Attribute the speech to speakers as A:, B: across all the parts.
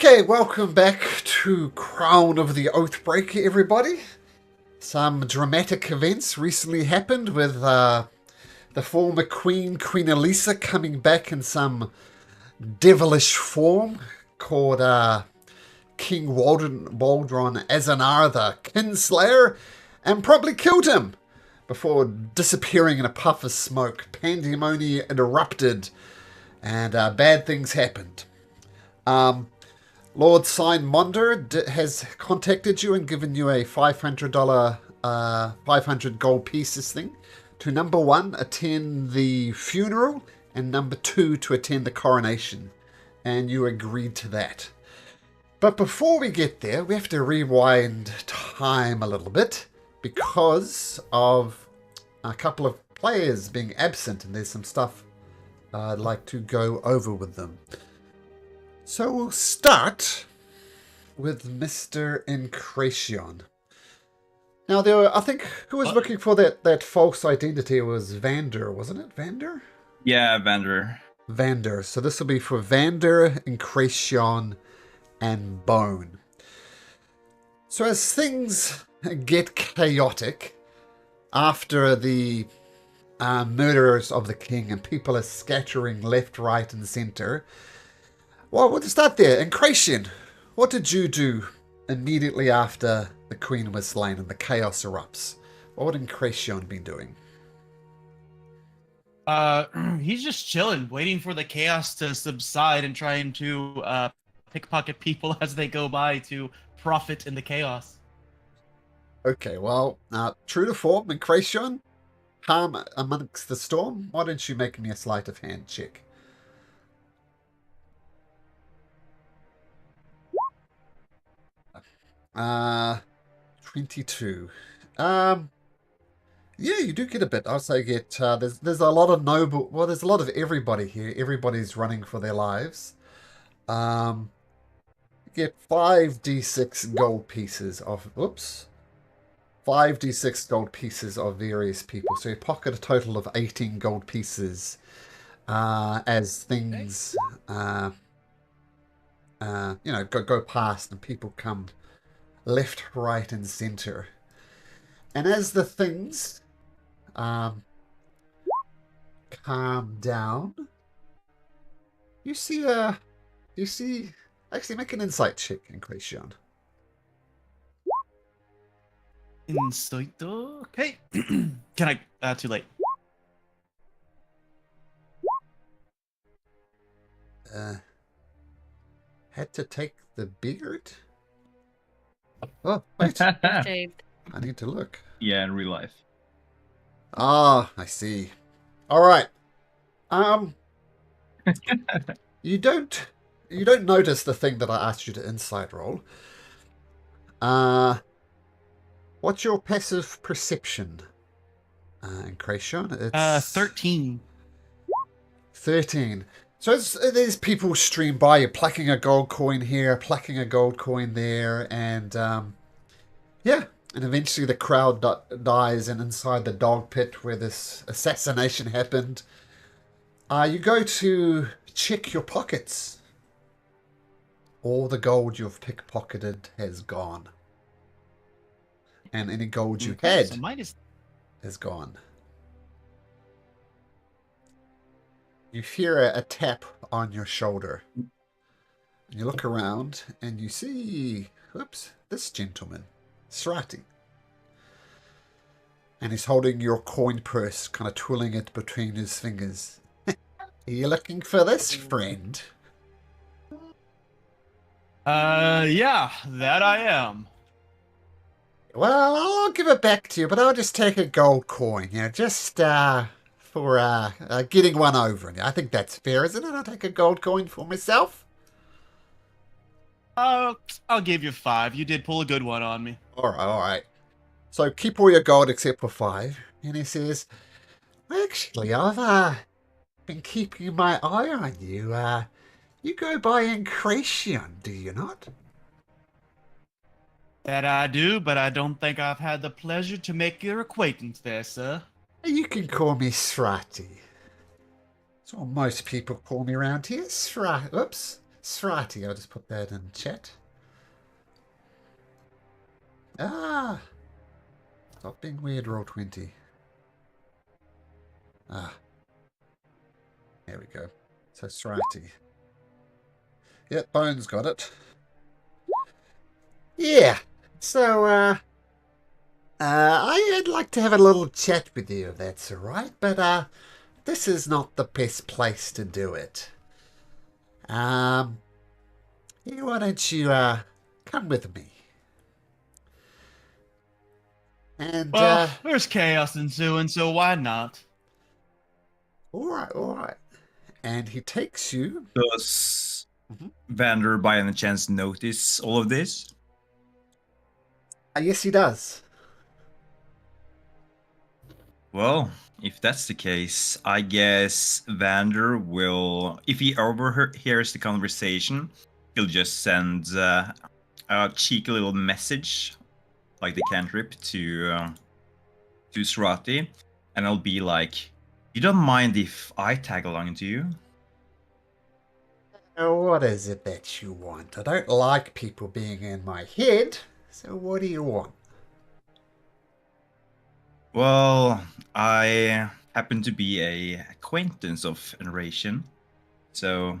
A: Okay, welcome back to Crown of the Oathbreaker, everybody. Some dramatic events recently happened with the former Queen Elisa, coming back in some devilish form called King Waldron Azanar the Kinslayer, and probably killed him before disappearing in a puff of smoke. Pandemonium erupted, and bad things happened. Lord Monder has contacted you and given you a $500, 500 gold pieces thing to, number one, attend the funeral, and number two, to attend the coronation. And you agreed to that. But before we get there, we have to rewind time a little bit because of a couple of players being absent, and there's some stuff I'd like to go over with them. So we'll start with Mr. Incration. Now, I think, who was looking for that false identity? It was Vander, wasn't it? Vander?
B: Yeah, Vander.
A: Vander. So this will be for Vander, Incration, and Bone. So as things get chaotic after the murderers of the king and people are scattering left, right, and center. Well, we'll start there. Incration, what did you do immediately after the queen was slain and the chaos erupts? What would Incration be doing?
C: He's just chilling, waiting for the chaos to subside and trying to pickpocket people as they go by to profit in the chaos.
A: Okay, well, true to form, Incration, calm amongst the storm. Why don't you make me a sleight of hand check? Uh, 22. Yeah, you do get a bit. I also get, there's a lot of there's a lot of everybody here. Everybody's running for their lives. You get 5d6 gold pieces of, 5d6 gold pieces of various people. So you pocket a total of 18 gold pieces, as things, go past and people come left, right, and center. And as the things calm down, you see, actually make an insight check, Incration.
C: Insight, okay. Can I, too late.
A: Had to take the beard? Oh, wait.
D: Shaved.
A: I need to look.
B: Yeah, in real life.
A: Ah, I see. All right. You don't notice the thing that I asked you to insight roll. What's your passive perception, Incration?
C: It's 13.
A: 13. So there's people stream by you, plucking a gold coin here, plucking a gold coin there, and yeah. And eventually the crowd dies, and inside the dog pit where this assassination happened, you go to check your pockets. All the gold you've pickpocketed has gone. And any gold you had is gone. You hear a tap on your shoulder. And you look around and you see, this gentleman, Srati. And he's holding your coin purse, kind of twirling it between his fingers. Are you looking for this, friend?
C: Yeah, that I am.
A: Well, I'll give it back to you, but I'll just take a gold coin, just for getting one over. I think that's fair, isn't it? I'll take a gold coin for myself.
C: I'll give you 5. You did pull a good one on me.
A: All right. So keep all your gold except for 5. And he says, actually, I've been keeping my eye on you. You go by Incration, do you not?
C: That I do, but I don't think I've had the pleasure to make your acquaintance there, sir.
A: You can call me Srati. That's what most people call me around here. Srighty, I'll just put that in chat. Ah! Stop being weird, Roll20. Ah. There we go. So, Srighty. Yep, Bones got it. Yeah. So, I'd like to have a little chat with you, if that's alright, but, this is not the best place to do it. Yeah, why don't you, come with me? And,
C: Well, there's chaos ensuing, so why not?
A: alright. And he takes you...
B: Does
A: Mhm.
B: Vander by any chance notice all of this?
A: Yes, he does.
B: Well, if that's the case, I guess Vander will, if he overhears the conversation, he'll just send a cheeky little message, like the cantrip, to Srati, and I'll be like, "You don't mind if I tag along to you?"
A: What is it that you want? I don't like people being in my head, so what do you want?
B: Well, I happen to be a acquaintance of Enration, so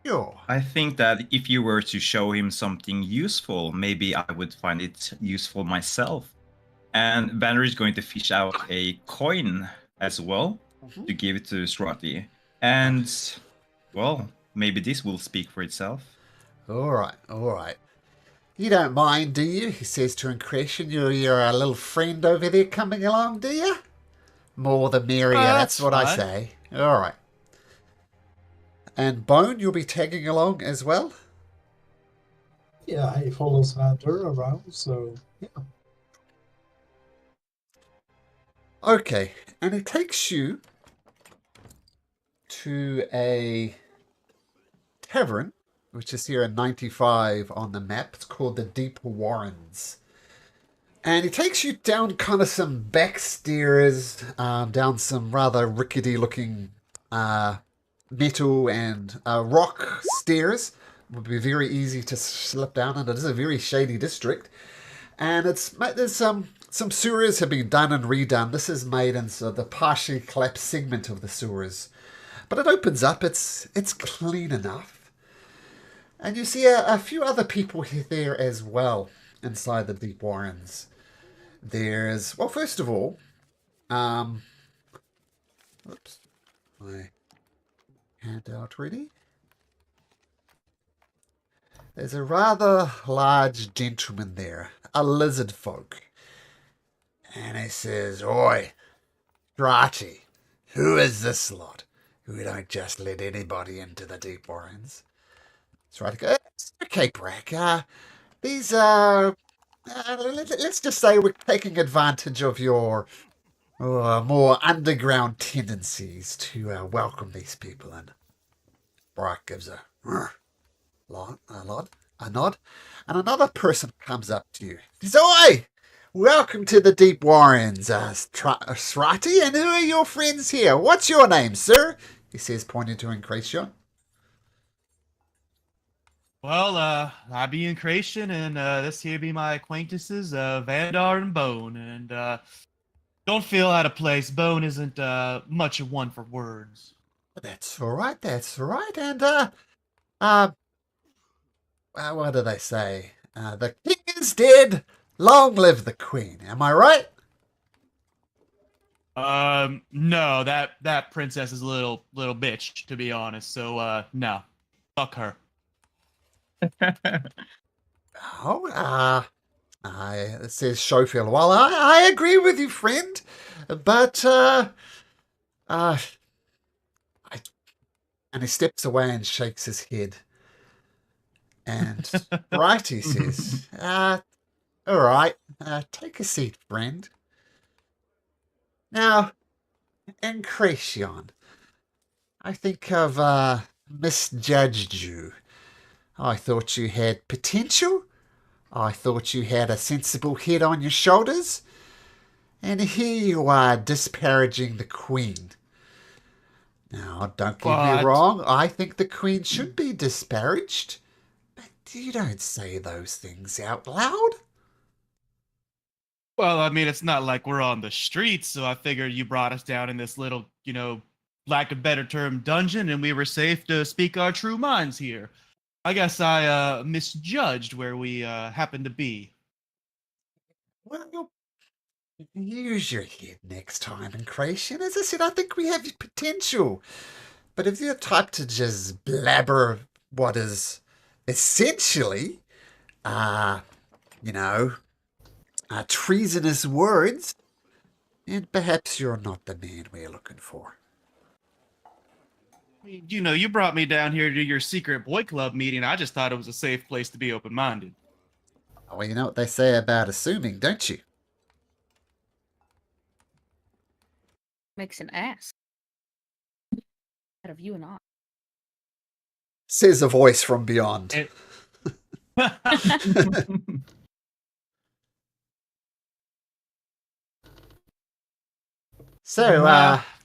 A: Sure.
B: I think that if you were to show him something useful, maybe I would find it useful myself. And Banner is going to fish out a coin as well to give it to Srati. And, well, maybe this will speak for itself.
A: Alright. You don't mind, do you? He says to Incretion, you're a little friend over there coming along, do you? More the merrier, that's
C: That's
A: what I
C: fine.
A: say. Alright. And Bone, you'll be tagging along as well?
D: Yeah, he follows Vander around, so yeah.
A: Okay, and it takes you to a tavern, which is here at 95 on the map. It's called the Deep Warrens. And it takes you down kind of some back stairs, down some rather rickety looking metal and rock stairs. It would be very easy to slip down, and it is a very shady district. And there's some sewers have been done and redone. This is made in the partially collapsed segment of the sewers, but it opens up. It's clean enough, and you see a few other people there as well inside the Deep Warrens. There's first of all, oops, my handout ready. There's a rather large gentleman there, a lizard folk. And he says, Oi, Strati, who is this lot? We don't just let anybody into the Deep Warrens. Strati goes, okay, Brack, these are... let's just say we're taking advantage of your more underground tendencies to welcome these people in. Brack gives a nod, and another person comes up to you. He says, Oi! Welcome to the Deep Warrens, Srati, and who are your friends here? What's your name, sir? He says, pointing to Incretion.
C: Well, I be Incretion, and this here be my acquaintances, Vandar and Bone, and don't feel out of place. Bone isn't much of one for words.
A: That's all right, and what do they say? The king is dead, long live the queen. Am I right?
C: No, that princess is a little bitch, to be honest. So, no, fuck her.
A: Oh, it says Schofield. Well, I agree with you, friend, but and he steps away and shakes his head. And right, he says, all right, take a seat, friend. Now, Incretion, I think I've misjudged you. I thought you had potential. I thought you had a sensible head on your shoulders. And here you are disparaging the Queen. Now, don't get me
C: But
A: wrong, I think the Queen should be disparaged, but you don't say those things out loud.
C: well, I mean, it's not like we're on the streets, so I figured you brought us down in this little, lack of better term, dungeon, and we were safe to speak our true minds here. I guess I misjudged where we happened to be.
A: Well, use your head next time, and Creation. As I said, I think we have potential. But if you're the type to just blabber what is essentially, uh, you know, treasonous words, and perhaps you're not the man we're looking for.
C: I mean, you brought me down here to your secret boy club meeting. I just thought it was a safe place to be open minded.
A: Well, you know what they say about assuming, don't you?
E: Makes an ass out of you and I.
A: Says a voice from beyond. So,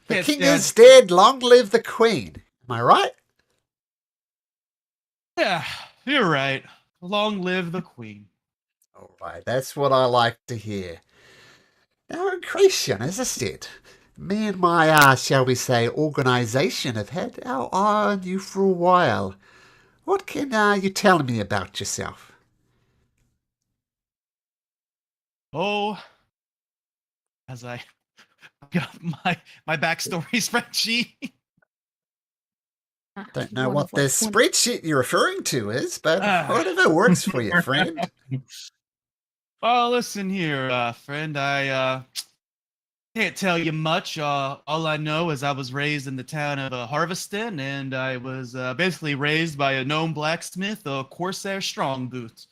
A: the
C: It's
A: king
C: dead.
A: is dead, long live the queen. Am I right?
C: Yeah, you're right. Long live the queen.
A: All right, that's what I like to hear. Now, Creation, as I said, me and my, shall we say, organisation have had our eye on you for a while. What can you tell me about yourself?
C: Oh, as I got my backstory spreadsheet.
A: Don't know
E: One
A: what
E: of like
A: this
E: 20
A: spreadsheet you're referring to is, but
C: Ah.
A: whatever works for you, friend.
C: Well, listen here, friend. I can't tell you much. All I know is I was raised in the town of Harveston, and I was basically raised by a gnome blacksmith, a Corsair strong boot.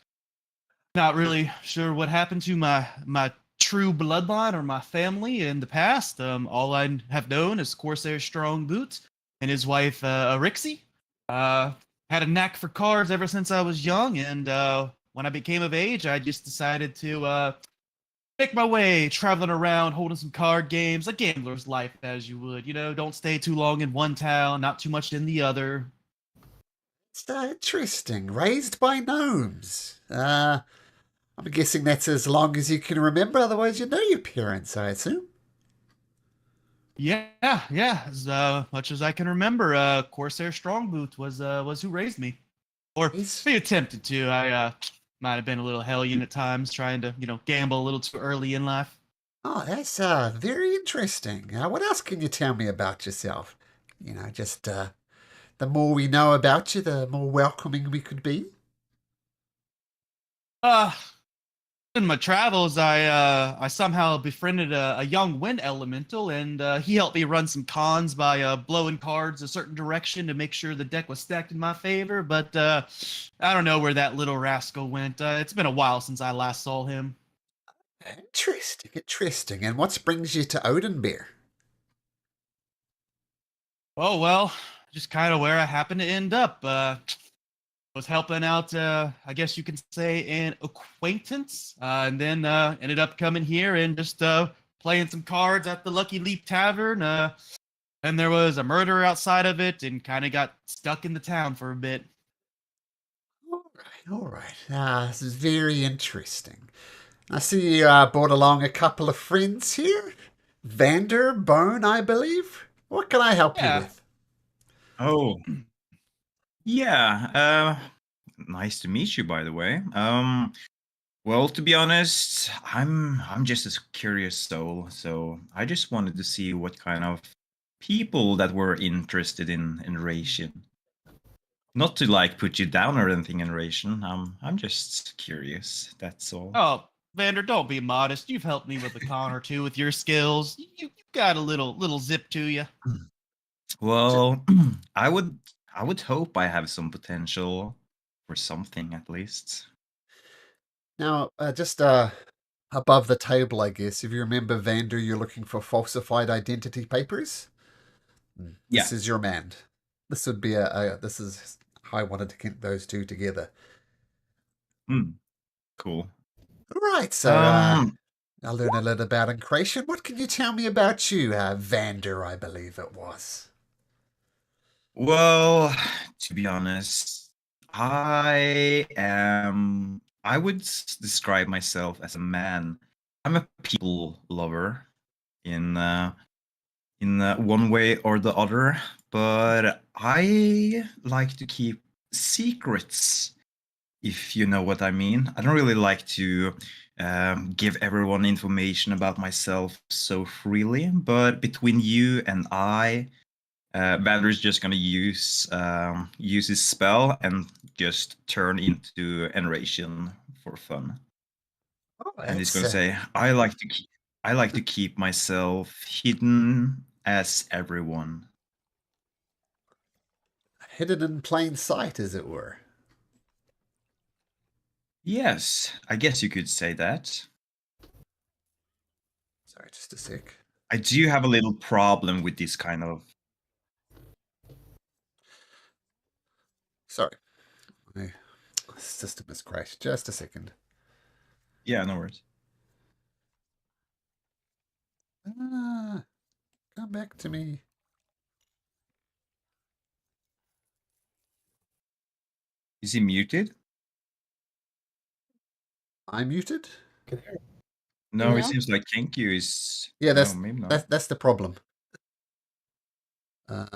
C: Not really sure what happened to my true bloodline or my family in the past. All I have known is Corsair strong boot and his wife Rixie. Had a knack for cards ever since I was young, and when I became of age, I just decided to make my way traveling around, holding some card games, a gambler's life, as you would. Don't stay too long in one town, not too much in the other.
A: It's interesting. Raised by gnomes. I'm guessing that's as long as you can remember, otherwise you know your parents, I assume.
C: Yeah, as much as I can remember, Corsair Strongboot was who raised me, or
A: He's-
C: he attempted to. I might have been a little hellion at times, trying to gamble a little too early in life.
A: Oh, that's very interesting. What else can you tell me about yourself? Just the more we know about you, the more welcoming we could be.
C: Uh, in my travels, I somehow befriended a young wind elemental, and he helped me run some cons by blowing cards a certain direction to make sure the deck was stacked in my favor. But I don't know where that little rascal went. It's been a while since I last saw him.
A: Interesting. And what brings you to Odenbeer?
C: Oh well, just kind of where I happened to end up. Was helping out, I guess you can say, an acquaintance, and then ended up coming here and just playing some cards at the Lucky Leap Tavern. And there was a murder outside of it, and kind of got stuck in the town for a bit.
A: All right. This is very interesting. I see you brought along a couple of friends here. Vander, Bone, I believe. What can I help you
C: Yeah.
A: with?
B: Oh, yeah. Nice to meet you, by the way. Well, to be honest, I'm just a curious soul, so I just wanted to see what kind of people that were interested in Ration. Not to like put you down or anything in Ration. I'm just curious. That's all.
C: Oh, Vander, don't be modest. You've helped me with a con or two with your skills. You got a little zip to you.
B: Well, I would hope I have some potential for something at least.
A: Now, just above the table, I guess. If you remember, Vander, you're looking for falsified identity papers. This
B: Yeah.
A: is your man. This would be this is how I wanted to get those two together.
B: Cool.
A: Right, so
B: Um,
A: I'll learn a little about Incration. What can you tell me about you, Vander, I believe it was?
B: Well, to be honest, I would describe myself as a man. I'm a people lover in one way or the other, but I like to keep secrets, if you know what I mean. I don't really like to give everyone information about myself so freely, but between you and I, Vander's just gonna use his spell and just turn into Enration for fun.
A: Oh,
B: And he's
A: that's
B: gonna say, I like to keep myself hidden as everyone.
A: hidden in plain sight, as it were.
B: Yes, I guess you could say that.
A: Sorry, just a sec.
B: I do have a little problem with this kind of.
A: Sorry. My system is crashed. Just a second.
B: Yeah, no worries.
A: Ah, come back to me.
B: Is he muted?
A: I'm muted?
D: Can hear.
B: No, it
E: No.
B: seems like Kenkyu is.
A: Yeah,
B: No, maybe not.
A: that's the problem. Uh,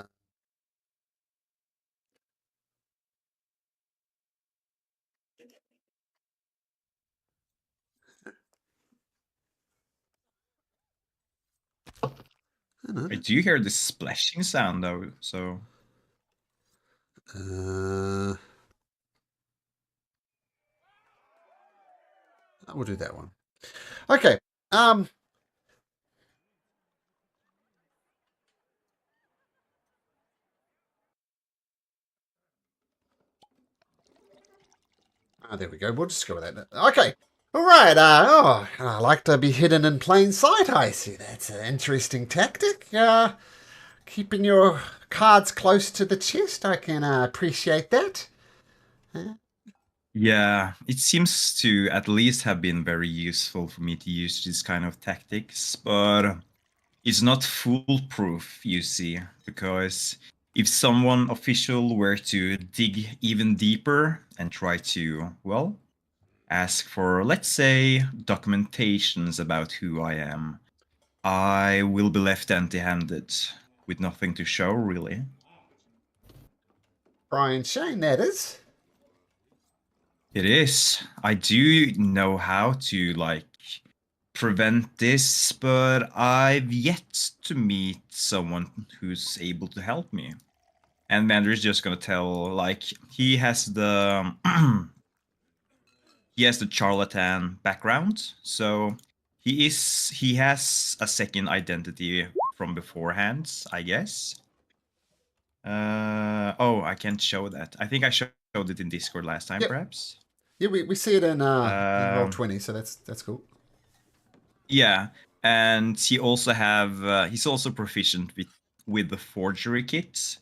A: I don't
B: I
A: know.
B: do hear the splashing sound though, so
A: I will do that one. Okay. Um. There we go. We'll just go with that. Okay. All right. I like to be hidden in plain sight. I see. That's an interesting tactic. Keeping your cards close to the chest. I can appreciate that.
B: yeah, it seems to at least have been very useful for me to use this kind of tactics, but it's not foolproof, you see, because if someone official were to dig even deeper and try to, well, ask for, let's say, documentations about who I am, I will be left empty-handed with nothing to show, really.
A: Brian Shane, that is.
B: It is. I do know how to, like, prevent this, but I've yet to meet someone who's able to help me. And Mander is just gonna tell, like, he has the he has the charlatan background, so he has a second identity from beforehand, I guess. Oh, I can't show that. I think I showed it in Discord last time,
A: Yep.
B: perhaps.
A: Yeah, we see it in
B: Um,
A: Roll20, so that's cool.
B: Yeah, and he's also proficient with the forgery kit.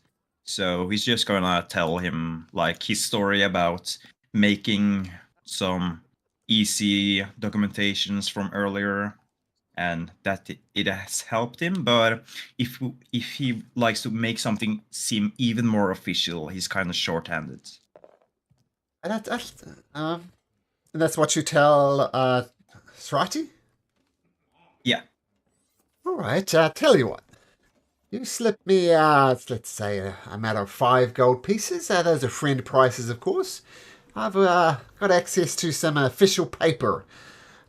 B: So he's just gonna tell him like his story about making some easy documentations from earlier, and that it has helped him. But if he likes to make something seem even more official, he's kind of shorthanded.
A: And that's what you tell Srati?
B: Yeah,
A: All right, tell you what. You slip me, let's say, a matter of 5 gold pieces. Those are friend prices, of course. I've got access to some official paper.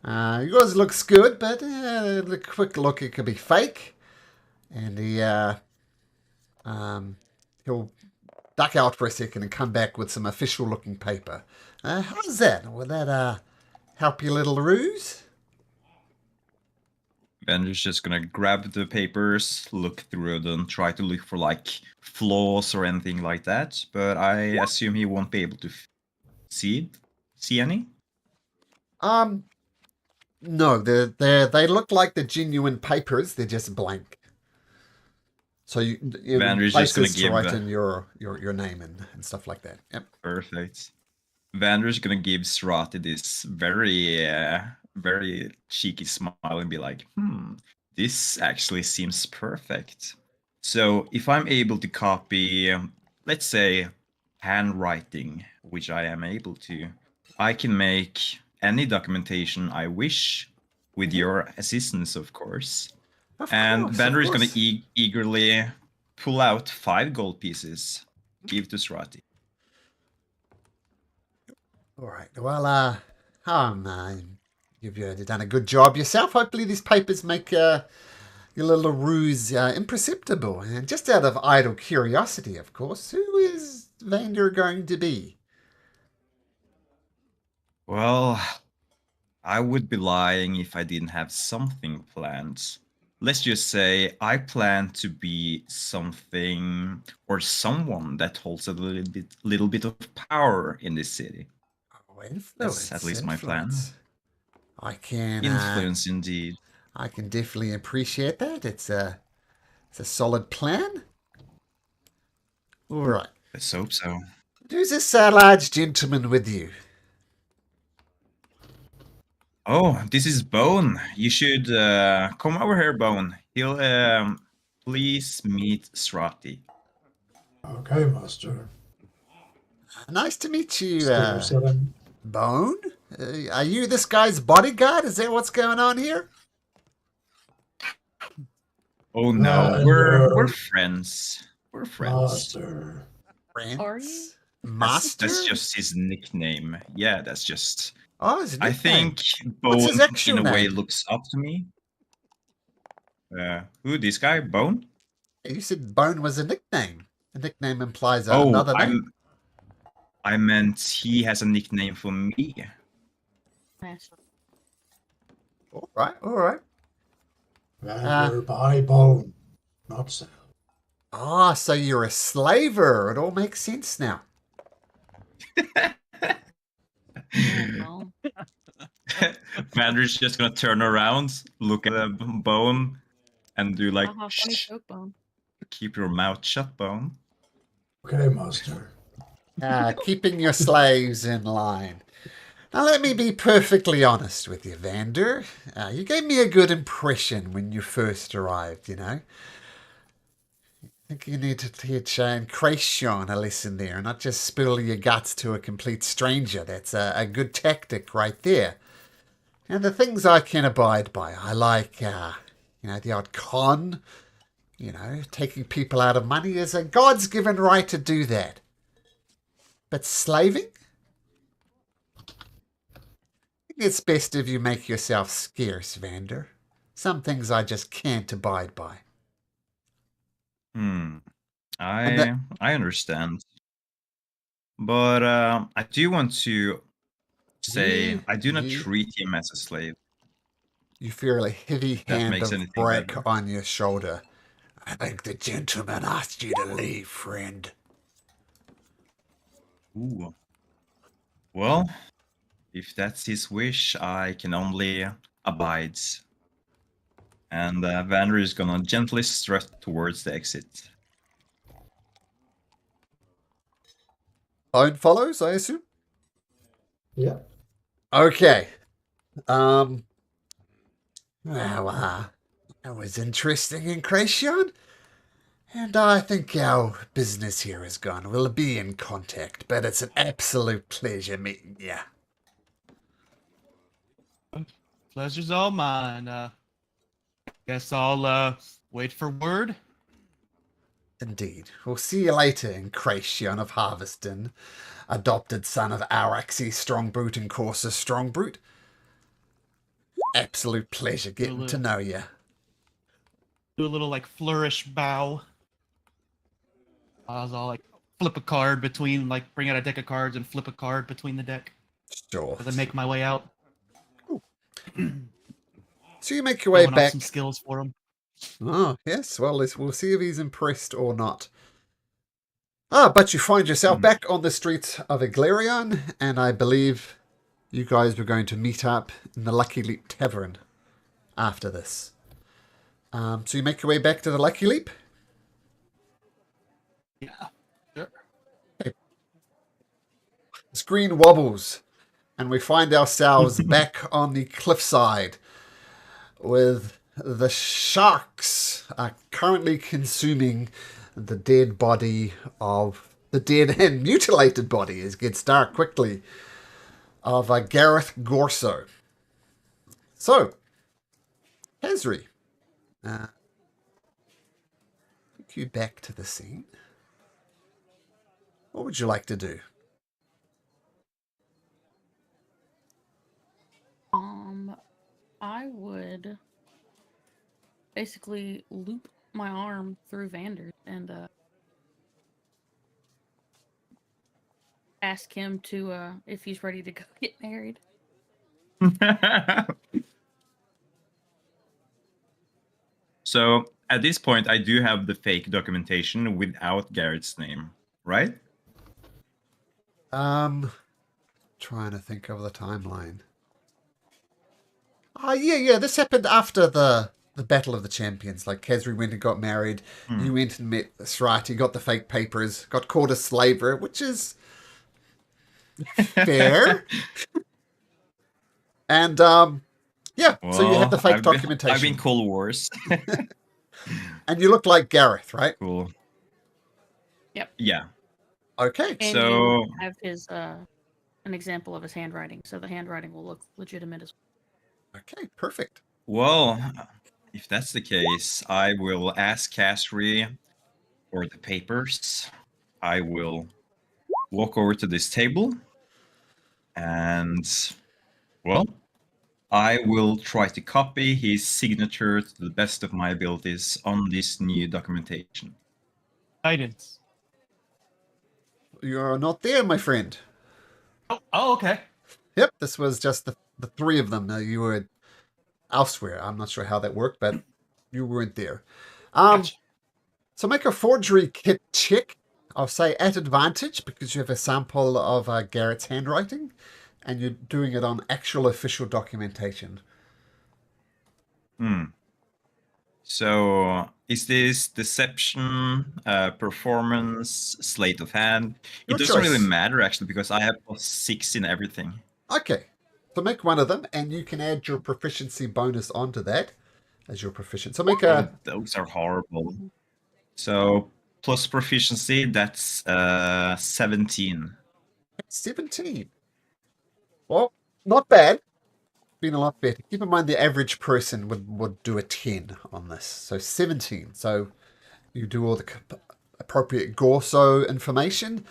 A: Yours looks good, but a quick look, it could be fake. And he'll duck out for a second and come back with some official-looking paper. How's that? Will that help your little ruse?
B: Bender's just gonna grab the papers, look through them, try to look for like flaws or anything like that. But I assume he won't be able to see any.
A: No, they look like the genuine papers. They're just blank. So you
B: Vander's just gonna
A: places to
B: give
A: write in your name and stuff like that. Yep.
B: perfect. Vander's gonna give Srati this very cheeky smile and be like, this actually seems perfect. So if I'm able to copy, let's say, handwriting, which I am able to, I can make any documentation I wish with your assistance, of course. And Vander is going to eagerly pull out 5 gold pieces, give to Srati.
A: All right. Well, you've done a good job yourself. Hopefully these papers make your little ruse imperceptible. And just out of idle curiosity, of course, who is Vander going to be?
B: Well, I would be lying if I didn't have something planned. Let's just say I plan to be something or someone that holds a little bit of power in this city.
A: Oh, influence.
B: That's at least my plan.
A: I can
B: Influence, indeed.
A: I can definitely appreciate that. It's a solid plan. All right.
B: Let's hope so.
A: Who's this large gentleman with you?
B: Oh, this is Bone. You should come over here, Bone. He'll please meet Srati.
D: Okay, Master.
A: Nice to meet you,
D: Stares at him.
A: Bone. Are you this guy's bodyguard? Is that what's going on here?
B: Oh no, we're friends. We're friends.
D: Master.
A: Friends?
E: Are you?
A: Master?
B: That's just his nickname. Yeah, that's just.
A: Oh, his
B: I
A: nickname.
B: think
A: What's
B: Bone,
A: his actual
B: in a way,
A: name?
B: looks up to me. Who? This guy, Bone?
A: You said Bone was a nickname. A nickname implies
B: Oh,
A: another name.
B: I meant he has a nickname for me.
E: Yes.
A: All right, all right.
D: Vander by bone, not sell.
A: Ah, so you're a slaver. It all makes sense now.
E: Oh,
B: Vander's just gonna turn around, look at the Bone, and do like,
E: funny
B: "Shh,
E: joke, Bone.
B: keep your mouth shut, Bone."
D: Okay, Master.
A: Keeping your slaves in line. Now, let me be perfectly honest with you, Vander. You gave me a good impression when you first arrived, you know. I think you need to teach Kracian a lesson there, not just spill your guts to a complete stranger. That's a good tactic right there. And the things I can abide by, I like, the odd con. Taking people out of money is a God's given right to do that. But slaving? I think it's best if you make yourself scarce, Vander. Some things I just can't abide by.
B: I understand. But I do want to say I do not treat him as a slave.
A: You feel a heavy hand
B: makes
A: of
B: anything
A: brick
B: better.
A: on your shoulder. I think the gentleman asked you to leave, friend.
B: Ooh. Well, if that's his wish, I can only abide. And Vander is gonna gently strut towards the exit.
A: Bone follows, I assume?
D: Yeah.
A: Okay. Well, that was interesting in Kracian. And I think our business here is gone. We'll be in contact, but it's an absolute pleasure meeting you.
C: Pleasure's all mine. Guess I'll wait for word.
A: Indeed. We'll see you later in Kracian of Harveston, adopted son of Araxi Strongbrute and Corsa Strongbrute. Absolute pleasure getting to know you.
C: Do a little flourish bow. I was all flip a card between, bring out a deck of cards and flip a card between the deck.
A: Sure.
C: As I make my way out.
A: So you make your way
C: Throwing off
A: back.
C: some skills for him.
A: Oh, yes. Well, we'll see if he's impressed or not. But you find yourself back on the streets of Eglarion, and I believe you guys were going to meet up in the Lucky Leap Tavern after this. So you make your way back to the Lucky Leap.
C: Yeah, sure.
A: The screen wobbles, and we find ourselves back on the cliffside with the sharks are currently consuming the dead body of the dead and mutilated body, as it gets dark quickly, of Gareth Gorso. So, Hezri, take you back to the scene. What would you like to do?
E: I would basically loop my arm through Vander and ask him to if he's ready to go get married.
B: So at this point, I do have the fake documentation without Garrett's name, right?
A: Trying to think of the timeline. Oh, yeah. This happened after the Battle of the Champions. Like, Khazri went and got married. You went and met Srati, got the fake papers, got caught a slaver, which is fair. And, yeah, so you have the fake documentation.
B: I've been Cold Wars.
A: And you look like Gareth, right?
B: Cool.
E: Yep.
B: Yeah.
A: Okay.
E: And
B: So-
E: you have his an example of his handwriting, so the handwriting will look legitimate as well.
A: Okay, perfect.
B: Well, if that's the case, I will ask Casri for the papers. I will walk over to this table and, well, I will try to copy his signature to the best of my abilities on this new documentation.
C: Guidance.
A: You're not there, my friend.
C: Oh, okay.
A: Yep, this was just the three of them. You were elsewhere. I'm not sure how that worked, but you weren't there.
C: Gotcha.
A: So make a forgery kit check. I'll say at advantage because you have a sample of Garrett's handwriting and you're doing it on actual official documentation.
B: So, is this deception, performance, sleight of hand?
A: Your
B: It doesn't really
A: choice.
B: matter, actually, because I have +6 in everything.
A: Okay, so make one of them and you can add your proficiency bonus onto that as your proficient. So make a...
B: Those are horrible. So, plus proficiency, that's 17.
A: 17. Well, not bad. Been a lot better. Keep in mind the average person would do a 10 on this. So 17. So you do all the appropriate Gorso information.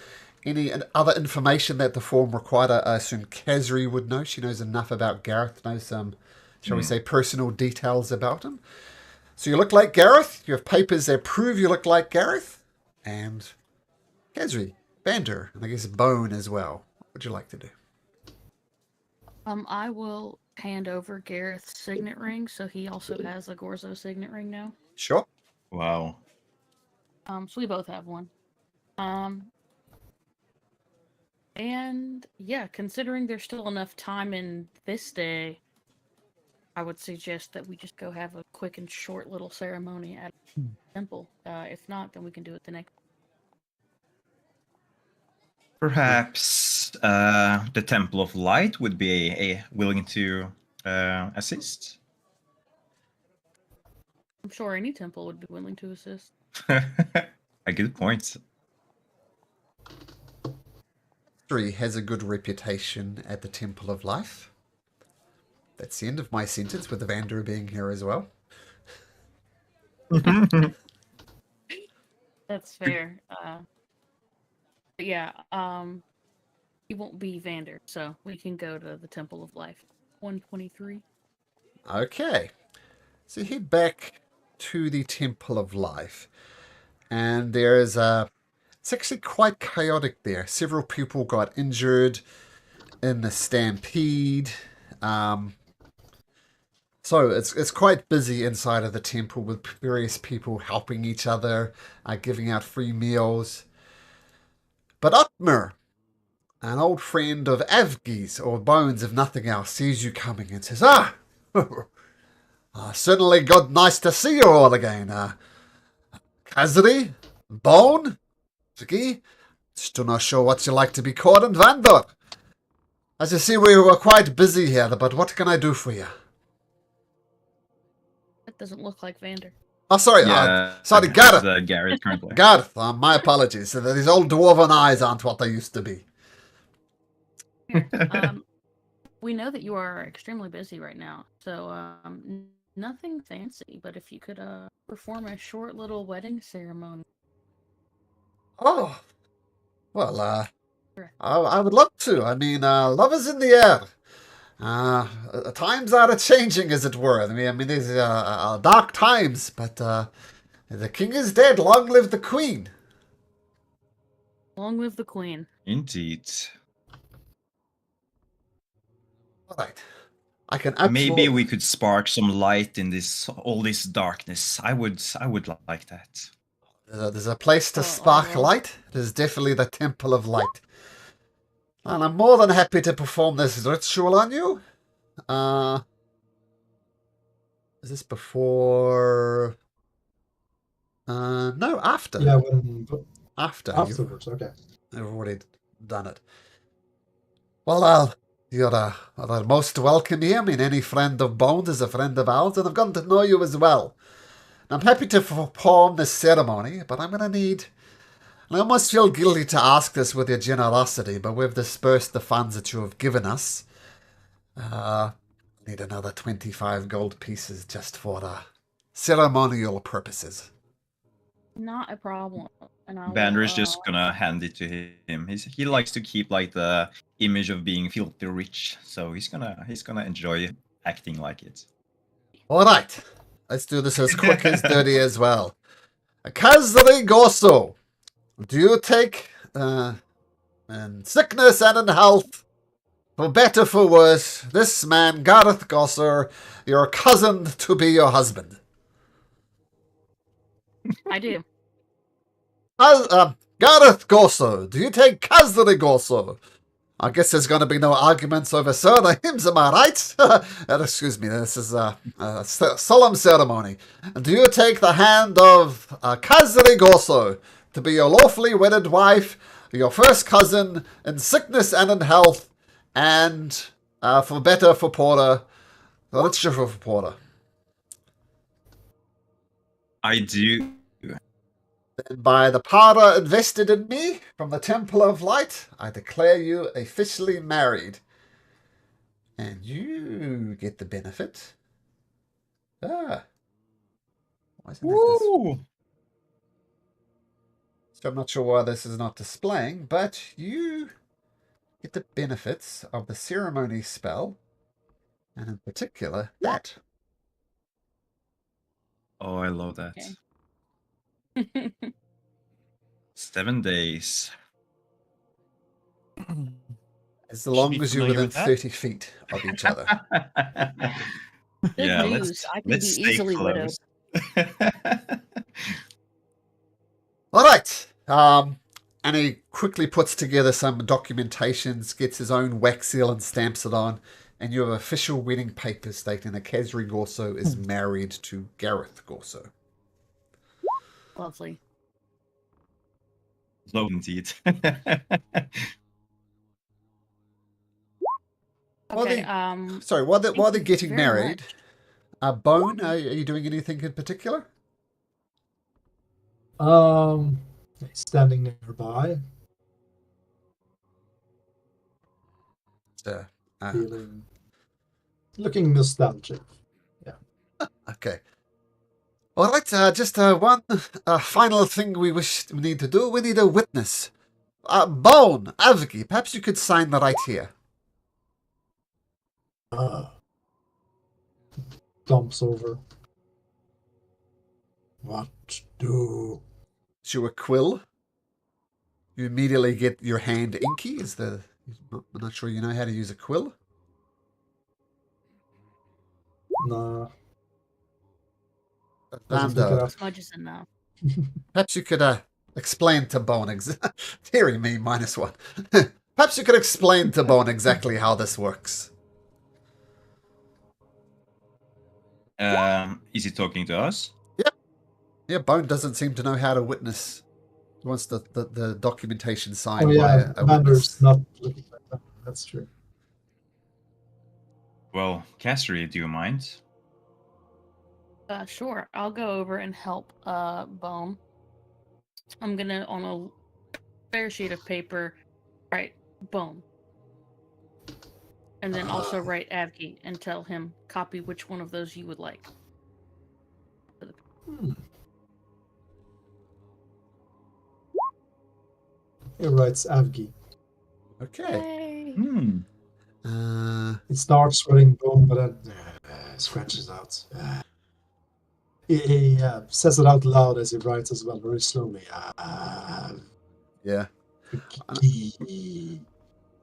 A: Any other information that the form required, I assume Khazri would know. She knows enough about Gareth, knows some, shall we say, personal details about him. So you look like Gareth. You have papers that prove you look like Gareth. And Khazri, Vander, and I guess Bone as well. What would you like to do?
E: I will hand over Gareth's signet ring, so he also has a Gorzo signet ring now.
A: Sure.
B: Wow.
E: So we both have one. And yeah, considering there's still enough time in this day, I would suggest that we just go have a quick and short little ceremony at the temple. If not, then we can do it the next.
B: Perhaps the Temple of Light would be willing to assist?
E: I'm sure any temple would be willing to assist.
B: A good point.
A: History has a good reputation at the Temple of Life. That's the end of my sentence with Evander being here as well.
E: That's fair. But yeah, he won't be Vander, so we can go to the Temple of Life. 123.
A: Okay. So head back to the Temple of Life. And there's it's actually quite chaotic there. Several people got injured in the stampede. So it's quite busy inside of the temple with various people helping each other, giving out free meals. But Utmer, an old friend of Avgi's, or Bones if nothing else, sees you coming and says, certainly good, nice to see you all again. Khazri, Bone, Ziggy, still not sure what you like to be called in Vander. As you see, we were quite busy here, but what can I do for you?
E: Gareth doesn't look like Vander.
A: Oh, sorry. Sorry, Gareth.
B: Gareth currently.
A: Gareth, my apologies. These old dwarven eyes aren't what they used to be.
E: Here, we know that you are extremely busy right now, so nothing fancy. But if you could perform a short little wedding ceremony.
A: Oh, well, I would love to. I mean, love is in the air. Times are changing, as it were. I mean, these are dark times, but the king is dead. Long live the queen.
E: Long live the queen.
B: Indeed.
A: All right. I can absolutely...
B: Maybe we could spark some light in all this darkness. I would like that.
A: There's a place to spark light. There's definitely the Temple of Light. And I'm more than happy to perform this ritual on you. Is this before... no, after.
D: Yeah, afterwards, okay.
A: I've already done it. Well, you're most welcome here. I mean, any friend of Bones is a friend of ours, and I've gotten to know you as well. I'm happy to perform this ceremony, but I'm going to need... I almost feel guilty to ask this with your generosity, but we've dispersed the funds that you have given us. Need another 25 gold pieces just for ceremonial purposes.
E: Not a problem. And
B: Vander is just gonna hand it to him. He likes to keep like the image of being filthy rich, so he's gonna enjoy acting like it.
A: All right, let's do this as quick as dirty as well. Kazri Goso, do you take in sickness and in health, for better for worse, this man Gareth Gosser, your cousin, to be your husband?
E: I do.
A: Gareth Gorso, do you take Kazri Gorso? I guess there's going to be no arguments over surnames, am I right? Excuse me, this is a solemn ceremony. Do you take the hand of Kazri Gorso to be your lawfully wedded wife, your first cousin, in sickness and in health, and for better for poorer, richer for poorer?
B: I do.
A: Then by the power invested in me from the Temple of Light, I declare you officially married. And you get the benefit. Why isn't this? So I'm not sure why this is not displaying, but you get the benefits of the ceremony spell, and in particular, that.
B: Oh, I love that.
E: Okay.
B: 7 days.
A: As long as you're
C: familiar
A: within
C: with that.
A: 30 feet of each other.
E: Good news. I can be
B: stay
E: easily widowed.
B: close.
A: All right. And he quickly puts together some documentations, gets his own wax seal and stamps it on, and you have official wedding papers stating that Kazri Gorso is married to Gareth Gorso.
E: Lovely.
B: Low indeed.
E: Okay.
A: Sorry, while they're
E: thank you
A: getting
E: very
A: married, Bone, are you doing anything in particular?
D: Standing nearby, looking nostalgic.
A: Okay. All right, just one final thing we need to do. We need a witness. Bone, Avgi, perhaps you could sign right here.
D: Dumps over. What do?
A: To a quill. You immediately get your hand inky. I'm not sure you know how to use a quill.
D: Nah.
A: Vander,
E: Smudge is enough.
A: perhaps you could explain to Bone Hearing me -1. Perhaps you could explain to Bone exactly how this works.
B: Is he talking to us?
A: Yeah, Bone doesn't seem to know how to witness. He wants the documentation signed
D: Oh
A: by
D: yeah,
A: a
D: Vander's
A: witness.
D: not looking like that. That's true.
B: Well, Cassidy, do you mind?
E: Sure. I'll go over and help Bone. I'm gonna on a fair sheet of paper write Bone. And then also write Avgi and tell him copy which one of those you would like.
D: Hmm. He writes Avgi.
A: Okay.
E: Yay!
B: Hmm.
D: It starts writing Bone, but then scratches out. He says it out loud as he writes as well, very slowly.
A: Yeah.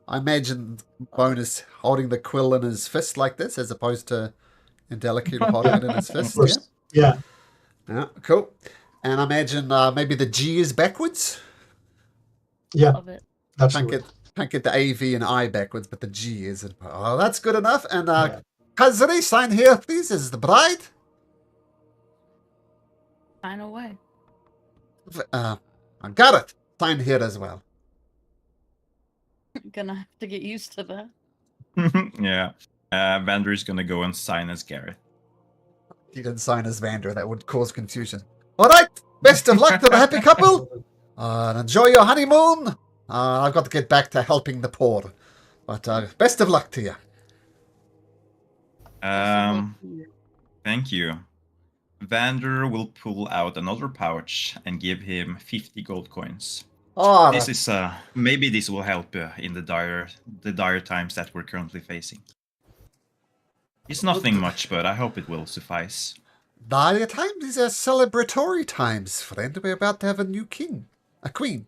A: I imagine Bonus holding the quill in his fist like this, as opposed to indelicately holding it in his fist. Yeah.
D: Yeah.
A: Yeah. Cool. And I imagine maybe the G is backwards.
D: Yeah.
E: Love it.
D: That's
A: Can't
D: right.
A: get the A, V, and I backwards, but the G is. Oh, that's good enough. And
D: Yeah.
A: Kazuri, sign here, please, as the bride.
E: Sign away.
A: I got it. Sign here as well.
E: Gonna have to get used to that.
B: Yeah. Vander is gonna go and sign as Gareth.
A: He didn't sign as Vander. That would cause confusion. All right. Best of luck to the happy couple. Enjoy your honeymoon. I've got to get back to helping the poor. But best of luck to you.
B: Thank you. Vander will pull out another pouch and give him 50 gold coins.
A: Oh,
B: This is maybe this will help in the dire times that we're currently facing. It's nothing much, but I hope it will suffice.
A: dire times. These are celebratory times, friend. We're about to have a new king. A queen.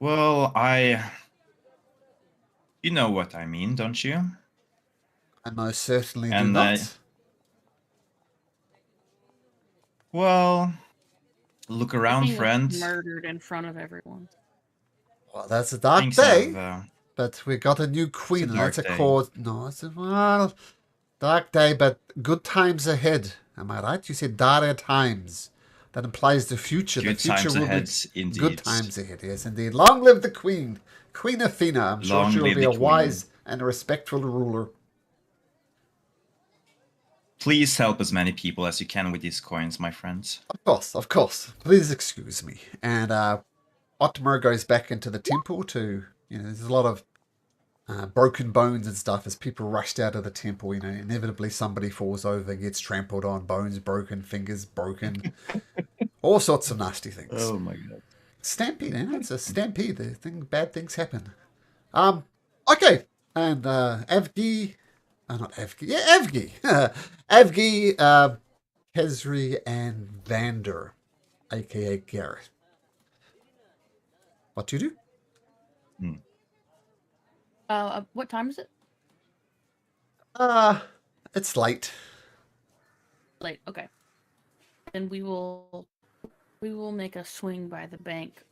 B: Well, you know what I mean, don't you?
A: I most certainly do
B: And
A: not.
B: Well, look around,
E: He was
B: friend.
E: murdered in front of everyone.
A: Well, that's a dark
B: Things
A: day.
B: have,
A: But we got a new queen.
B: It's a
A: And that's a
B: dark day.
A: cause. No, it's a well, dark day, but good times ahead. Am I right? You said dire times. That implies the future.
B: good
A: the future
B: times
A: will
B: ahead,
A: be
B: indeed.
A: good times ahead. Yes, indeed. Long live the queen, Queen Athena. I'm sure
B: Long
A: she'll
B: live
A: be
B: the
A: a
B: queen.
A: wise and a respectful ruler.
B: Please help as many people as you can with these coins, my friends.
A: Of course, of course. Please excuse me. And Otmar goes back into the temple to, there's a lot of broken bones and stuff as people rushed out of the temple. Inevitably somebody falls over, gets trampled on, bones broken, fingers broken, all sorts of nasty things.
B: Oh my god.
A: Stampede, it's a stampede. Bad things happen. Okay, and Evgi, not Evgi, yeah, Evgi, Evgi, Kesri, and Vander, aka Gareth. What do you do?
E: What time is it?
A: It's late.
E: Late. Okay. Then we will make a swing by the bank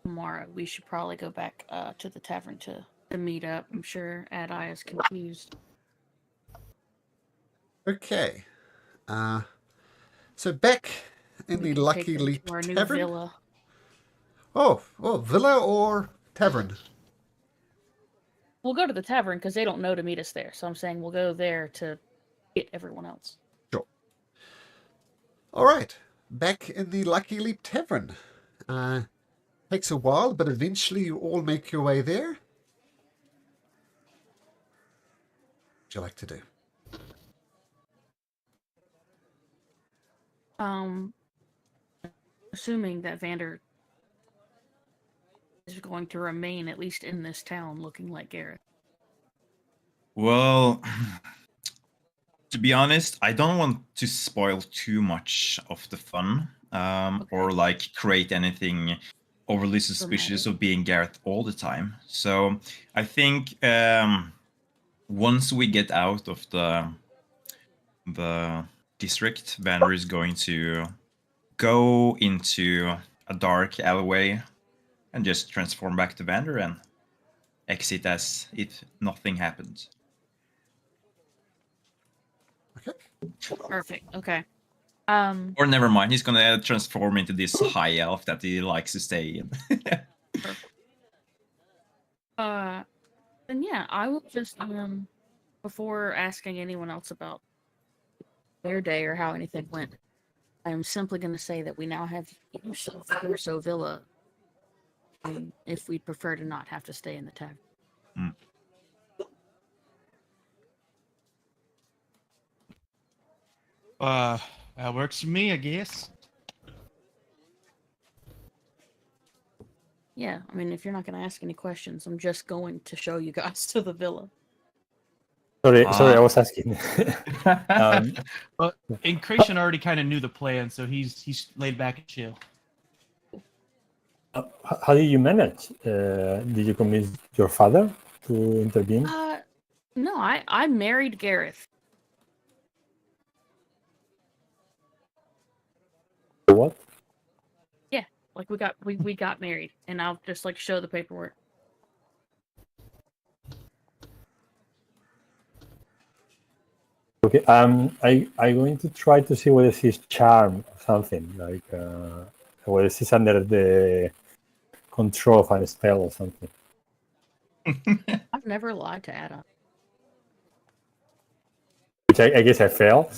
E: tomorrow. We should probably go back to the tavern to meet up. I'm sure Ad-Eye is confused.
A: Okay. So back in
E: We
A: the
E: can
A: Lucky
E: take them
A: Leap
E: to our new
A: Tavern.
E: villa.
A: Oh, villa or tavern?
E: We'll go to the tavern because they don't know to meet us there. So I'm saying we'll go there to get everyone else.
A: Sure. All right. Back in the Lucky Leap Tavern. Takes a while, but eventually you all make your way there. What would you like to do?
E: Assuming that Vander is going to remain at least in this town looking like Gareth.
B: Well, to be honest, I don't want to spoil too much of the fun, or create anything overly suspicious of being Gareth all the time. So I think once we get out of the district, Vander is going to go into a dark alleyway and just transform back to Vander and exit as if nothing happened.
A: Okay.
E: Perfect. Okay.
B: Or never mind, he's gonna transform into this high elf that he likes to stay in.
E: Perfect. Then yeah, I will just before asking anyone else about their day or how anything went. I am simply going to say that we now have use of the Corso Villa, if we'd prefer to not have to stay in the tavern.
C: That works for me, I guess.
E: Yeah, I mean, if you're not going to ask any questions, I'm just going to show you guys to the villa.
F: Sorry, I was asking.
C: Well, Incration already kind of knew the plan, so he's laid back and chill.
F: How did you manage? Did you convince your father to intervene?
E: No, I married Gareth.
F: What?
E: Yeah, like we got married, and I'll just like show the paperwork.
F: Okay. I going to try to see whether she's charmed or something, like whether she's under the control of a spell or something.
E: I've never lied to Adam.
F: Which I guess I fail.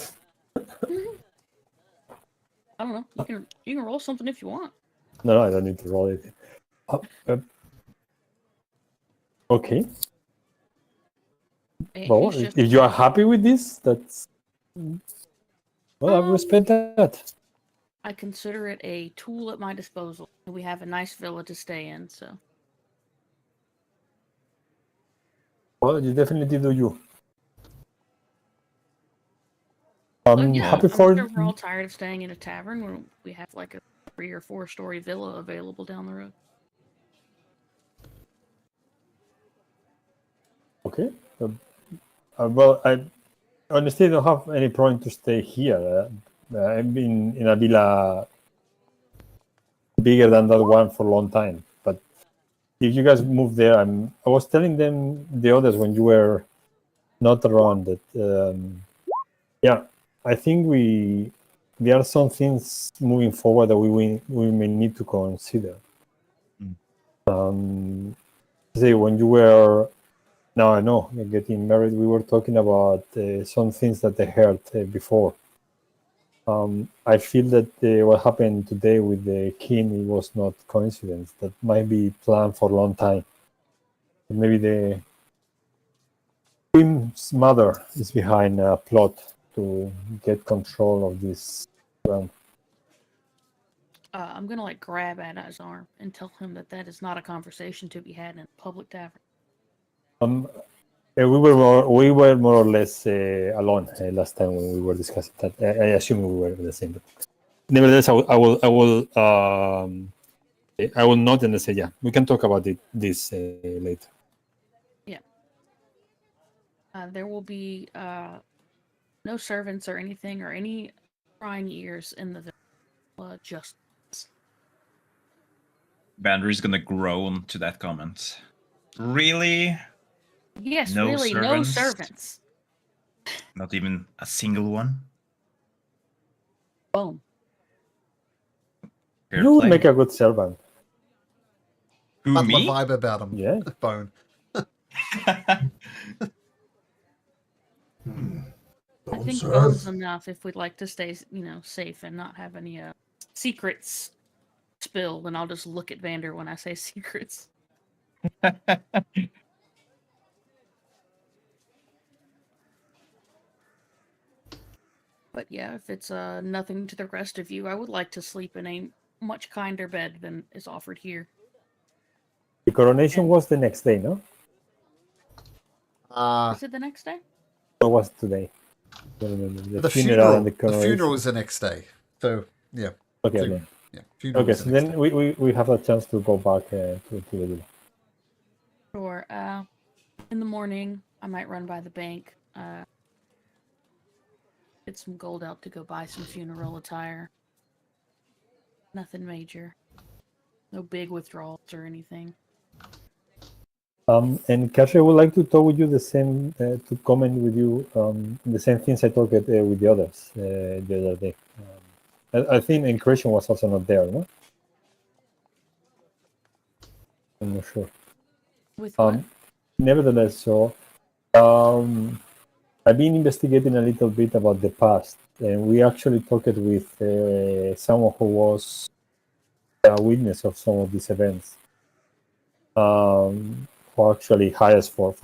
E: I don't know. You can roll something if you want.
F: No, I don't need to roll it. Okay. Well,
E: He's just-
F: if you are happy with this, that's well, I respect that.
E: I consider it a tool at my disposal. We have a nice villa to stay in, so.
F: Well, you definitely do you.
E: Oh,
F: I'm
E: yeah,
F: happy
E: I'm
F: for.
E: sure we're all tired of staying in a tavern when we have like a 3 or 4 story villa available down the road.
F: Okay. Well, I honestly don't have any problem to stay here. I've been in a villa bigger than that one for a long time. But if you guys move there, I was telling them the others when you were not around that. Yeah, I think there are some things moving forward that we may need to consider. Say when you were. Now I know getting married. We were talking about some things that I heard before. I feel that what happened today with the king, it was not coincidence. That might be planned for a long time. Maybe the queen's mother is behind a plot to get control of this ground.
E: I'm gonna like grab Ada's arm and tell him that is not a conversation to be had in a public tavern.
F: We were more or less alone last time when we were discussing that. I assume we were the same. But nevertheless, I will note and say, yeah, we can talk about this later.
E: Yeah. There will be no servants or anything or any prying ears in the villa. Just
B: Vander is gonna groan to that comment. Really?
E: yes,
B: No
E: really, no
B: servants?
E: servants.
B: Not even a single one?
E: Boom.
B: Fair
F: You would
B: play.
F: make a good servant.
B: Who,
A: But the
B: me?
A: vibe about him.
F: Yeah.
A: Bone.
E: I think
D: serve.
E: bones enough if we'd like to stay, safe and not have any secrets spilled. And I'll just look at Vander when I say secrets. But yeah, if it's nothing to the rest of you, I would like to sleep in a much kinder bed than is offered here.
F: The coronation was the next day, no?
E: Is it the next day?
F: Or was it today? I don't remember.
A: The
F: funeral
A: funeral.
F: and the
A: The
F: coronation.
A: funeral is the next day. So yeah.
F: Okay.
A: So,
F: Okay.
A: yeah. Funeral
F: Okay.
A: is
F: So
A: the next
F: then
A: day.
F: we have a chance to go back to the villa.
E: Sure. In the morning, I might run by the bank. Get some gold out to go buy some funeral attire. Nothing major. No big withdrawals or anything.
F: And Kasia, I would like to talk with you the same, to comment with you the same things I talked with the others the other day. I think Incration was also not there, no? I'm not sure.
E: With what?
F: Nevertheless, so I've been investigating a little bit about the past, and we actually talked with someone who was a witness of some of these events, who actually hired for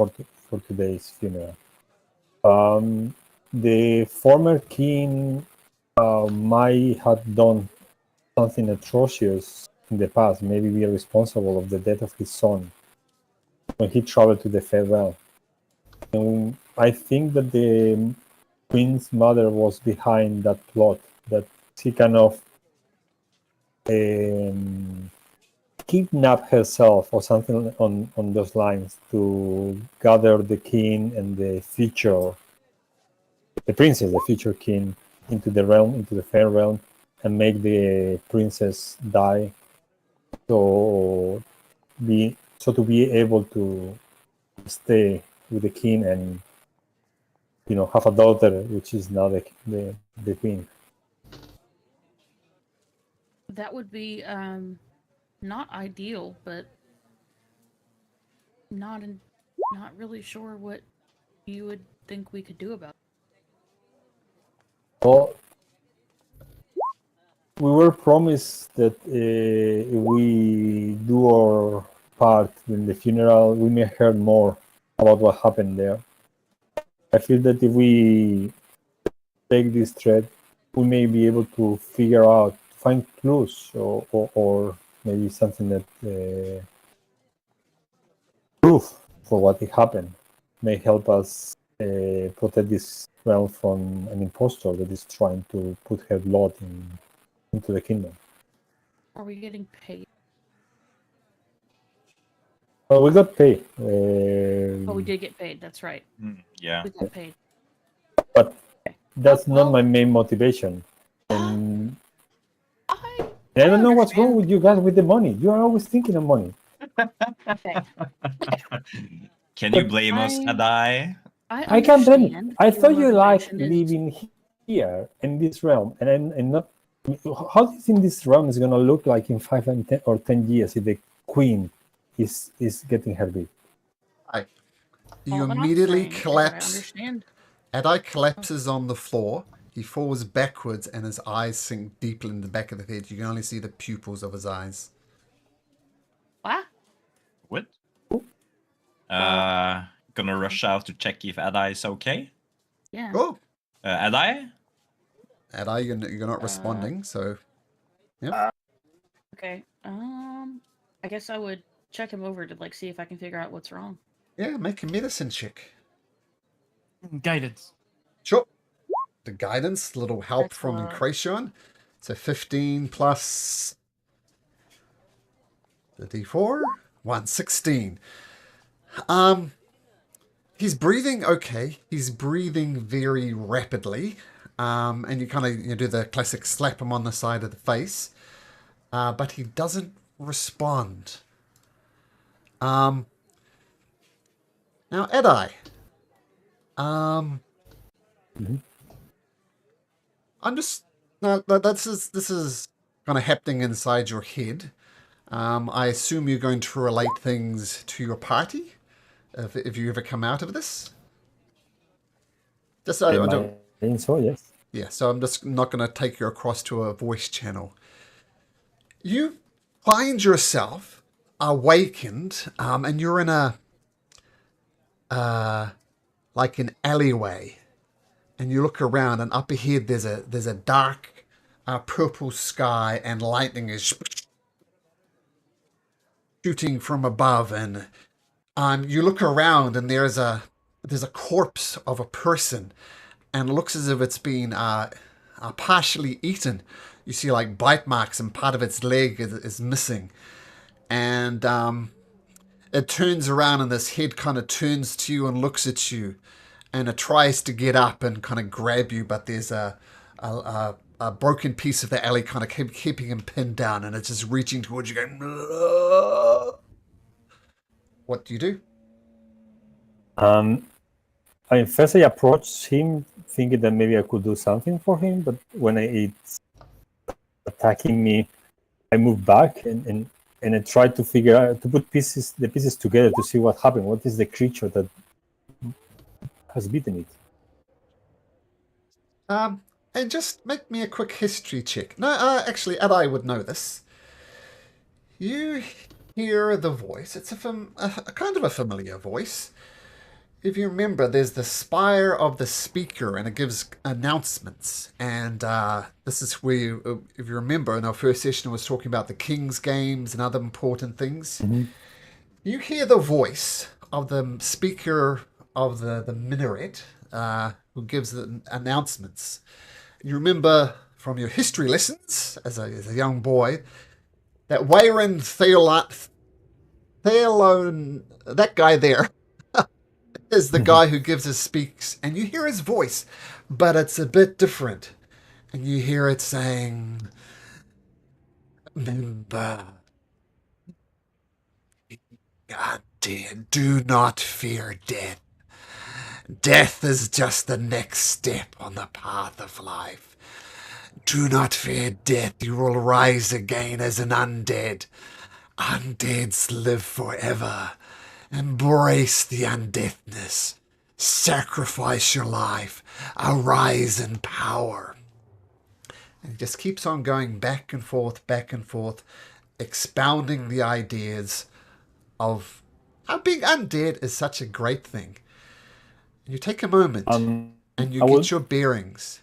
F: today's funeral. The former king might have done something atrocious in the past, maybe be responsible of the death of his son when he traveled to the Fed realm. And I think that the queen's mother was behind that plot, that she kind of kidnapped herself or something on those lines to gather the king and the princess, the future king, into the realm, into the fair realm, and make the princess die. So to be able to stay with the king and have a daughter, which is now the queen.
E: That would be not ideal, but not really sure what you would think we could do about it.
F: Well, we were promised that if we do our part in the funeral, we may hear more about what happened there. I feel that if we take this thread, we may be able to find clues or maybe something that proof for what happened may help us protect this realm from an impostor that is trying to put her blood into the kingdom.
E: Are we getting paid?
F: Well, we got paid.
E: Oh, we did get paid. That's right.
B: Yeah.
E: We got paid.
F: But that's
E: Well,
F: not my main motivation. And
E: I
F: don't know what's wrong
E: understand.
F: with you guys with the money. You are always thinking of money.
E: Okay.
B: Can you blame us,
E: I-
B: Adai?
F: I can't blame you.
E: understand
F: I
E: your
F: thought you liked
E: motivation is-
F: living here in this realm, and I'm not. How do you think this realm is going to look like in 5 and 10 or 10 years if the queen is getting her beat?
A: You
E: All I'm
A: immediately
E: saying is that I
A: collapse.
E: understand.
A: Adai collapses on the floor. He falls backwards and his eyes sink deeply in the back of the head. You can only see the pupils of his eyes.
E: What?
B: What? Gonna rush out to check if Adai is okay.
E: Yeah.
A: Oh,
B: Adai?
A: Adai, you're not responding, so... Yep.
E: Okay. I guess I would check him over to see if I can figure out what's wrong.
A: Yeah, make a medicine check.
C: Guidance.
A: Sure. The guidance, little help
E: That's
A: from
E: a-
A: Incration. So 15 plus the D4, 116. He's breathing okay. He's breathing very rapidly. And you kind of do the classic slap him on the side of the face. But he doesn't respond. Now, Adai. I'm just... No, this is kind of happening inside your head. I assume you're going to relate things to your party if you ever come out of this. Just I don't.
F: I think so, yes.
A: Yeah, so I'm just not going to take you across to a voice channel. You find yourself awakened, and you're in a like an alleyway, and you look around, and up ahead there's a dark purple sky, and lightning is shooting from above, and you look around, and there's a corpse of a person, and it looks as if it's been partially eaten. You see like bite marks, and part of its leg is missing, and it turns around, and this head kind of turns to you and looks at you, and it tries to get up and kind of grab you, but there's a broken piece of the alley kind of keeping him pinned down, and it's just reaching towards you going, "Ugh." What do you do?
F: First I approached him thinking that maybe I could do something for him, but when it's attacking me, I moved back and I tried to figure out, to put the pieces together to see what happened. What is the creature that has beaten it?
A: And just make me a quick history check. No, actually, Ed, I would know this. You hear the voice. It's a kind of a familiar voice. If you remember, there's the spire of the speaker, and it gives announcements. And this is where, if you remember, in our first session, I was talking about the King's Games and other important things.
F: Mm-hmm.
A: You hear the voice of the speaker of the minaret, who gives the announcements. You remember from your history lessons as a young boy that Wayron Theolone, that guy there, is the guy who gives us speaks, and you hear his voice, but it's a bit different. And you hear it saying, "Remember, God dear, do not fear death. Death is just the next step on the path of life. Do not fear death, you will rise again as an undead. Undeads live forever. Embrace the undeadness. Sacrifice your life. Arise in power." And he just keeps on going back and forth, expounding the ideas of how being undead is such a great thing. And you take a moment and you get your bearings.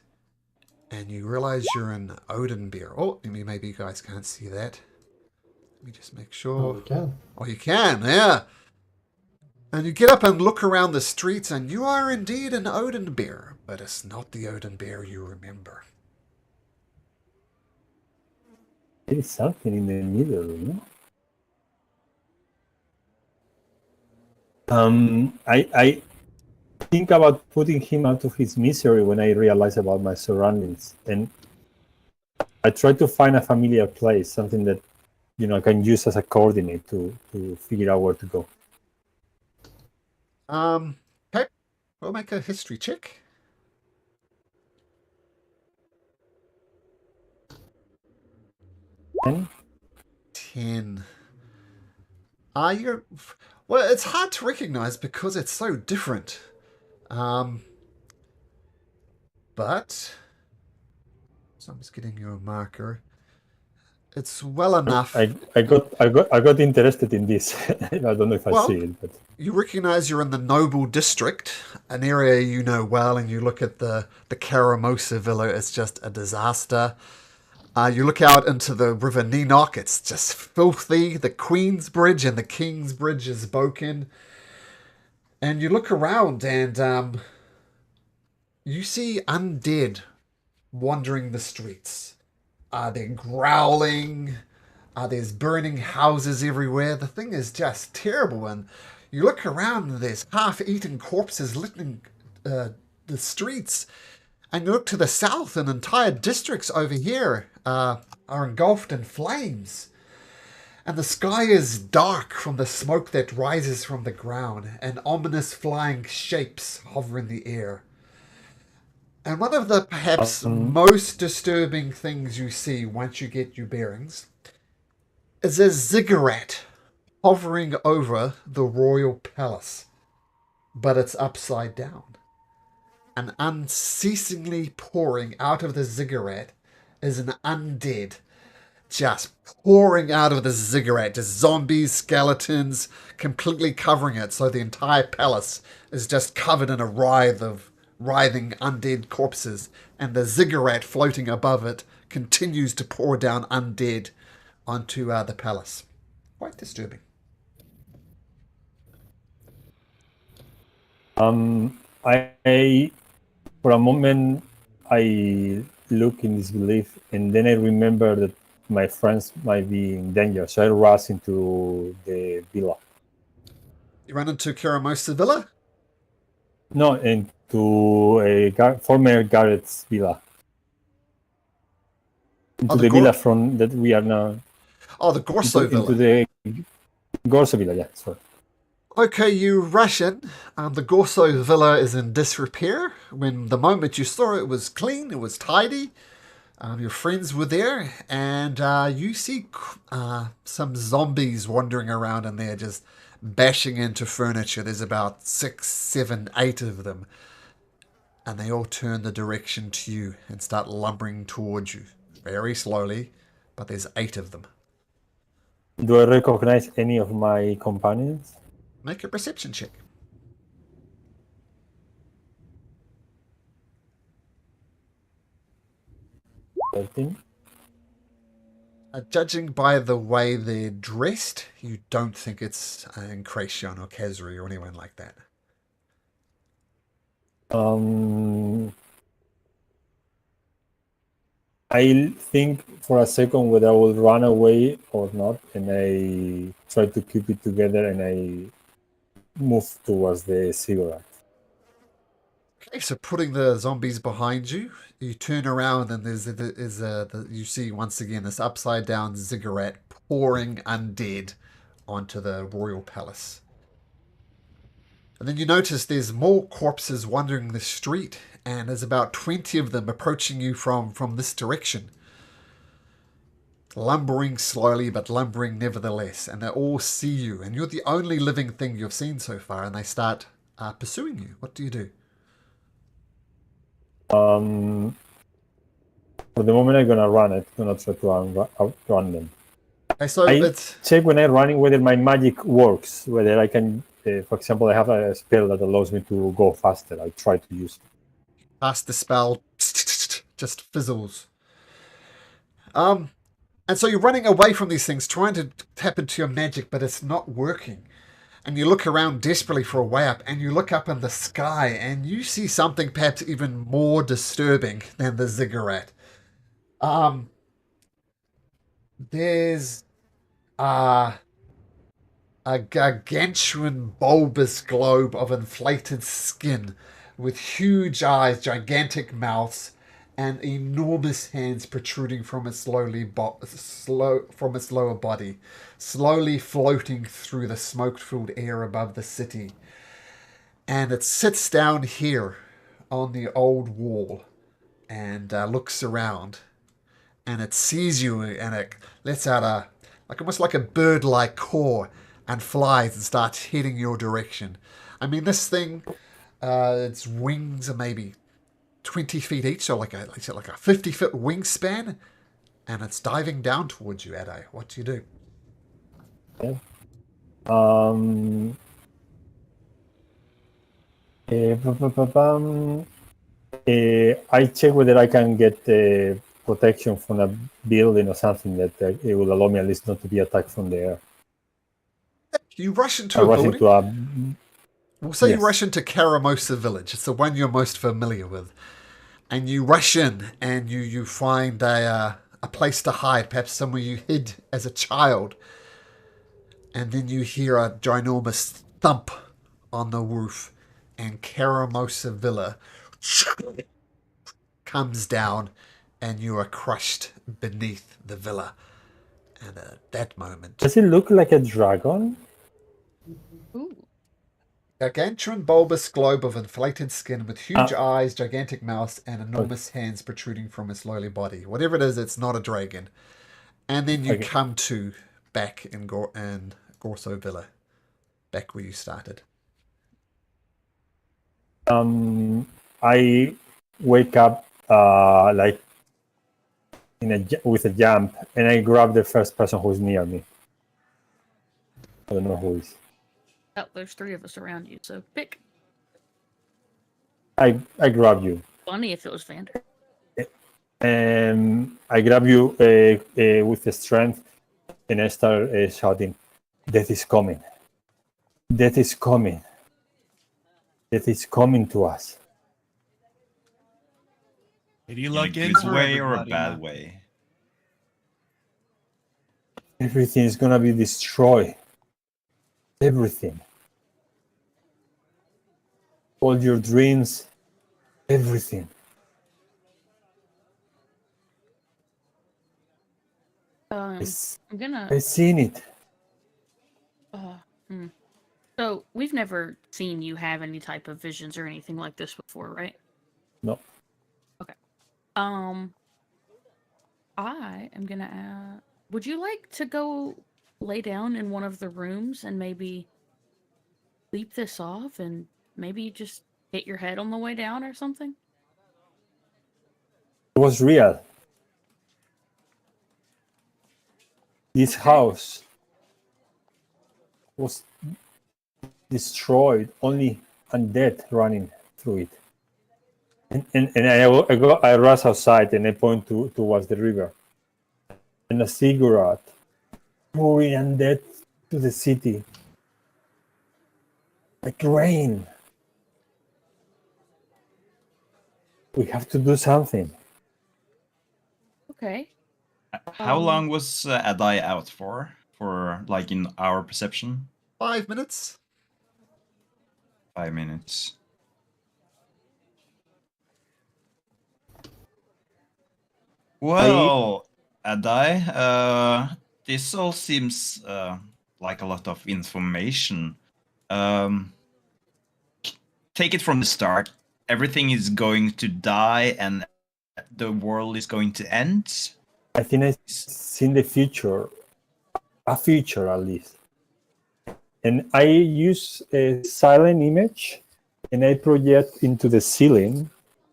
A: And you realize you're in Oathbreaker. Oh, maybe you guys can't see that. Let me just make sure.
D: Oh, we can.
A: Oh, you can, yeah. And you get up and look around the streets, and you are indeed an Oathbreaker, but it's not the Oathbreaker you remember.
F: There is something in the middle, you know? I think about putting him out of his misery when I realize about my surroundings, and I try to find a familiar place, something that I can use as a coordinate to figure out where to go.
A: Okay, we'll make a history check.
F: And
A: 10. Well, it's hard to recognize because it's so different. But so I'm just getting you a marker. It's well enough.
F: I got interested in this. I don't know if I see it, but
A: you recognize you're in the Noble District, an area you know well, and you look at the Caramosa Villa. It's just a disaster. You look out into the River Nenoch. It's just filthy. The Queen's Bridge and the King's Bridge is broken. And you look around and you see undead wandering the streets. They're growling. There's burning houses everywhere. The thing is just terrible. And you look around and there's half-eaten corpses littering the streets. And you look to the south and entire districts over here are engulfed in flames. And the sky is dark from the smoke that rises from the ground, and ominous flying shapes hover in the air. And one of the perhaps most disturbing things you see once you get your bearings is a ziggurat hovering over the royal palace, but it's upside down. And unceasingly pouring out of the ziggurat is an undead, just pouring out of the ziggurat, just zombies, skeletons, completely covering it, so the entire palace is just covered in a writhing undead corpses, and the ziggurat floating above it continues to pour down undead onto the palace. Quite disturbing.
F: I for a moment I look in disbelief, and then I remember that my friends might be in danger, so I rush into the villa.
A: You run into Kiramosa Villa?
F: No, into a former Garrett's villa. Into the villa from that we are now.
A: Oh, the Gorso Villa.
F: Into the Gorso Villa, yeah, sorry.
A: Okay, you rush in. The Gorso Villa is in disrepair. When the moment you saw it, it was clean, it was tidy. Your friends were there, and you see some zombies wandering around in there, just bashing into furniture. There's about 6, 7, 8 of them. and they all turn the direction to you and start lumbering towards you. Very slowly, but there's 8 of them.
F: Do I recognize any of my companions?
A: Make a perception check.
F: 13.
A: Judging by the way they're dressed, you don't think it's Incration or Kazri or anyone like that.
F: I think for a second whether I will run away or not, and I try to keep it together, and I move towards the cigarette.
A: Okay, so putting the zombies behind you, you turn around and you see once again this upside down ziggurat pouring undead onto the royal palace. And then you notice there's more corpses wandering the street, and there's about 20 of them approaching you from this direction. Lumbering slowly, but lumbering nevertheless. And they all see you, and you're the only living thing you've seen so far, and they start pursuing you. What do you do?
F: For the moment, I'm gonna run it. I'm gonna try to outrun them.
A: Okay, so
F: I check when I'm running whether my magic works, whether I can, for example, I have a spell that allows me to go faster. I try to use it.
A: Cast the spell, just fizzles. And so you're running away from these things, trying to tap into your magic, but it's not working. And you look around desperately for a way up, and you look up in the sky, and you see something perhaps even more disturbing than the ziggurat. There's a gargantuan bulbous globe of inflated skin with huge eyes, gigantic mouths, and enormous hands protruding from its lower body, slowly floating through the smoke-filled air above the city. And it sits down here on the old wall and looks around, and it sees you, and it lets out almost like a bird-like caw and flies and starts heading your direction. I mean, this thing, its wings are maybe 20 feet each, so like a 50-foot wingspan, and it's diving down towards you, Ade. What do you do?
F: Yeah. I check whether I can get protection from a building or something that it will allow me at least not to be attacked from the air.
A: You rush into a building. We'll say
F: Yes.
A: you rush into Karamosa village. It's the one you're most familiar with. And you rush in, and you find a place to hide, perhaps somewhere you hid as a child. And then you hear a ginormous thump on the roof, and Karamosa Villa comes down, and you are crushed beneath the villa. And at that moment,
F: Does it look like a dragon?
E: Ooh.
A: gargantuan bulbous globe of inflated skin with huge eyes, gigantic mouth, and enormous hands protruding from its lowly body. Whatever it is, it's not a dragon. And then you come to back in Gorso Villa, back where you started.
F: I wake up with a jump, and I grab the first person who's near me. I don't know who is.
E: Oh, there's 3 of us around you, so pick.
F: I grab you.
E: Funny if it was Vander.
F: And I grab you with the strength, and I start shouting, "Death is coming! Death is coming! Death is coming to us!"
C: Did you
B: In a
C: look in
B: good
C: for
B: way or a
C: everybody,
B: bad
C: man?
B: way?
F: Everything is gonna be destroyed. Everything. All your dreams. Everything.
E: I'm gonna.
F: I've seen it.
E: So we've never seen you have any type of visions or anything like this before, right?
F: No.
E: Okay. I am gonna. Would you like to go lay down in one of the rooms and maybe sleep this off and maybe just hit your head on the way down or something?
F: It was real. This
E: Okay.
F: house was destroyed, only undead running through it. And I rush outside and I point towards the river. And a cigarette moving undead to the city. Like rain. We have to do something.
E: Okay.
B: How
E: Um,
B: long was Adai out for? For like in our perception?
A: 5 minutes.
B: 5 minutes. Well, Adai, this all seems like a lot of information. Um, take it from the start. Everything is going to die and the world is going to end.
F: I think I've seen the future, a future at least. And I use a silent image and I project into the ceiling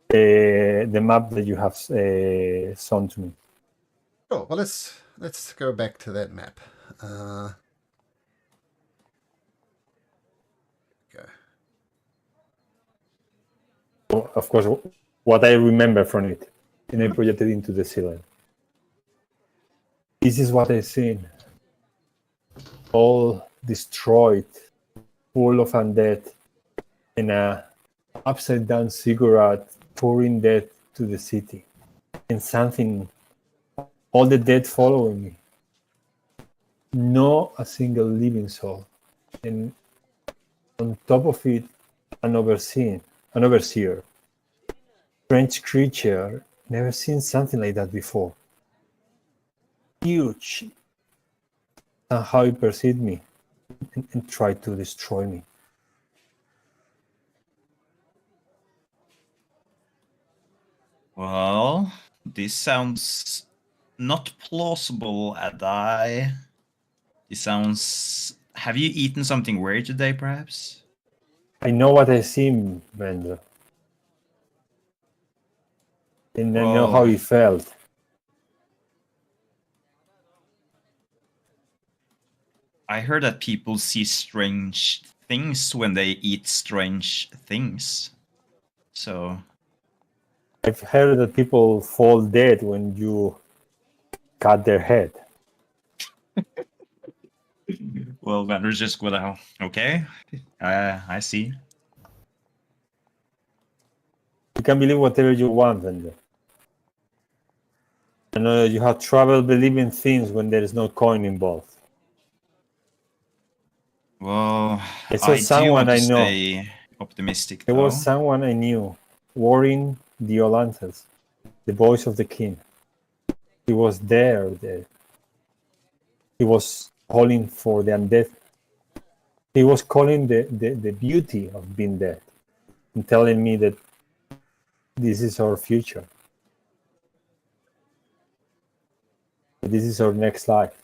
F: the map that you have shown to me.
A: Sure. Well, let's go back to that map. Go.
F: Of course, what I remember from it, and I projected into the ceiling. This is what I've seen. All destroyed, full of undead, and a upside down cigarette pouring death to the city. And something, all the dead following me. No a single living soul. And on top of it, an overseer. Strange creature, never seen something like that before. Huge. Somehow he perceived me and tried to destroy me.
B: Well, this sounds not plausible, Adai. This sounds... Have you eaten something weird today, perhaps?
F: I know what I see, Bender. And I know how he felt.
B: I heard that people see strange things when they eat strange things. So,
F: I've heard that people fall dead when you cut their head.
B: well, Vander's just gonna... Okay, I see.
F: You can believe whatever you want, Bender. I know you have trouble believing things when there is no coin involved.
B: Well,
F: I saw
B: I do
F: someone
B: want to
F: I know.
B: stay optimistic,
F: There
B: though.
F: was someone I knew, warring the Olanthas, the voice of the king. He was there. He was calling for the undead. He was calling the beauty of being dead and telling me that this is our future. This is our next life.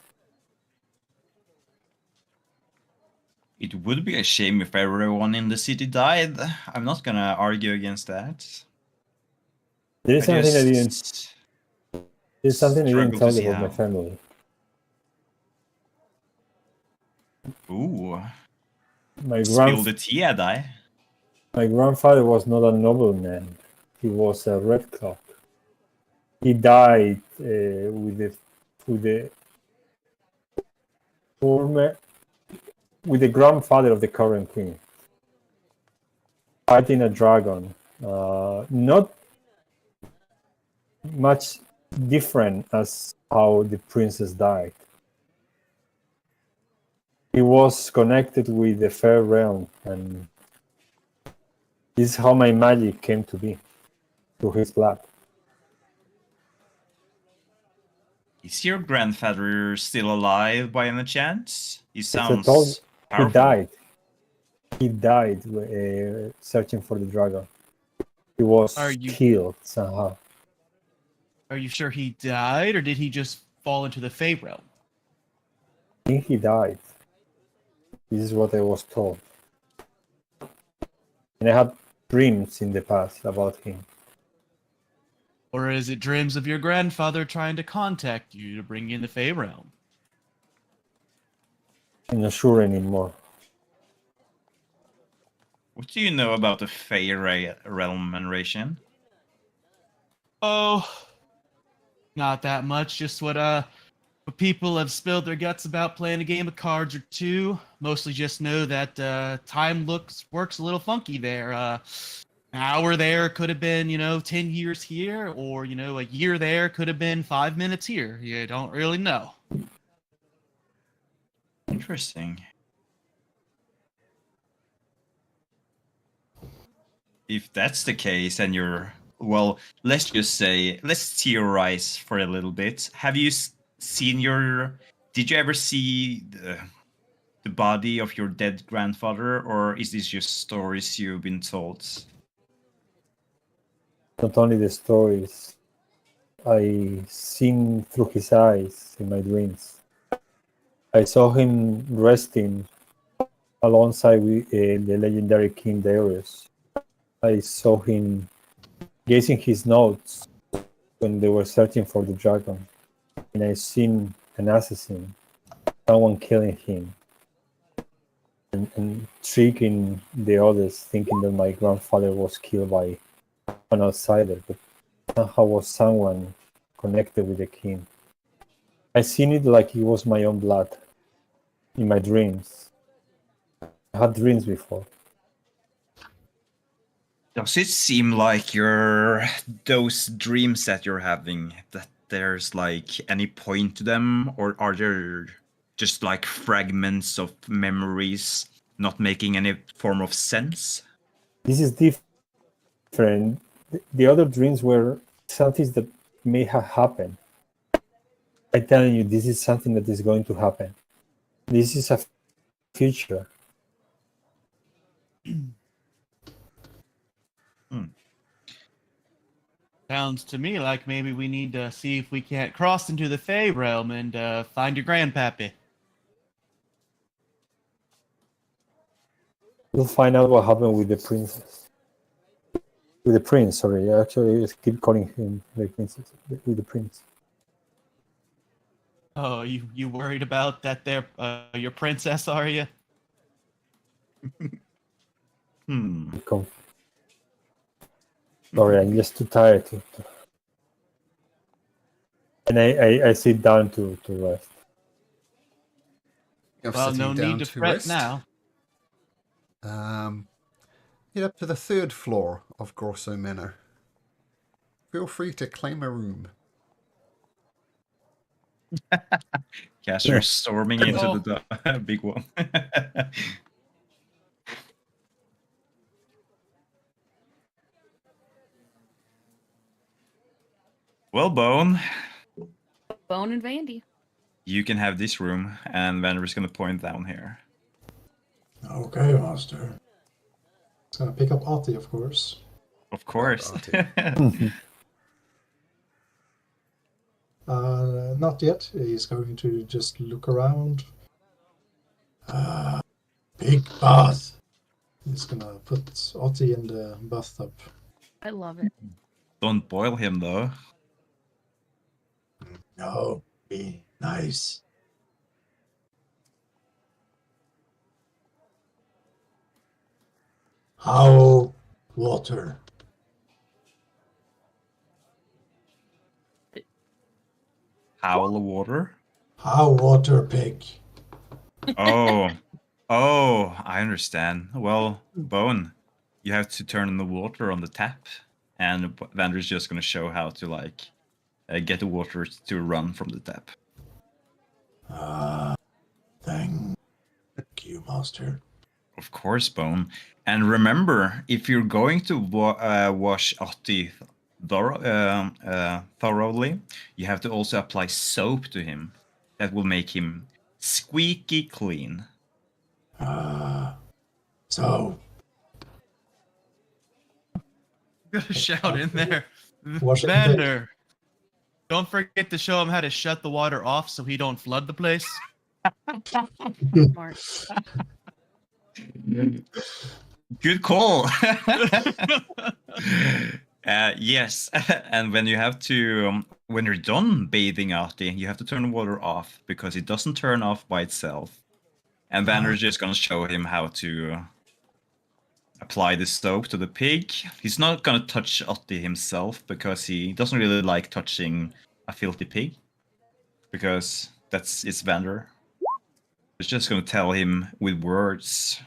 B: It would be a shame if everyone in the city died. I'm not gonna argue against that.
F: There's something I didn't
B: struggle to
F: tell
B: see
F: you about my
B: how.
F: family.
B: Ooh,
F: My
B: spill the tea, Adai.
F: My grandfather was not a nobleman. He was a red cloak. He died with the grandfather of the current queen, fighting a dragon. Not much different as how the princess died. He was connected with the fair realm, and this is how my magic came to be, through his blood.
B: Is your grandfather still alive by any chance? He
F: As I
B: sounds
F: told you,
B: powerful.
F: he died. He died searching for the dragon. He was killed somehow.
C: Are you sure he died, or did he just fall into the Fey realm?
F: I think he died. This is what I was told. And I had dreams in the past about him.
C: Or is it dreams of your grandfather trying to contact you to bring you in the Fey realm?
F: I'm not sure anymore.
B: What do you know about the Fey realm, Manration?
C: Oh, not that much. Just what people have spilled their guts about playing a game of cards or two. Mostly just know that time works a little funky there. An hour there could have been, 10 years here, or, a year there could have been 5 minutes here. You don't really know.
B: Interesting. If that's the case, and let's just say, let's theorize for a little bit. Have you seen did you ever see the body of your dead grandfather, or is this just stories you've been told?
F: Not only the stories, I seen through his eyes in my dreams. I saw him resting alongside with, the legendary King Darius. I saw him gazing his notes when they were searching for the dragon, and I seen an assassin, someone killing him, and tricking the others, thinking that my grandfather was killed by an outsider, but somehow was someone connected with the king. I seen it like it was my own blood in my dreams. I had dreams before.
B: Does it seem like those dreams that you're having, that there's like any point to them, or are there just like fragments of memories not making any form of sense?
F: This is different. The other dreams were something that may have happened. I'm telling you, this is something that is going to happen. This is a future.
C: Sounds to me like maybe we need to see if we can't cross into the Fey realm and find your grandpappy.
F: We'll find out what happened with the princess. With the prince, sorry. I actually keep calling him the princess. With the prince.
C: Oh, you worried about that there, your princess, are you?
F: Sorry, I'm just too tired to... And I sit down to rest.
A: You're
C: Well,
A: sitting
C: no
A: down
C: need to
A: to
C: fret
A: rest.
C: now.
A: Head up to the 3rd floor of Grosso Manor. Feel free to claim a room.
B: Caster storming into
C: Oh.
B: the big one. Well, Bone,
E: Bone and Vandy.
B: you can have this room, and Vander's gonna point down here.
D: Okay, master. It's gonna pick up Ati, of course.
B: Of course.
D: Not yet. He's going to just look around. Big bath. He's gonna put Ati in the bathtub.
E: I love it.
B: Don't boil him, though.
D: No, be nice. How water?
B: Howl of water?
D: How water pig?
B: Oh. Oh, I understand. Well, Bone, you have to turn on the water on the tap, and Vander's just gonna show how to, get the water to run from the tap.
D: Thank you, master.
B: Of course, Bone. And remember, if you're going to wash Otti thoroughly, you have to also apply soap to him. That will make him squeaky clean.
D: So,
C: Gotta shout in there.
D: Wash it
C: Vander, don't forget to show him how to shut the water off so he don't flood the place.
E: Smart.
B: Good call. Yes, and when you have to, when you're done bathing Artie, you have to turn the water off because it doesn't turn off by itself. And Vander's just gonna show him how to apply the soap to the pig. He's not gonna touch Artie himself because he doesn't really like touching a filthy pig because it's Vander. He's just gonna tell him with words.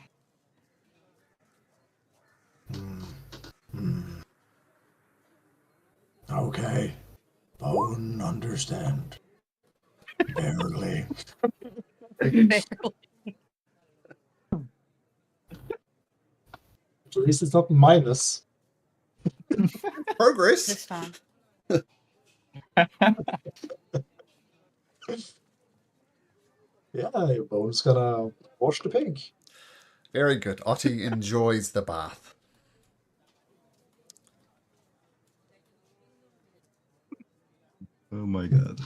D: Okay. Bone understand. Barely.
E: Barely.
D: At least it's not minus.
A: Progress.
E: This time.
D: Yeah, Bone's gonna wash the pig.
A: Very good. Otti enjoys the bath.
B: Oh my god.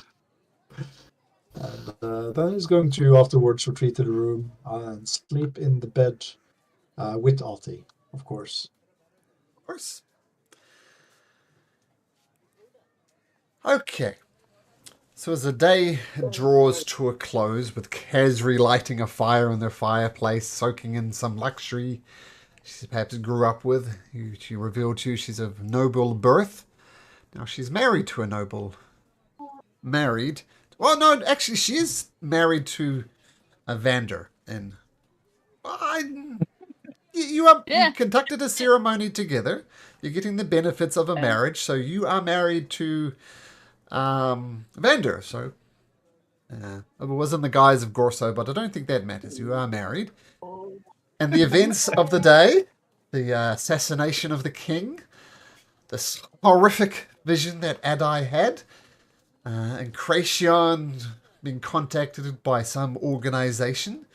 D: And then he's going to afterwards retreat to the room and sleep in the bed with Alti, of course.
A: Of course. Okay. So as the day draws to a close, with Kazri lighting a fire in their fireplace, soaking in some luxury she perhaps grew up with, she revealed to you she's of noble birth. Now she's married to a noble. Married? Well, no, actually she is married to a Vander. And you conducted a ceremony together. You're getting the benefits of a marriage, so you are married to Vander. So it was in the guise of Gorso, but I don't think that matters. You are married. And the events of the day, the assassination of the king, this horrific vision that Adai had, and Kracion being contacted by some organization,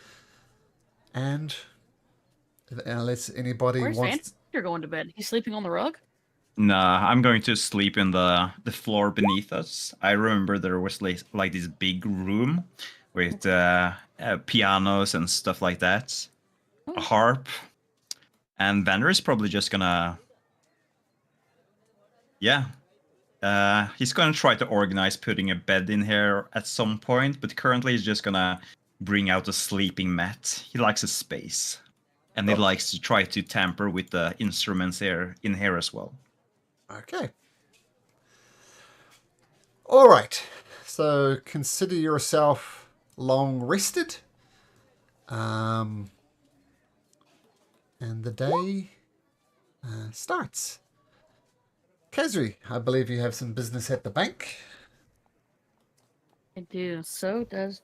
A: and unless anybody
E: Where's
A: wants...
E: Vander going to bed? He's sleeping on the rug?
B: Nah, I'm going to sleep in the floor beneath us. I remember there was like this big room with pianos and stuff like that, a harp, and Vander is probably just gonna, he's gonna try to organize putting a bed in here at some point, but currently he's just gonna bring out a sleeping mat. He likes a space, and he likes to try to tamper with the instruments here in here as well.
A: Okay. All right. So consider yourself long rested. And the day starts. Kazri, I believe you have some business at the bank.
E: I do. So does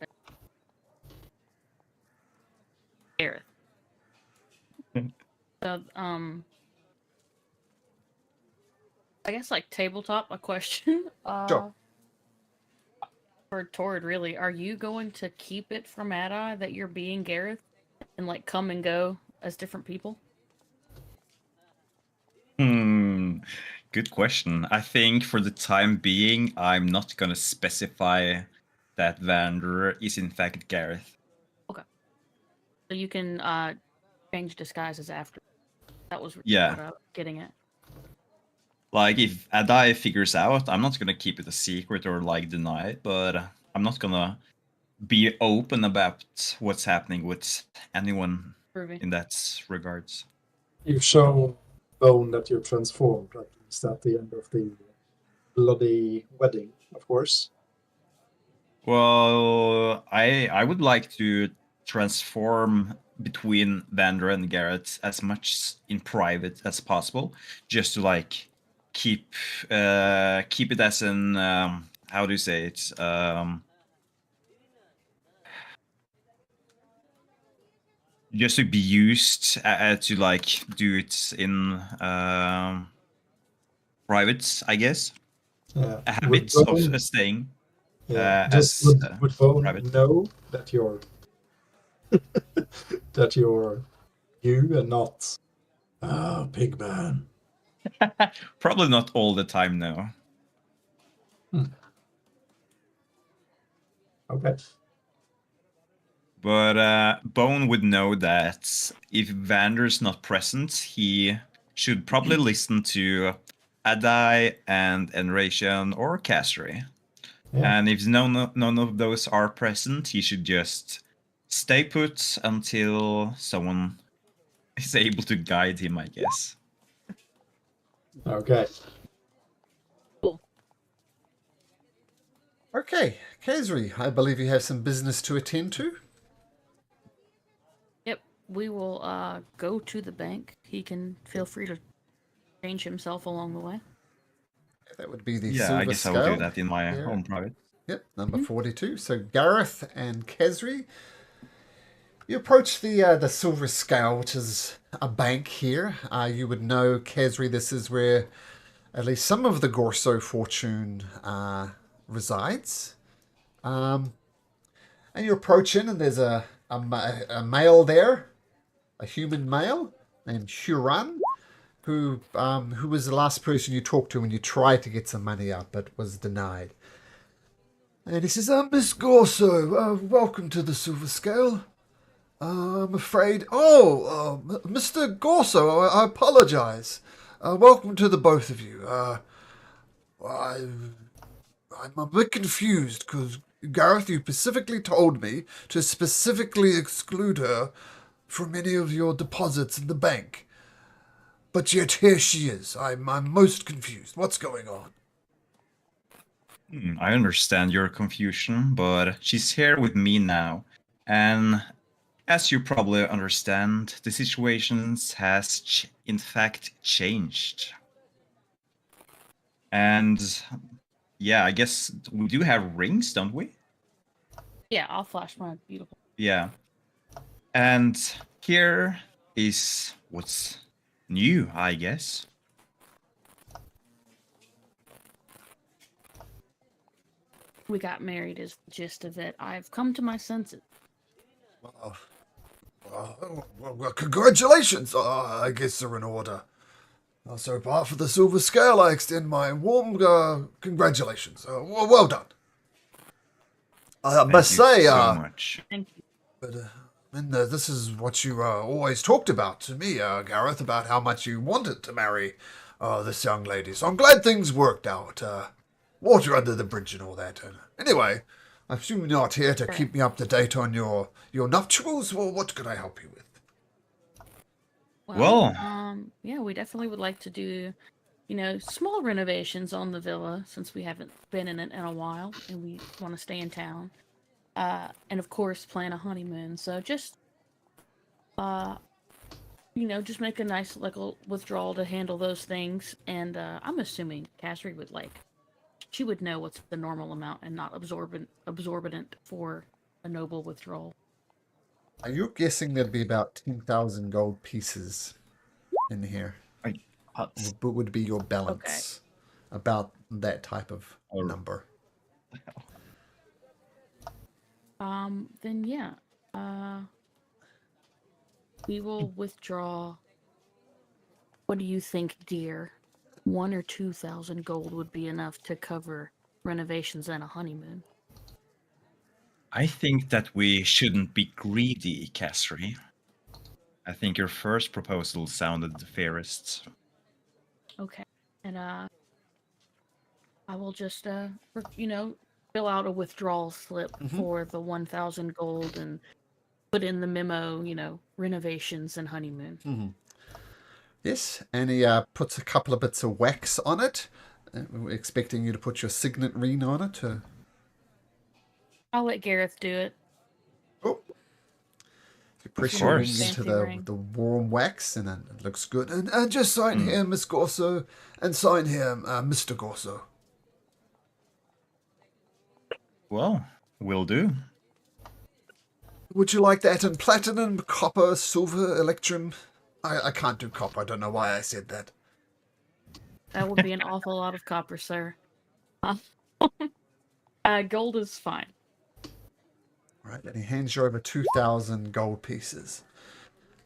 E: Gareth. So, I guess like tabletop, a question.
A: Sure.
E: For Torrid, really, are you going to keep it from Adai that you're being Gareth and like come and go as different people?
B: Good question. I think for the time being, I'm not gonna specify that Vander is in fact Gareth.
E: Okay. So you can change disguises after. That was what
B: Yeah.
E: I was getting at.
B: Like, if Adai figures out, I'm not gonna keep it a secret or like deny it, but I'm not gonna be open about what's happening with anyone
E: Groovy.
B: in that regards.
D: You've shown Bone that you're transformed, at least at the end of the bloody wedding, of course.
B: Well, I would like to transform between Vander and Garrett as much in private as possible, just to like keep it as an how do you say it? Just to be used to like do it in private, I guess.
D: Yeah.
B: A habit
D: Bone,
B: of staying.
D: yeah.
B: as
D: Would Bone
B: private.
D: know that you're that you're you and not Pigman?
B: Probably not all the time, no.
D: Okay.
B: But Bone would know that if Vander's not present, he should probably listen to Adai and Enration or Castry.
D: Yeah.
B: And if none of those are present, he should just stay put until someone is able to guide him, I guess.
D: Okay.
A: Okay, Kazri, I believe you have some business to attend to.
E: Yep, we will go to the bank. He can feel free to change himself along the way.
A: That would be the
B: Yeah,
A: silver
B: I guess
A: scale.
B: I will do that in my
A: here.
B: own private.
A: Yep, number 42. So Gareth and Kazri, you approach the silver scale, which is a bank here. You would know, Kazri, this is where at least some of the Gorso fortune resides. And you approach in, and there's a male there, a human male named Huron, who was the last person you talked to when you tried to get some money out, but was denied. And he says, Miss Gorso, welcome to the Silver Scale. I'm afraid... Mr. Gorso, I apologize. Welcome to the both of you. I'm a bit confused, because, Gareth, you specifically told me to specifically exclude her from any of your deposits in the bank. But yet here she is. I'm most confused. What's going on?
B: I understand your confusion, but she's here with me now. And as you probably understand, the situation has in fact changed. And yeah, I guess we do have rings, don't we?
E: Yeah, I'll flash my beautiful.
B: Yeah. And here is what's new, I guess.
E: We got married is the gist of it. I've come to my senses.
A: Well, congratulations. I guess they're in order. So, part for the Silver Scale, I extend my warm congratulations. Well done. I must
B: Thank you
A: say,
B: so much.
E: Thank you.
A: but this is what you always talked about to me, Gareth, about how much you wanted to marry this young lady. So I'm glad things worked out. Water under the bridge and all that. Anyway, I assume you're not here to keep me up to date on your nuptials. Well, what can I help you with?
E: Yeah, we definitely would like to do, small renovations on the villa since we haven't been in it in a while and we want to stay in town. And of course, plan a honeymoon. So just, just make a nice a withdrawal to handle those things. And I'm assuming Cassidy she would know what's the normal amount and not absorbent for a noble withdrawal.
A: Are you guessing there'd be about 10,000 gold pieces in here? Would be your balance. Okay. About that type of number.
E: Then yeah. We will withdraw. What do you think, dear? 1,000 or 2,000 gold would be enough to cover renovations and a honeymoon.
B: I think that we shouldn't be greedy, Cassidy. I think your first proposal sounded the fairest.
E: Okay. And I will just fill out a withdrawal slip for the 1,000 gold and put in the memo, renovations and honeymoon.
A: Mm-hmm. Yes, and he puts a couple of bits of wax on it, expecting you to put your signet ring on it.
E: I'll let Gareth do it.
A: Oh. You press your ring into the warm wax, and it looks good. And just sign here, Miss Gorso, and sign here, Mr. Gorso.
B: Well, will do.
A: Would you like that in platinum, copper, silver, electrum? I can't do copper. I don't know why I said that.
E: That would be an awful lot of copper, sir. Gold is fine.
A: All right, then he hands you over 2,000 gold pieces.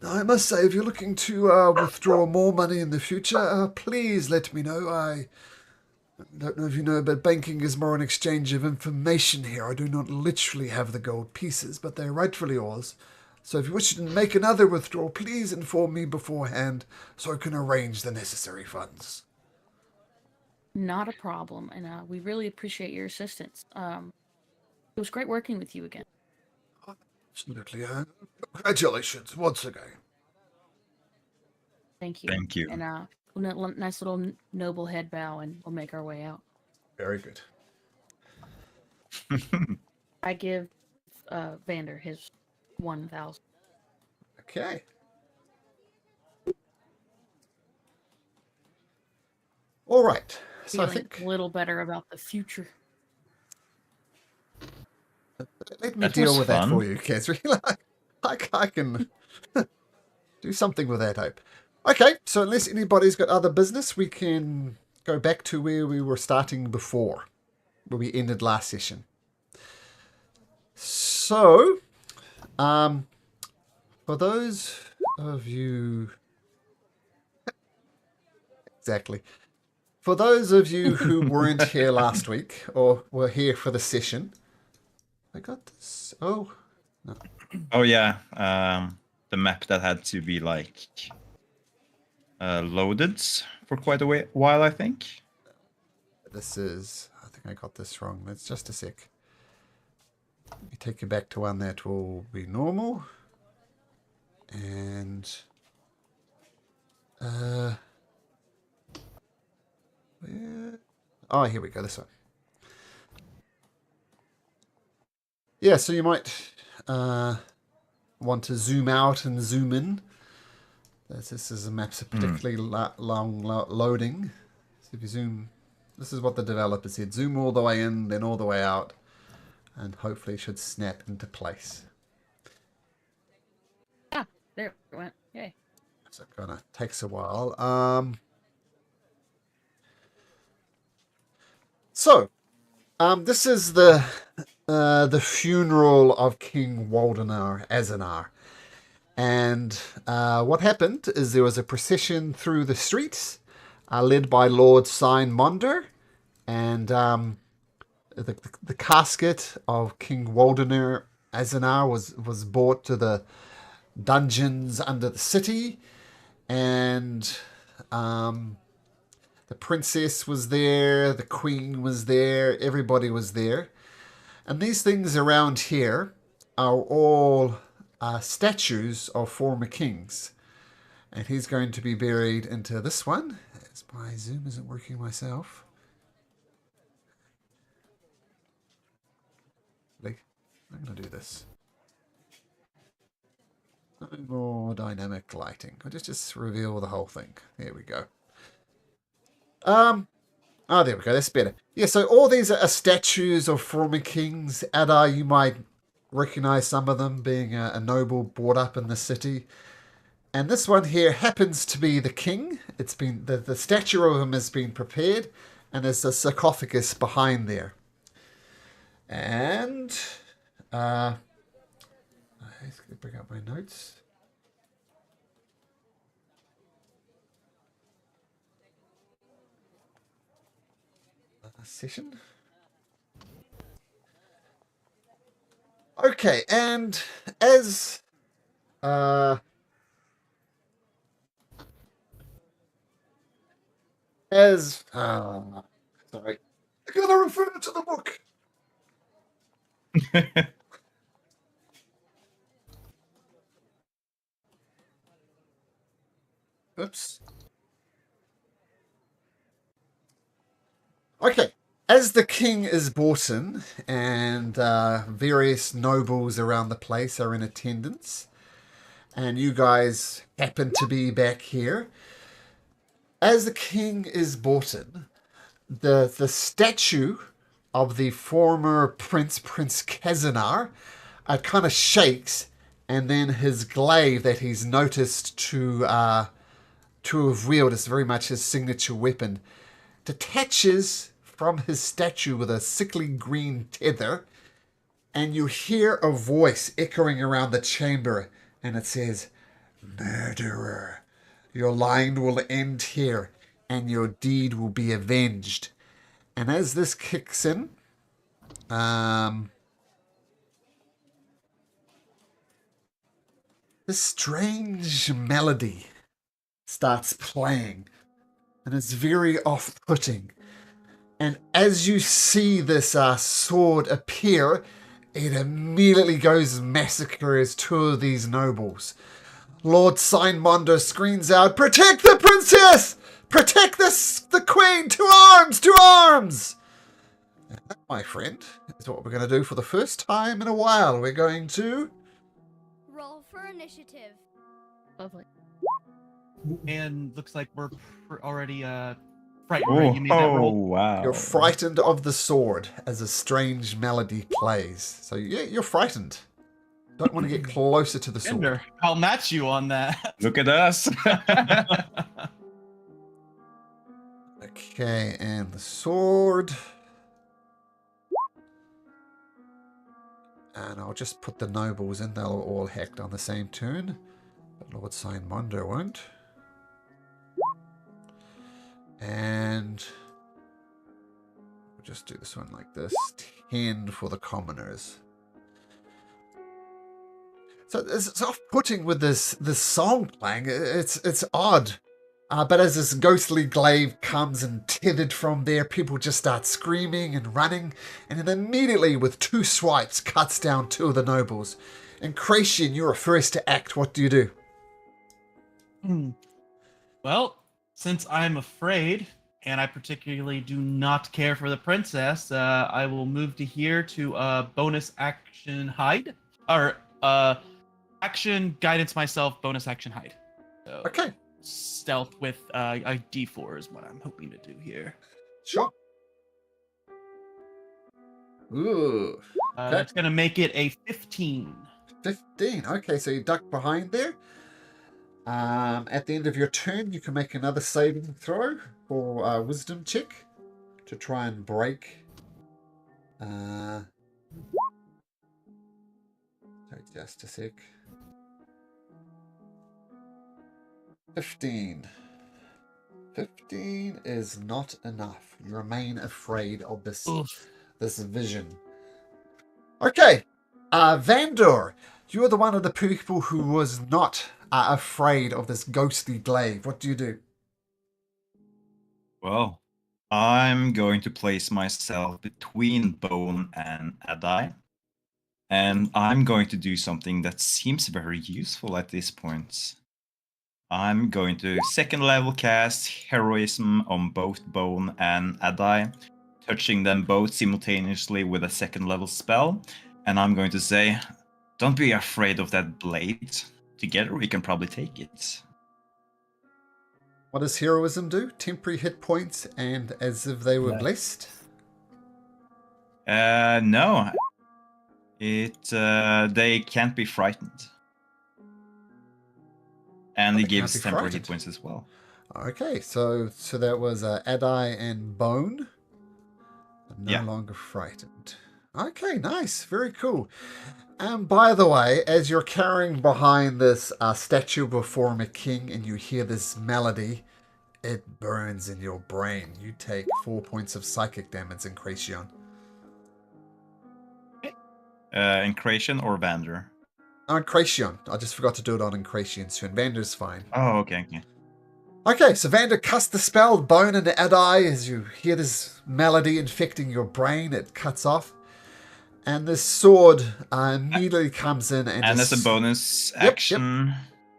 A: Now, I must say, if you're looking to withdraw more money in the future, please let me know. I don't know if you know, but banking is more an exchange of information here. I do not literally have the gold pieces, but they are rightfully yours. So if you wish to make another withdrawal, please inform me beforehand so I can arrange the necessary funds.
E: Not a problem, and we really appreciate your assistance. It was great working with you again.
A: Absolutely. Congratulations once again.
E: Thank you.
B: Thank you.
E: And nice little noble head bow, and we'll make our way out.
A: Very good.
E: I give Vander his 1,000.
A: Okay. All right. So I
E: Feeling
A: think
E: a little better about the future.
A: let me
B: That
A: deal
B: was
A: with that
B: fun.
A: for you, Kesri. I can do something with that, hope. Okay, so unless anybody's got other business, we can go back to where we were starting before, where we ended last session. So, for those of you... Exactly. For those of you who weren't here last week, or were here for the session, I got this. Oh, no.
B: Oh yeah, the map that had to be like loaded for quite a while, I think.
A: This is... I think I got this wrong. That's just a sec. Let me take you back to one that will be normal. And... where... Oh, here we go. This one. Yeah, so you might want to zoom out and zoom in. This is a map's particularly long loading. So if you zoom, this is what the developer said. Zoom all the way in, then all the way out, and hopefully it should snap into place.
E: Ah, there it went. Yay.
A: So it kind of takes a while. This is the funeral of King Waldenar Azanar. And what happened is there was a procession through the streets led by Lord Sign Monder. And the casket of King Waldenar Azanar was brought to the dungeons under the city. And the princess was there, the queen was there, everybody was there. And these things around here are all statues of former kings. And he's going to be buried into this one. As my zoom isn't working myself. I'm going to do this. No more dynamic lighting. I'll just reveal the whole thing. There we go. Oh, there we go. That's better. Yeah, so all these are statues of former kings. Adar, you might recognize some of them, being a noble brought up in the city. And this one here happens to be the king. It's been the statue of him has been prepared, and there's a sarcophagus behind there. And let's bring up my notes. Session. Okay, and as sorry, I gotta refer to the book. Oops. Okay, as the king is brought in and various nobles around the place are in attendance, and you guys happen to be back here, as the king is brought in, the statue of the former Prince Kazanar, kind of shakes, and then his glaive that he's noticed to have wielded, is very much his signature weapon, detaches from his statue with a sickly green tether, and you hear a voice echoing around the chamber, and it says, "Murderer, your line will end here, and your deed will be avenged." And as this kicks in, this strange melody starts playing, and it's very off-putting. And as you see this sword appear, it immediately goes and massacres 2 of these nobles. Lord Signmondo screams out, "Protect the princess! Protect the queen! To arms! To arms!" And that, my friend, is what we're going to do for the first time in a while. We're going to...
G: Roll for initiative.
E: Lovely.
C: And looks like we're already frightened, right? You made that
B: Oh,
C: roll.
B: wow.
A: You're frightened of the sword as a strange melody plays. So yeah, you're frightened. Don't want to get closer to the sword.
C: Ender, I'll match you on that.
B: Look at us.
A: Okay, and the sword. And I'll just put the nobles in. They'll all hacked on the same turn. But Lord Signmondo won't. And we'll just do this one like this. 10 for the commoners. So it's off-putting with this song playing. It's odd. But as this ghostly glaive comes and tethered from there, people just start screaming and running. And then immediately, with 2 swipes, cuts down 2 of the nobles. And Kracian, you're first to act. What do you do?
C: Well, since I'm afraid, and I particularly do not care for the princess, I will move to here to bonus action hide. Or action guidance myself, bonus action hide. So,
A: Okay,
C: stealth with a D4 is what I'm hoping to do here.
A: sure. Ooh, okay.
C: That's going to make it a 15.
A: 15. Okay, so you duck behind there. At the end of your turn, you can make another saving throw for a wisdom check to try and break. So just a sec. 15. 15 is not enough. You remain afraid of this vision. Okay, Vandor, you're the one of the people who was not afraid of this ghostly glaive. What do you do?
B: Well, I'm going to place myself between Bone and Adai. And I'm going to do something that seems very useful at this point. I'm going to 2nd level cast Heroism on both Bone and Adai, touching them both simultaneously with a 2nd level spell. And I'm going to say, don't be afraid of that blade. Together we can probably take it.
A: What does heroism do? Temporary hit points and as if they were blessed?
B: No. They can't be frightened. And
A: They
B: it gives
A: can't be
B: temporary hit
A: frightened.
B: points as well.
A: Okay, so that was Adai and Bone. No
B: Yeah.
A: longer frightened. Okay, nice. Very cool. And by the way, as you're carrying behind this statue of a former king and you hear this melody, it burns in your brain. You take 4 points of psychic damage in Kracian.
B: Incration or Vander?
A: On Kracian. I just forgot to do it on Incration soon. Vander's fine.
B: Oh, okay.
A: Okay, so Vander casts the spell, Bone and Adai, as you hear this melody infecting your brain, it cuts off. And this sword immediately comes in and
B: as a
A: just...
B: bonus
A: Yep.
B: action,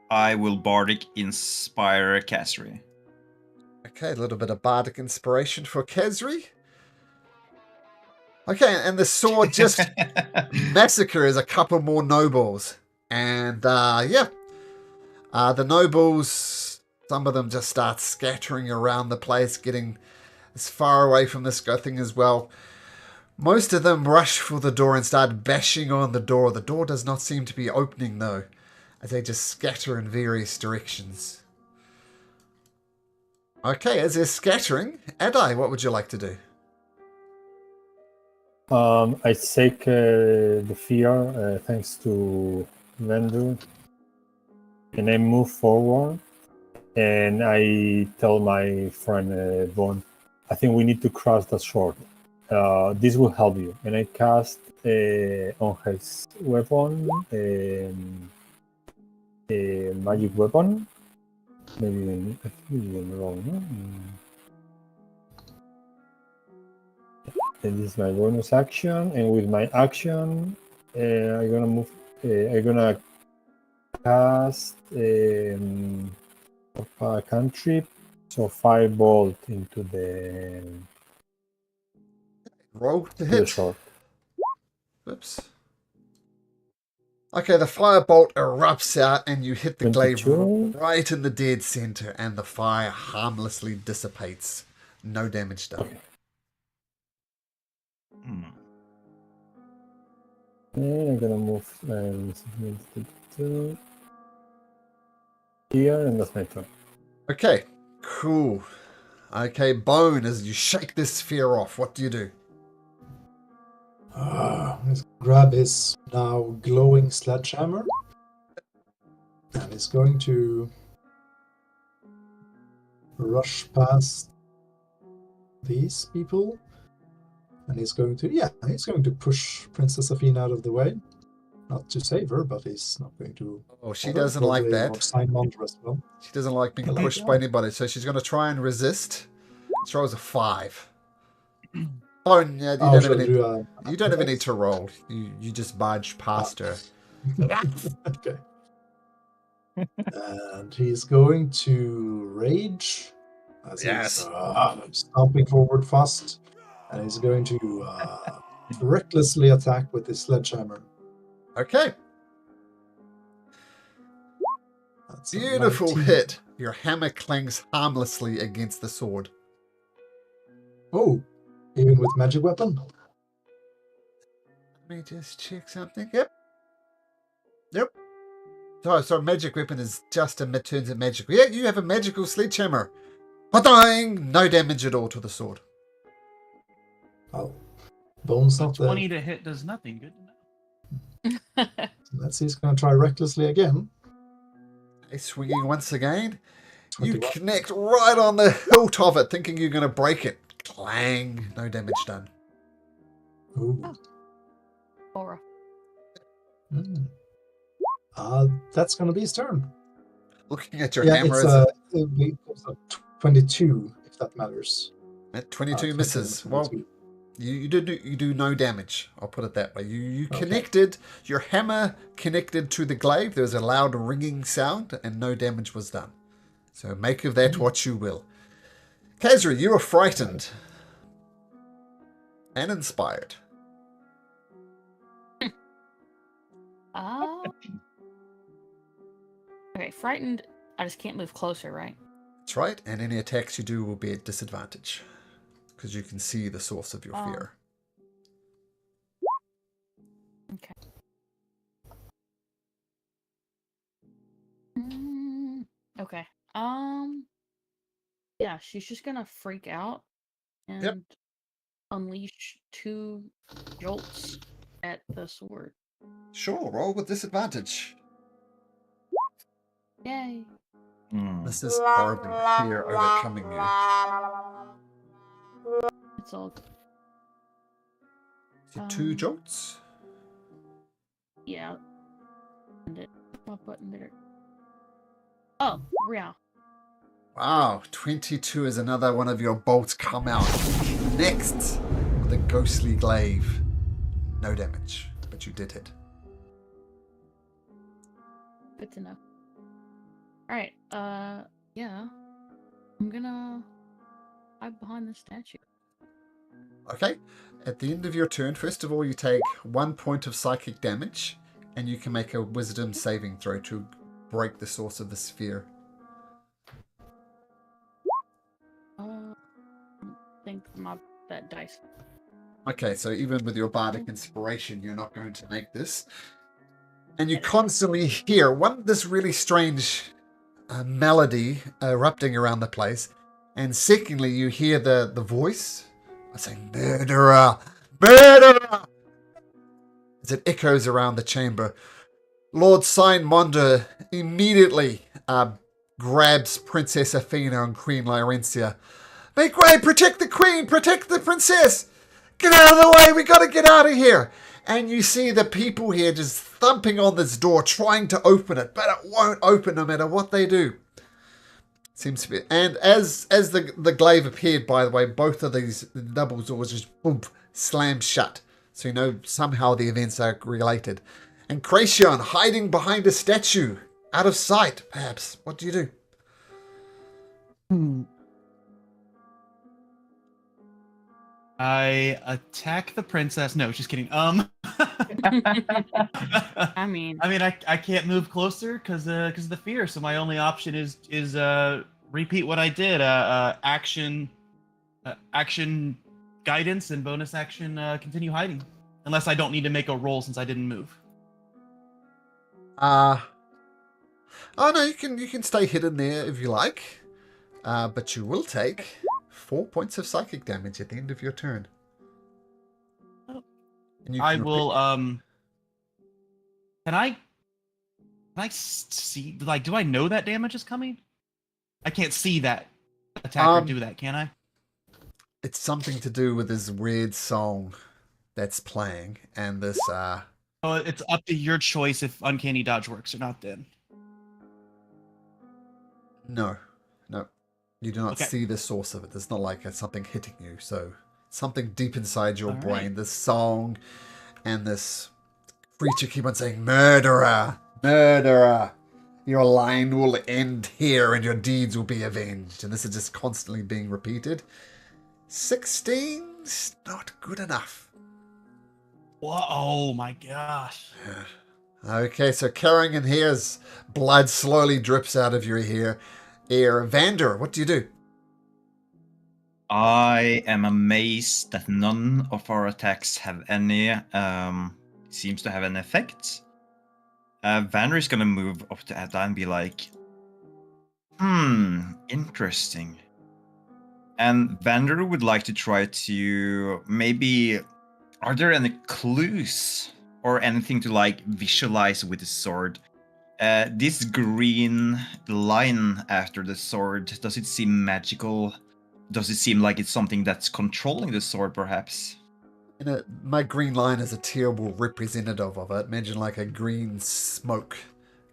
B: I will Bardic Inspire Kasri.
A: Okay, a little bit of bardic inspiration for Khazri. Okay, and the sword just massacres a couple more nobles. And the nobles, some of them just start scattering around the place, getting as far away from this thing as well. Most of them rush for the door and start bashing on the door. The door does not seem to be opening though, as they just scatter in various directions. Okay, as they're scattering, Adai, what would you like to do?
F: I take the fear thanks to Vendu, and I move forward, and I tell my friend Von, I think we need to crush that sword. This will help you. And I cast on his weapon a magic weapon. Maybe I think it's wrong. No? And this is my bonus action, and with my action, I'm gonna move. I'm gonna cast a cantrip, so firebolt into the
A: Roll to
F: the
A: hit.
F: sword.
A: Oops. Okay, the firebolt erupts out and you hit the glaive
F: 22.
A: right in the dead center, and the fire harmlessly dissipates. No damage done.
F: Okay.
B: Hmm.
F: And I'm gonna move here, and that's my turn.
A: Okay, cool. Okay, Bone, as you shake this sphere off, what do you do?
D: He's grab his now glowing sledgehammer, and he's going to rush past these people, and he's going to push Princess Athena out of the way. Not to save her, but he's not going to.
A: Oh, she doesn't like that.
D: Simon as well.
A: She doesn't like being
D: I like
A: pushed
D: that.
A: by anybody, so she's going to try and resist. Throws a 5. Bone, yeah,
D: Oh, shall I do a-
A: you don't even need to roll. You just barge past her.
D: Okay. And he's going to rage as
A: Yes.
D: he's stomping forward fast, and he's going to recklessly attack with his sledgehammer.
A: Okay,
D: That's a
A: beautiful
D: 19.
A: hit. Your hammer clangs harmlessly against the sword.
D: Oh, even with magic weapon?
A: Let me just check something. Yep. So magic weapon is just a mid-turns of magical. Yeah, you have a magical sledgehammer. Ba-dang! No damage at all to the sword.
D: Oh, bones not there.
C: 20 to hit does nothing. Good to know.
D: Let's see, he's going to try recklessly again.
A: Okay, swinging once again. You
D: 21.
A: connect right on the hilt of it, thinking you're going to break it. Clang! No damage done.
D: Ooh.
E: Aura.
D: Mm. That's going to be his turn.
A: Looking at your
D: Yeah,
A: hammer,
D: it's a 22, if that matters.
A: at 22
D: 21,
A: misses. Well,
D: 22.
A: you do no damage. I'll put it that way. You
D: Okay.
A: connected, your hammer connected to the glaive. There was a loud ringing sound, and no damage was done. So make of that what you will. Kazri, you are frightened and inspired.
E: Okay, frightened. I just can't move closer, right?
A: That's right. And any attacks you do will be at disadvantage because you can see the source of your fear.
E: Okay. Okay. Yeah, she's just gonna freak out and unleash 2 jolts at the sword.
A: Sure, roll with disadvantage.
E: Yay.
B: Hmm.
A: This is horribly fear overcoming you.
E: It's all good.
A: So 2 jolts.
E: Yeah. And it. What button there? Oh, yeah.
A: Wow, 22 is another one of your bolts come out. Next, with a ghostly glaive. No damage, but you did hit.
E: Good to know. Alright, yeah. I'm gonna hide behind the statue.
A: Okay, at the end of your turn, first of all, you take 1 point of psychic damage, and you can make a wisdom saving throw to break the source of the sphere.
E: Think that dice.
A: Okay, so even with your bardic inspiration, you're not going to make this. And you constantly hear this really strange melody erupting around the place. And secondly, you hear the voice saying, "Murderer! Murderer!" as it echoes around the chamber. Lord Signmonder immediately grabs Princess Athena and Queen Lyrencia, Make way! Protect the queen! Protect the princess! Get out of the way! We gotta get out of here! And you see the people here just thumping on this door, trying to open it, but it won't open no matter what they do. Seems to be. And as the glaive appeared, by the way, both of these double doors just boom, slammed shut. So you know somehow the events are related. And Kracion hiding behind a statue, out of sight, perhaps. What do you do?
C: I attack the princess. No, just kidding.
E: I mean,
C: I can't move closer because of the fear. So my only option is repeat what I did. Action guidance and bonus action continue hiding, unless I don't need to make a roll since I didn't move.
A: Oh no, you can stay hidden there if you like, but you will take 4 points of psychic damage at the end of your turn.
C: Oh.
A: And you
C: I
A: can
C: will. Can I see? Like, do I know that damage is coming? I can't see that attacker do that, can I?
A: It's something to do with this weird song that's playing, and this.
C: Oh, it's up to your choice if Uncanny Dodge works or not. Then.
A: No. You do not
C: Okay.
A: see the source of it. It's not like it's something hitting you. So something deep inside your
C: All
A: brain,
C: right.
A: this song and this creature keep on saying, "Murderer, murderer. Your line will end here and your deeds will be avenged." And this is just constantly being repeated. 16's not good enough.
C: Whoa, oh my gosh.
A: Okay, so carrying in here as blood slowly drips out of your ear. Vander, what do you do?
B: I am amazed that none of our attacks have any seems to have an effect. Vander is gonna move up to Edda and be like, interesting. And Vander would like to try to maybe, are there any clues or anything to like visualize with the sword? This green line after the sword, does it seem magical? Does it seem like it's something that's controlling the sword, perhaps?
A: My green line is a terrible representative of it. Imagine like a green smoke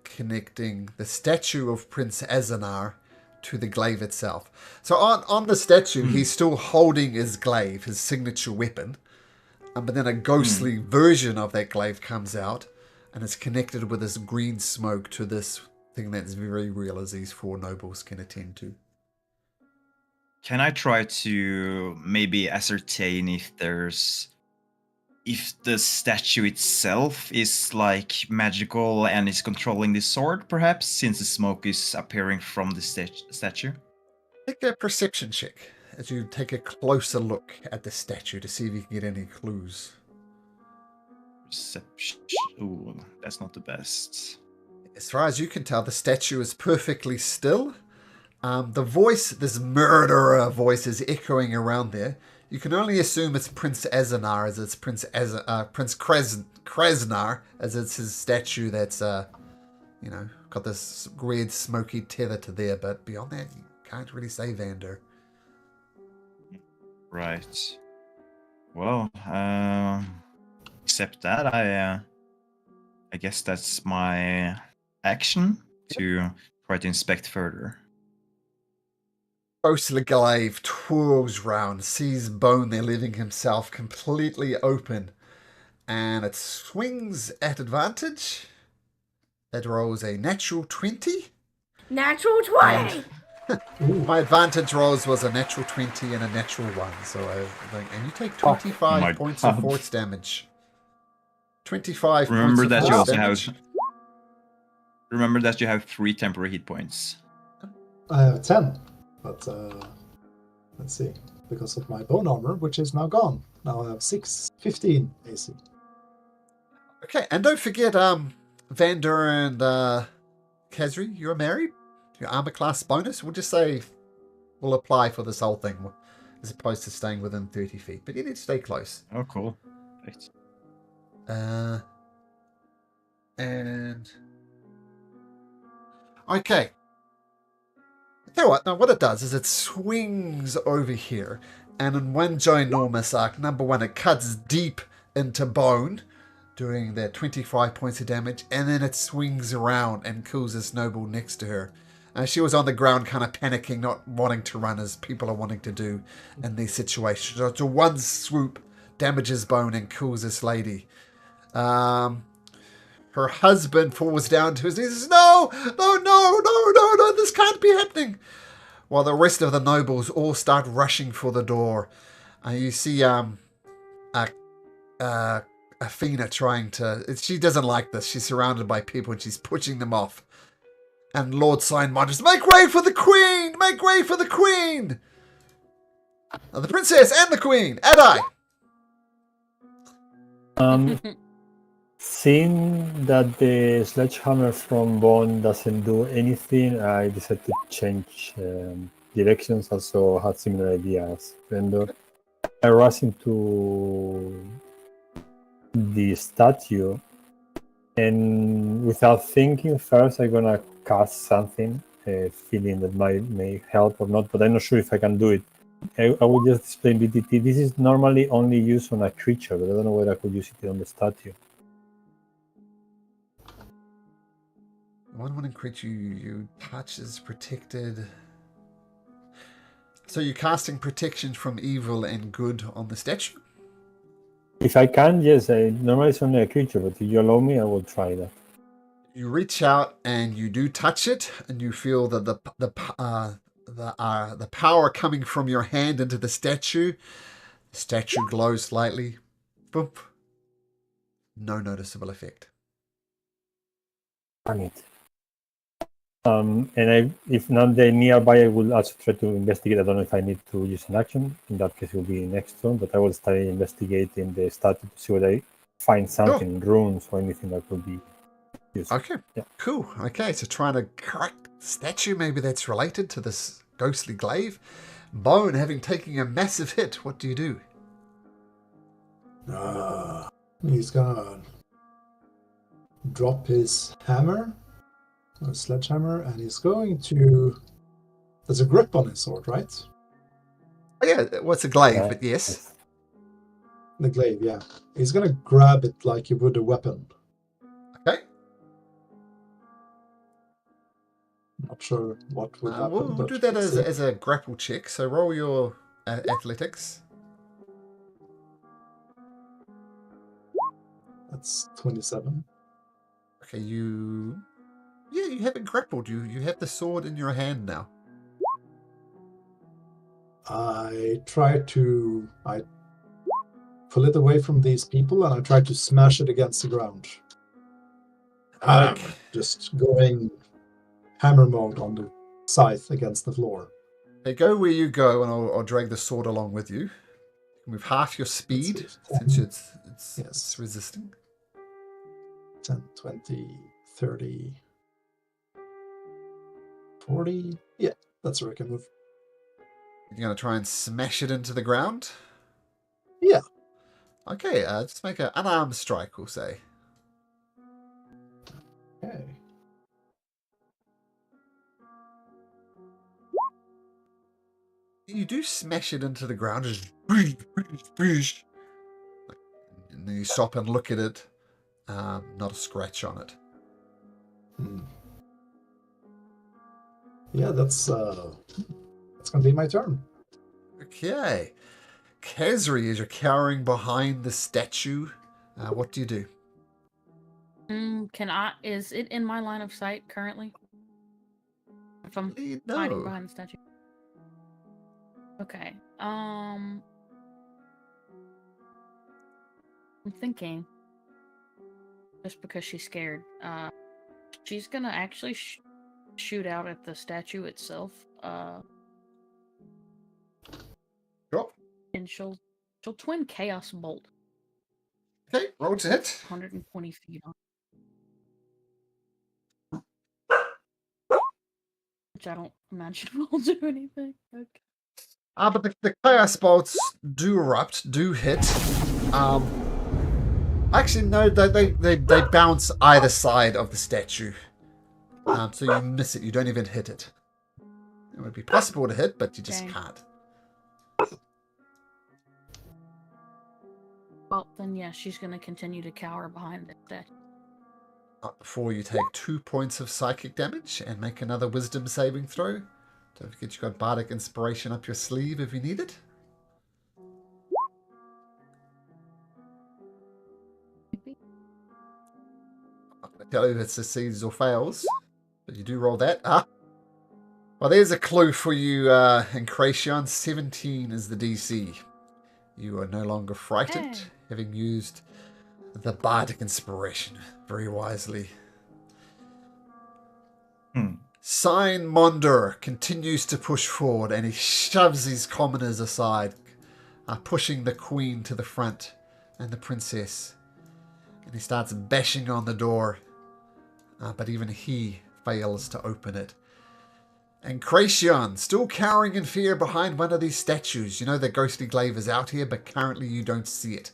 A: connecting the statue of Prince Azanar to the glaive itself. So on the statue, he's still holding his glaive, his signature weapon. But then a ghostly version of that glaive comes out and it's connected with this green smoke to this thing that's very real, as these four nobles can attend to.
B: Can I try to maybe ascertain if the statue itself is like magical and is controlling the sword, perhaps, since the smoke is appearing from the statue?
A: Take a perception check as you take a closer look at the statue to see if you can get any clues.
B: Perception. Ooh, that's not the best.
A: As far as you can tell, the statue is perfectly still. The voice, this murderer voice, is echoing around there. You can only assume it's Prince Azanar, as it's Prince Krasnar, as it's his statue that's, got this weird smoky tether to there. But beyond that, you can't really say, Vander.
B: Right. Well, except that, I guess that's my action to try to inspect further.
A: Ghostly glaive twirls round, sees Bone there leaving himself completely open, and it swings at advantage. It rolls a natural 20.
G: Natural 20!
A: My advantage rolls was a natural 20 and a natural 1, so and you take 25
B: my
A: points
B: God.
A: of force damage. 25
B: Remember
A: points
B: that
A: of
B: you
A: force
B: also
A: damage.
B: have. Remember that you have 3 temporary hit points.
D: I have 10, but let's see. Because of my bone armor, which is now gone. Now I have 15 AC.
A: Okay, and don't forget, Vander and Kazri, you're married. Your armor class bonus, we'll just say, will apply for this whole thing, as opposed to staying within 30 feet. But you need to stay close.
B: Oh, cool. Right.
A: And okay, Tell you what, now what it does is it swings over here, and in one ginormous arc, number one, it cuts deep into bone, doing that 25 points of damage, and then it swings around and kills this noble next to her. She was on the ground kind of panicking, not wanting to run as people are wanting to do in these situations. So one swoop damages bone and kills this lady. Her husband falls down to his knees and says, no, this can't be happening. While the rest of the nobles all start rushing for the door. You see Athena trying to... She doesn't like this. She's surrounded by people and she's pushing them off. And Lord Signmon just, make way for the queen! Make way for the queen! The princess and the queen! Adai!
F: Seeing that the sledgehammer from Bone doesn't do anything, I decided to change directions. Also had similar ideas. Vendor. I rush into the statue, and without thinking first, I'm gonna cast something, feeling that may help or not, but I'm not sure if I can do it. I will just display BTT. This is normally only used on a creature, but I don't know whether I could use it on the statue.
A: One creature you touch is protected. So you're casting protection from evil and good on the statue?
F: If I can, yes. Normally it's only a creature, but if you allow me, I will try that.
A: You reach out and you do touch it, and you feel that the power coming from your hand into the statue. The statue glows slightly. Boop. No noticeable effect.
F: Dang it. If not they're nearby, I will also try to investigate. I don't know if I need to use an action. In that case, it will be next turn, but I will start investigating the statue to see whether I find something, runes or anything that could be used.
A: Okay,
F: yeah.
A: Cool. Okay, so trying to correct the statue, maybe that's related to this ghostly glaive. Bone, having taken a massive hit, what do you do?
D: He's gonna drop his hammer, or sledgehammer, and he's going to... There's a grip on his sword, right?
A: Oh, yeah, what's a glaive, but yes.
D: The glaive, yeah. He's gonna grab it like you would a weapon.
A: Okay.
D: Not sure what would happen.
A: We'll do that as a grapple check, so roll your athletics.
D: That's 27.
A: Okay, you have it grappled. You have the sword in your hand now.
D: I pull it away from these people and I try to smash it against the ground. Just going hammer mode on the scythe against the floor.
A: Okay, go where you go, and I'll drag the sword along with you. With half your speed, since it's resisting.
D: 10, 20, 30, 40. Yeah, that's where I can move.
A: You're going to try and smash it into the ground?
D: Yeah.
A: Okay, just make an unarmed strike, we'll say.
D: Okay.
A: You do smash it into the ground, just and then you stop and look at it. Not a scratch on it.
D: Yeah, that's gonna be my turn.
A: Okay. Khazri, as you're cowering behind the statue, what do you do?
E: Is it in my line of sight currently? If I'm hiding behind the statue. Okay. I'm thinking, just because she's scared, she's gonna actually shoot out at the statue itself.
A: Drop.
E: And she'll twin Chaos Bolt.
A: Okay, roll to hit.
E: 120 feet on. Which I don't imagine will do anything. Okay.
A: But the Chaos Bolts do erupt, do hit. Actually, no, they bounce either side of the statue. So you miss it, you don't even hit it. It would be possible to hit, but you just
E: Dang.
A: can't.
E: Well, then yeah, she's gonna continue to cower behind the statue.
A: Not before you take 2 points of psychic damage and make another wisdom saving throw. Don't forget you got bardic inspiration up your sleeve if you need it. I'm not going to tell you if it succeeds or fails, but you do roll that. Well, there's a clue for you, Encration. 17 is the DC. You are no longer frightened,
E: Hey.
A: having used the bardic inspiration very wisely. Sign Monder continues to push forward, and he shoves his commoners aside, pushing the queen to the front and the princess. And he starts bashing on the door, but even he fails to open it. And Cracion, still cowering in fear behind one of these statues. You know the ghostly glaive is out here, but currently you don't see it.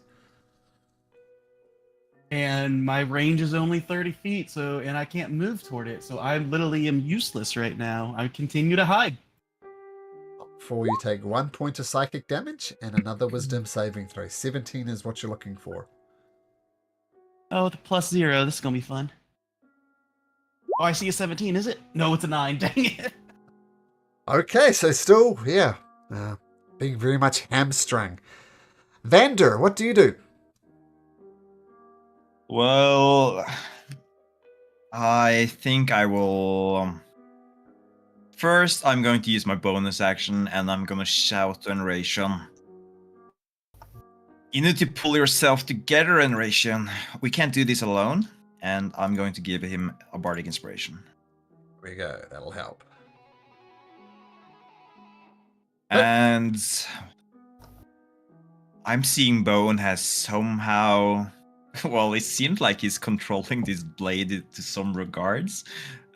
C: And my range is only 30 feet, and I can't move toward it, so I literally am useless right now. I continue to hide.
A: Before you take 1 point of psychic damage and another wisdom saving throw. 17 is what you're looking for.
C: Oh, the +0. This is gonna be fun. Oh, I see a 17. Is it? No, it's a 9. Dang it.
A: Okay, so still, being very much hamstrung. Vander, what do you do?
B: Well, I think I will. First, I'm going to use my bonus action, and I'm going to shout to Enration. You need to pull yourself together, Enration. We can't do this alone. And I'm going to give him a bardic inspiration.
A: There we go, that'll help.
B: And I'm seeing Bone has somehow, well, it seems like he's controlling this blade to some regards.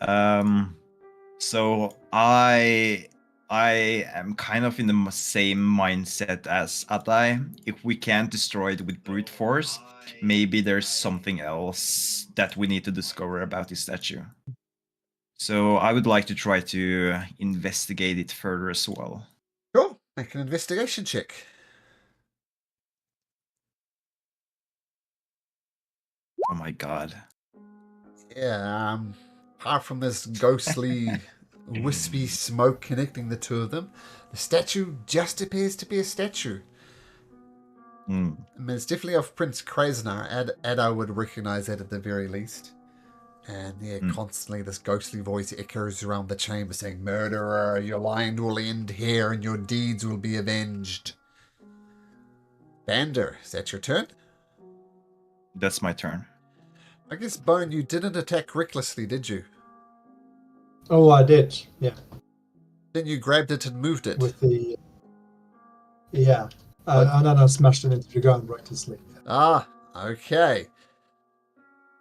B: So I am kind of in the same mindset as Atai. If we can't destroy it with brute force, maybe there's something else that we need to discover about this statue. So I would like to try to investigate it further as well.
A: Sure, make an investigation check.
B: Oh my god.
A: Yeah, apart from this ghostly, wispy smoke connecting the two of them, the statue just appears to be a statue. I mean, it's definitely of Prince Krasnar. Ada would recognize that at the very least. And constantly this ghostly voice echoes around the chamber saying, "Murderer, your line will end here and your deeds will be avenged." Vander, is that your turn?
B: That's my turn.
A: I guess, Bone, you didn't attack recklessly, did you?
D: Oh, I did. Yeah.
A: Then you grabbed it and moved it.
D: With the and then I smashed it into the ground recklessly.
A: Okay.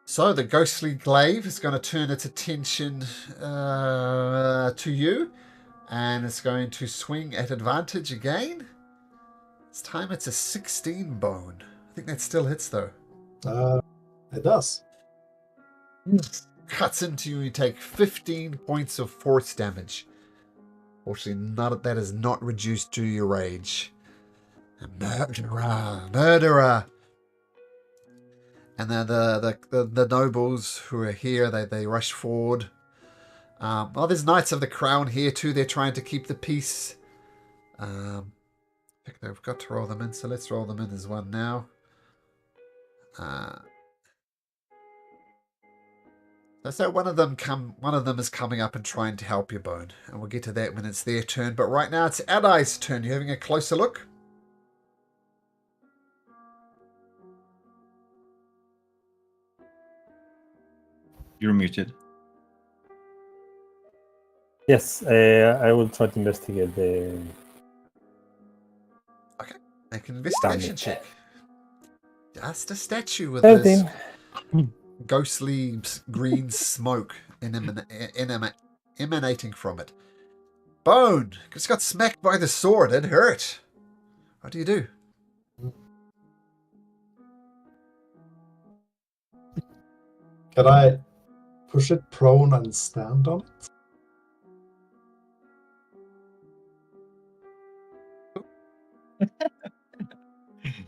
A: So the ghostly glaive is going to turn its attention to you, and it's going to swing at advantage again. This time it's a 16 Bone. I think that still hits though.
D: It does.
A: Cuts into you. You take 15 points of force damage. Fortunately, none of that is not reduced to your rage. Murderer. And then the nobles who are here, they rush forward. There's Knights of the Crown here too. They're trying to keep the peace. I've got to roll them in, so let's roll them in as one now. So one of them is coming up and trying to help you, Bone, and we'll get to that when it's their turn. But right now it's Adai's turn. You having a closer look?
B: You're muted.
F: Yes, I will try to investigate the.
A: Okay, make an investigation check. Just a statue with
F: 13.
A: this ghostly green smoke emanating from it. Bone just got smacked by the sword. It hurt. What do you do?
D: Can I push it prone and stand on it?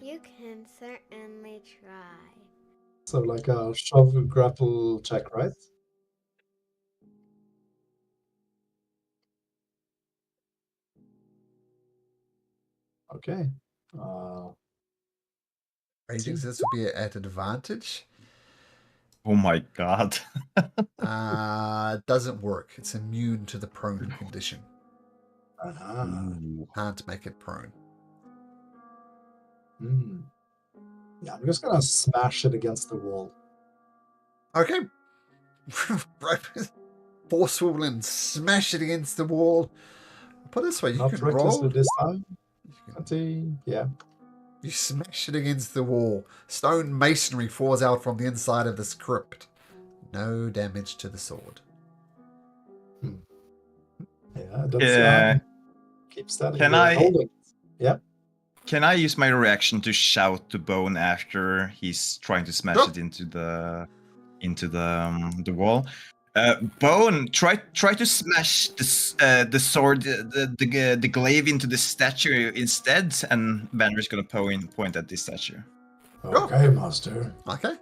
G: You can certainly try.
D: So like a shove grapple check, right? Okay.
A: Raging this would be at advantage.
B: Oh my god.
A: Doesn't work. It's immune to the prone condition.
B: Ooh.
A: Can't make it prone.
D: Yeah, I'm just gonna smash it against the wall.
A: Okay. Forceful and smash it against the wall. Put it this way, you
D: Not
A: can roll.
D: recklessly this time.
A: You can
D: 20, yeah.
A: You smash it against the wall. Stone masonry falls out from the inside of this crypt. No damage to the sword.
D: Yeah, that's
B: Yeah.
D: keep standing
B: Can
D: there
B: I-
D: holding it. Yeah.
B: Can I use my reaction to shout to Bone after he's trying to smash
A: Sure.
B: it into the wall? Bone, try to smash the sword, the glaive into the statue instead, and Banner's gonna point at this statue.
D: Okay, master.
A: Okay.
D: In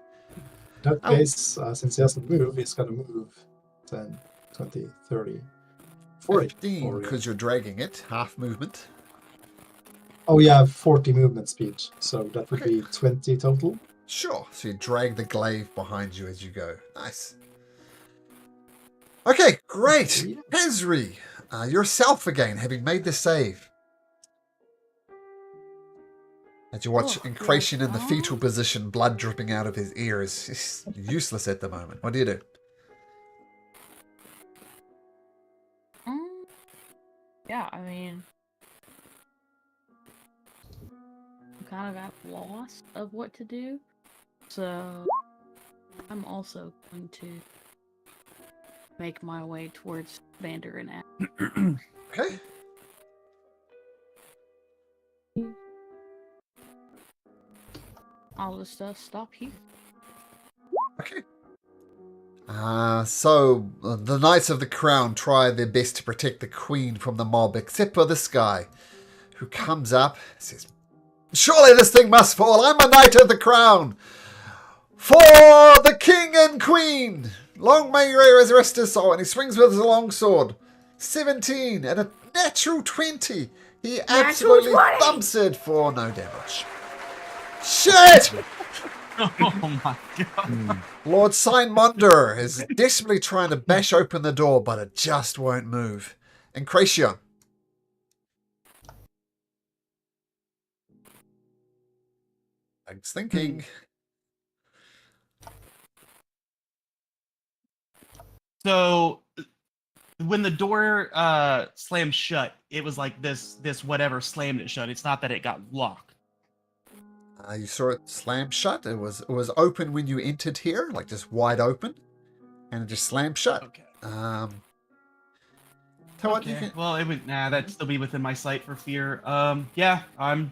D: that
A: Oh.
D: case, since he hasn't moved, he's gonna move 10, 20, 30, 40.
A: 15,
D: Or,
A: because you're dragging it. Half movement.
D: oh, yeah, 40 movement speed. So that would
A: Okay.
D: be 20 total.
A: Sure. So you drag the glaive behind you as you go. Nice. Okay, great.
D: Yeah.
A: Hezri, yourself again, having made the save. As you watch
E: Oh,
A: Incration in the
E: well.
A: fetal position, blood dripping out of his ears. He's useless at the moment. What do you do?
E: Yeah, I mean, I'm kind of at a loss of what to do, so I'm also going to make my way towards Vander and Adam.
A: Okay.
E: I'll just stop here.
A: Okay. So the Knights of the Crown try their best to protect the Queen from the mob, except for this guy, who comes up and says, "Surely this thing must fall. I'm a Knight of the Crown. For the King and Queen. Long may your rest his soul." And he swings with his long sword. 17 and a natural 20. He absolutely
G: 20.
A: thumps it for no damage. Shit!
C: Oh my god.
A: Lord Signmonder is desperately trying to bash open the door, but it just won't move. Incration. Thanks thinking.
C: So when the door slammed shut, it was like this whatever slammed it shut. It's not that it got locked.
A: You saw it slam shut. It was open when you entered here, like just wide open, and it just slammed shut.
C: Okay.
A: Tell what you
C: Okay.
A: can.
C: Well, it would that'd still be within my sight for fear. Yeah, I'm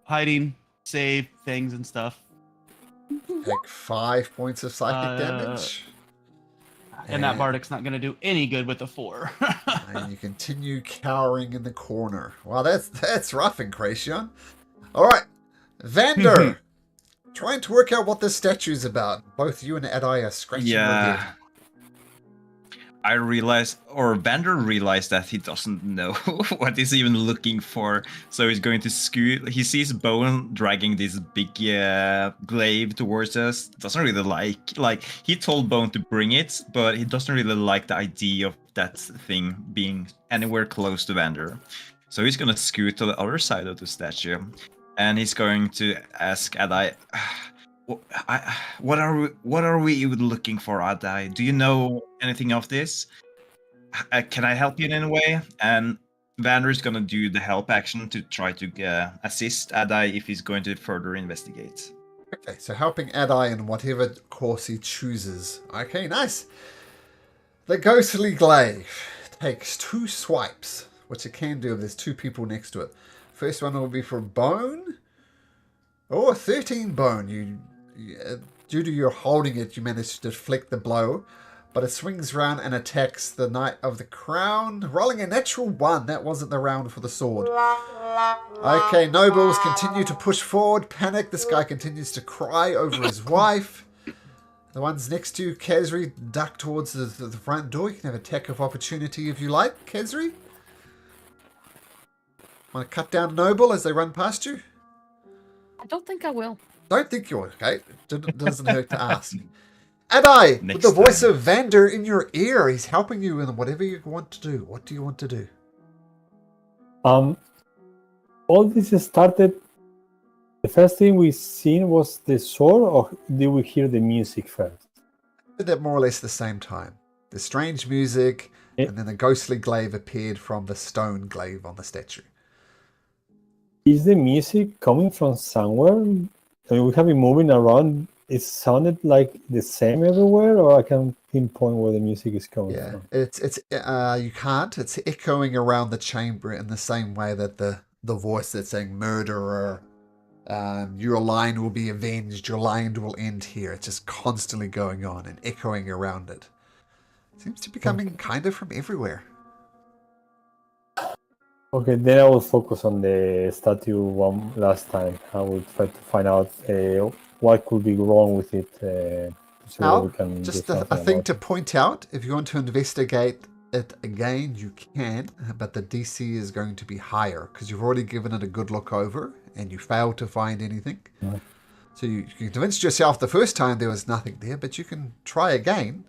C: hiding, save things and stuff.
A: Take 5 points of psychic damage.
C: And that Bardic's not gonna do any good with the 4.
A: And you continue cowering in the corner. Wow, that's rough, Incration. All right, Vander, trying to work out what this statue's about. Both you and Adai are scratching your head.
B: Yeah. I realized, or Vander realized that he doesn't know what he's even looking for. So he's going to scoot. He sees Bone dragging this big glaive towards us. Doesn't really like he told Bone to bring it, but he doesn't really like the idea of that thing being anywhere close to Vander. So he's going to scoot to the other side of the statue, and he's going to ask Adai, what are we even looking for, Adai? Do you know anything of this? Can I help you in any way? And Vander is gonna do the help action to try to assist Adai if he's going to further investigate.
A: Okay, so helping Adai in whatever course he chooses. Okay, nice. The ghostly glaive takes 2 swipes, which it can do if there's 2 people next to it. First one will be for Bone. Oh, 13 Bone. You due to your holding it, you managed to deflect the blow, but it swings round and attacks the Knight of the Crown, rolling a natural 1. That wasn't the round for the sword. Okay, nobles continue to push forward. Panic. This guy continues to cry over his wife. The ones next to you, Kazri, duck towards the front door. You can have attack of opportunity if you like, Kazri. Want to cut down noble as they run past you?
E: I don't think I will.
A: Don't think you're okay. It doesn't hurt to ask. Adai, with
B: Next
A: the voice
B: time.
A: of Vander in your ear, he's helping you in whatever you want to do. What do you want to do?
F: All this started. The first thing we seen was the sword, or did we hear the music first?
A: Did that more or less the same time. The strange music,
F: Yeah.
A: and then the ghostly glaive appeared from the stone glaive on the statue.
F: Is the music coming from somewhere? I mean, we have been moving around. It sounded like the same everywhere, or I can pinpoint where the music is coming
A: Yeah,
F: from.
A: it's you can't. It's echoing around the chamber in the same way that the voice that's saying murderer, your line will be avenged, your line will end here. It's just constantly going on and echoing around it. Seems to be coming kind of from everywhere.
F: Okay, then I will focus on the statue one last time. I will try to find out what could be wrong with it, so
A: Now,
F: we can do
A: just
F: something
A: a thing
F: about
A: to
F: it.
A: point out, if you want to investigate it again, you can, but the DC is going to be higher because you've already given it a good look over and you failed to find anything.
F: Yeah.
A: So you convinced yourself the first time there was nothing there, but you can try again,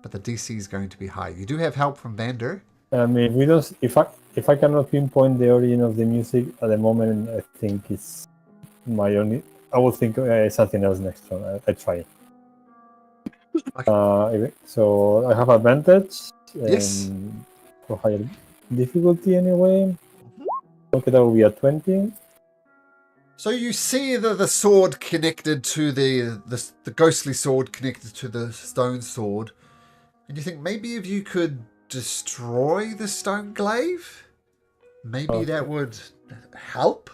A: but the DC is going to be high. You do have help from Vander.
F: I mean, we don't. If I cannot pinpoint the origin of the music at the moment, I think it's my only. I will think something else next time. I try. So I have advantage.
A: Yes.
F: For higher difficulty anyway. Okay, that will be a 20.
A: So you see the sword connected to the ghostly sword connected to the stone sword, and you think maybe if you could destroy the stone glaive, maybe that would help.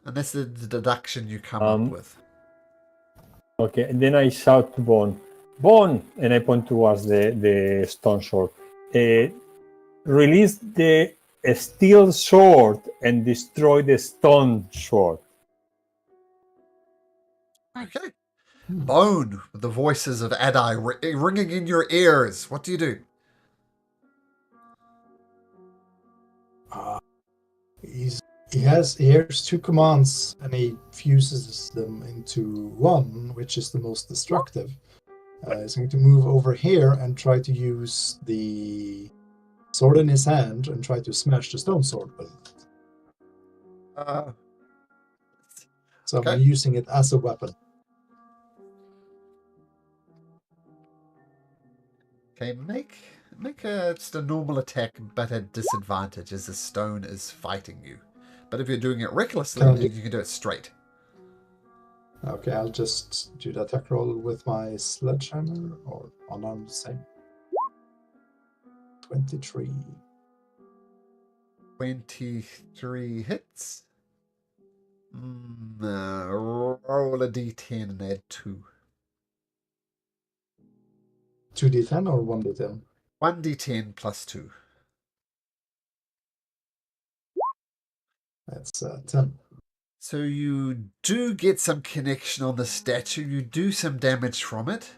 A: And that's the deduction you come up with.
F: Okay, and then I shout to Bone, Bone, and I point towards the stone sword. Release the steel sword and destroy the stone sword.
A: Okay. Bone, with the voices of Adai ringing in your ears. What do you do?
D: He hears two commands and he fuses them into one, which is the most destructive. He's going to move over here and try to use the sword in his hand and try to smash the stone sword with it. So
A: okay.
D: by using it as a weapon.
A: Okay, make just a normal attack, but at disadvantage as the stone is fighting you. But if you're doing it recklessly, then you can do it straight.
D: Okay, I'll just do the attack roll with my sledgehammer or unarmed same. 23.
A: 23 hits. Roll a d10 and add 2.
D: 2d10 or 1d10?
A: 1d10 plus 2.
D: That's 10.
A: So you do get some connection on the statue. You do some damage from it.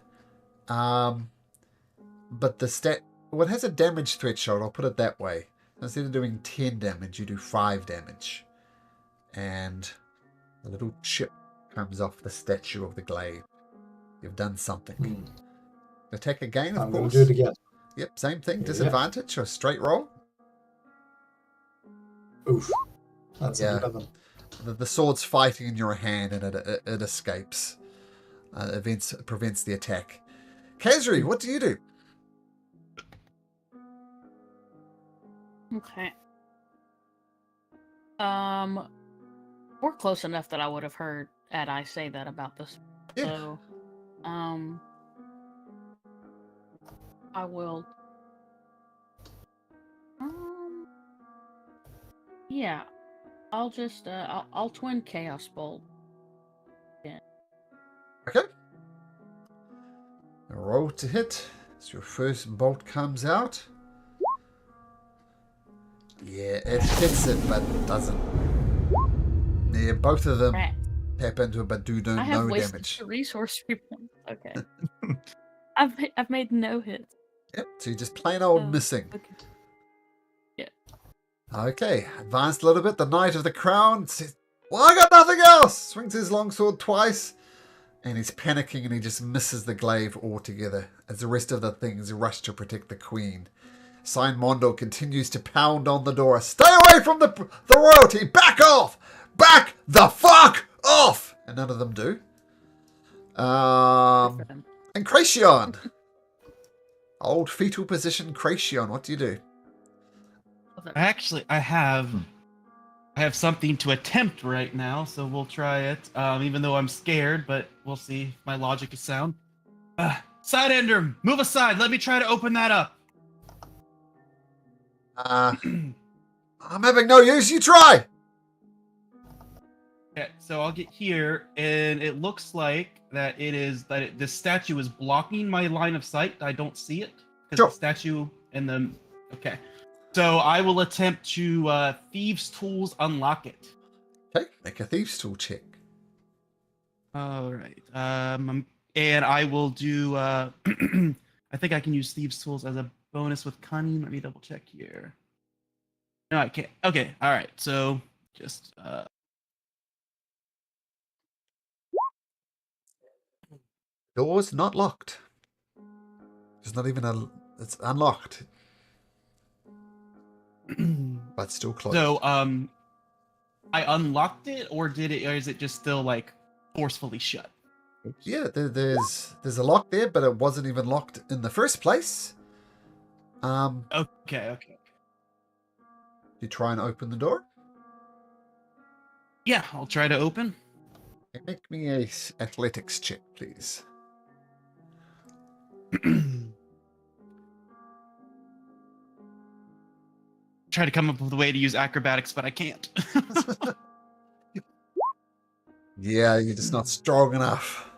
A: But the it has a damage threshold, I'll put it that way. Instead of doing 10 damage, you do 5 damage. And a little chip comes off the statue of the glaive. You've done something. Attack again, of
D: I'm
A: course.
D: going to do it again.
A: Yep, same thing. Disadvantage or straight roll.
D: Oof. That's
A: Yeah.
D: 11.
A: The sword's fighting in your hand and it escapes. Prevents the attack. Kazri, what do you do?
E: Okay. We're close enough that I would have heard Adai say that about this.
A: Yeah.
E: So, I will. Yeah, I'll just I'll twin Chaos Bolt.
A: Okay. Roll to hit. So your first bolt comes out. Yeah, it hits it, but doesn't. Yeah, both of them
E: Rat.
A: tap into it, but do no
E: I have wasted
A: damage.
E: 2 resource points. Okay. I've made no hits.
A: Yep, so you're just plain old
E: Oh,
A: missing.
E: Okay. Yeah.
A: Okay, advanced a little bit. The Knight of the Crown says, well, I got nothing else! Swings his longsword twice, and he's panicking and he just misses the glaive altogether as the rest of the things rush to protect the Queen. Sign Mondo continues to pound on the door. Stay away from the royalty! Back off! Back the fuck off! And none of them do. And Cracion. Old fetal position Cracion. What do you do?
C: Actually, I have something to attempt right now, so we'll try it. Even though I'm scared, but we'll see if my logic is sound. Sideender, move aside. Let me try to open that up.
A: I'm having no use. You try.
C: Okay, so I'll get here, and it looks like that the statue is blocking my line of sight. I don't see it because
A: Sure.
C: the statue and the. Okay, so I will attempt to thieves' tools unlock it.
A: Okay, make a thieves' tool check.
C: All right. And I will do. I think I can use thieves' tools as a bonus with cunning. Let me double check here. No, I can't. Okay. All right. So just.
A: Door's not locked. It's not even it's unlocked, but still closed.
C: So I unlocked it, or is it just still like forcefully shut?
A: Yeah, there's a lock there, but it wasn't even locked in the first place.
C: Okay.
A: You try and open the door.
C: Yeah, I'll try to open.
A: Make me a athletics check, please.
C: Try to come up with a way to use acrobatics, but I can't.
A: Yeah, you're just not strong enough.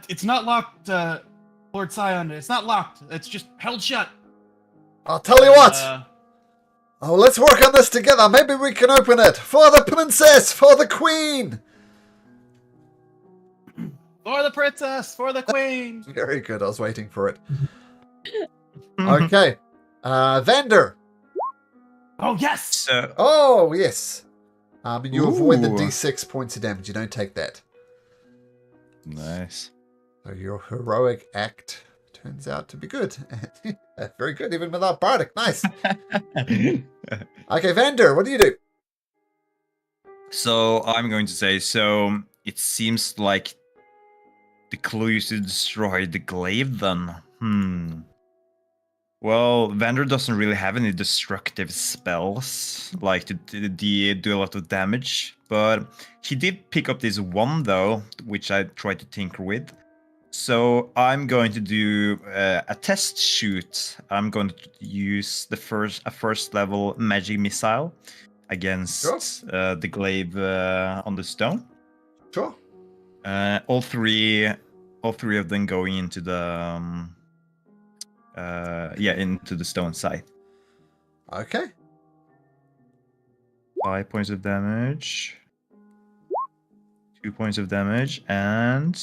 C: It's not locked, Lord Scion. It's not locked. It's just held shut.
A: I'll tell you what. Oh, let's work on this together. Maybe we can open it for the princess, for the queen.
C: For the princess, for the queen.
A: Very good. I was waiting for it. Okay. Vander.
C: Oh, yes.
B: So,
A: Oh, yes. And you avoid the
B: Ooh.
A: D6 points of damage. You don't take that.
B: nice.
A: So your heroic act turns out to be good. Very good, even without Bardic. Nice. Okay, Vander, what do you do?
B: So I'm going to say, so it seems like the clue is to destroy the glaive then. Well, Vander doesn't really have any destructive spells, like to do a lot of damage, but he did pick up this one though, which I tried to tinker with. So I'm going to do a test shoot. I'm going to use a first level magic missile against the glaive on the stone.
A: Sure.
B: All three of them going into the into the stone scythe.
A: Okay.
B: 5 points of damage, 2 points of damage, and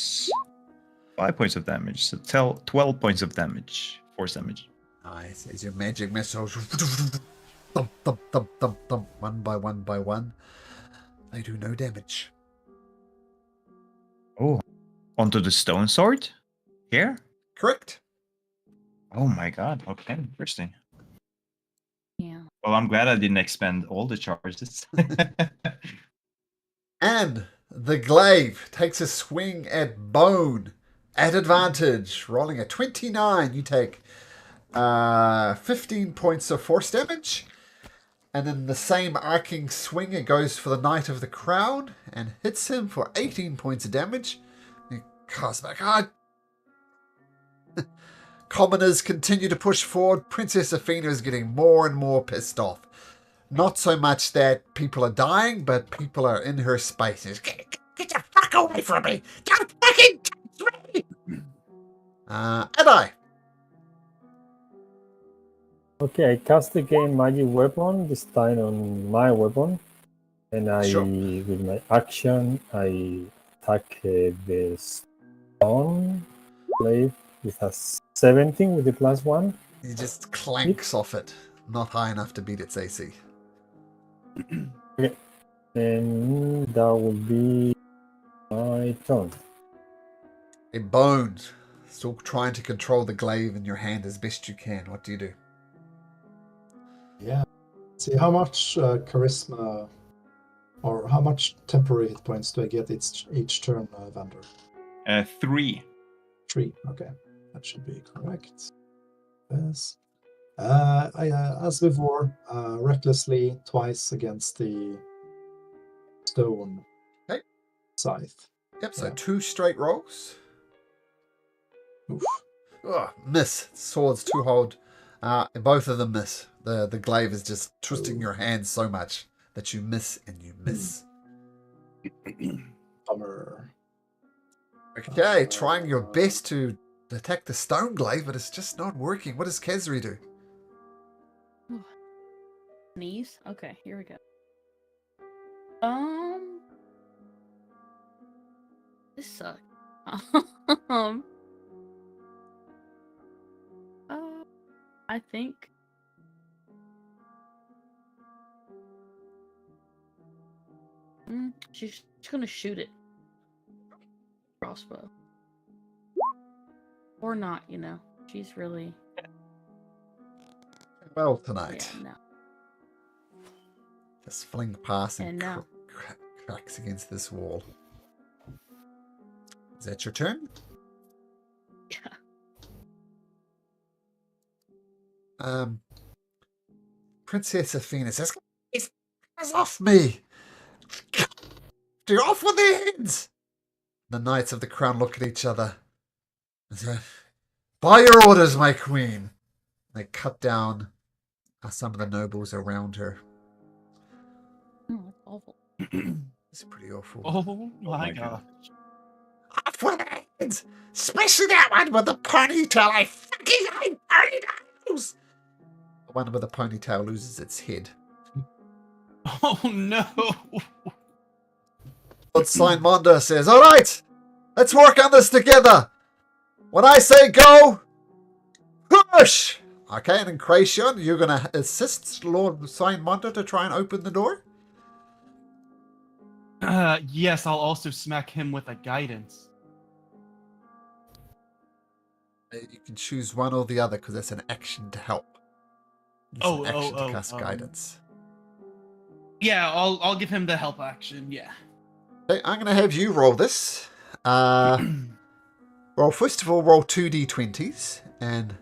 B: 5 points of damage. So 12 points of damage, force damage.
A: Nice. As your magic missiles thump, thump, thump, thump, thump, one by one by one. They do no damage.
B: Oh, onto the stone sword? Here?
A: Correct.
B: Oh my god. Okay, interesting.
E: Yeah.
B: Well, I'm glad I didn't expend all the charges.
A: And the glaive takes a swing at Bone at advantage. Rolling a 29. You take 15 points of force damage. And in the same arcing swing, it goes for the Knight of the Crown and hits him for 18 points of damage. He casts back. Commoners continue to push forward. Princess Athena is getting more and more pissed off. Not so much that people are dying, but people are in her spaces. Get the fuck away from me! Don't fucking touch me! And I.
F: Okay, I cast the game magic weapon, this time on my weapon. And
A: Sure.
F: with my action, I attack the stone blade with a 17 with the +1.
A: He just clanks off it. Not high enough to beat its AC.
F: Okay. And that will be my turn.
A: A bone. Still trying to control the glaive in your hand as best you can. What do you do?
D: Yeah. See, how much charisma or how much temporary hit points do I get each turn, Vander?
B: 3.
D: 3. Okay, that should be correct. Yes. As before, recklessly twice against the stone
A: Okay.
D: scythe.
A: Yep, so
D: Yeah.
A: 2 straight rolls.
D: Oof.
A: Ugh, miss. Swords too hard. Both of them miss. The glaive is just twisting your hand so much that you miss and you miss.
D: Bummer.
A: Okay, trying your best to attack the stone glaive, but it's just not working. What does Kezri do?
E: Knees? Okay, here we go. This sucks. I think she's gonna shoot it. Crossbow. Or not, you know. She's really
A: Well, tonight.
E: no.
A: Just fling past and
E: And no.
A: cracks against this wall. Is that your turn?
E: Yeah.
A: Princess Athena says, "Get off me! You're off with their heads!" The knights of the crown look at each other and say, "By your orders, my queen!" They cut down some of the nobles around her.
E: Oh, that's awful.
A: It's pretty awful.
C: Oh my
B: my
C: god.
A: Off with their heads! Especially that one with the ponytail. I fucking hate ponytails! The one with the ponytail loses its head.
C: Oh no.
A: Lord Signmonda says, "All right, let's work on this together. When I say go, push!" Okay, and then Kracion, you're going to assist Lord Signmonda to try and open the door?
C: Yes, I'll also smack him with a guidance.
A: You can choose one or the other because that's an action to help. It's an action to cast guidance.
C: Yeah, I'll give him the help action. Yeah.
A: Okay, I'm going to have you roll this. First of all, roll 2d20s, and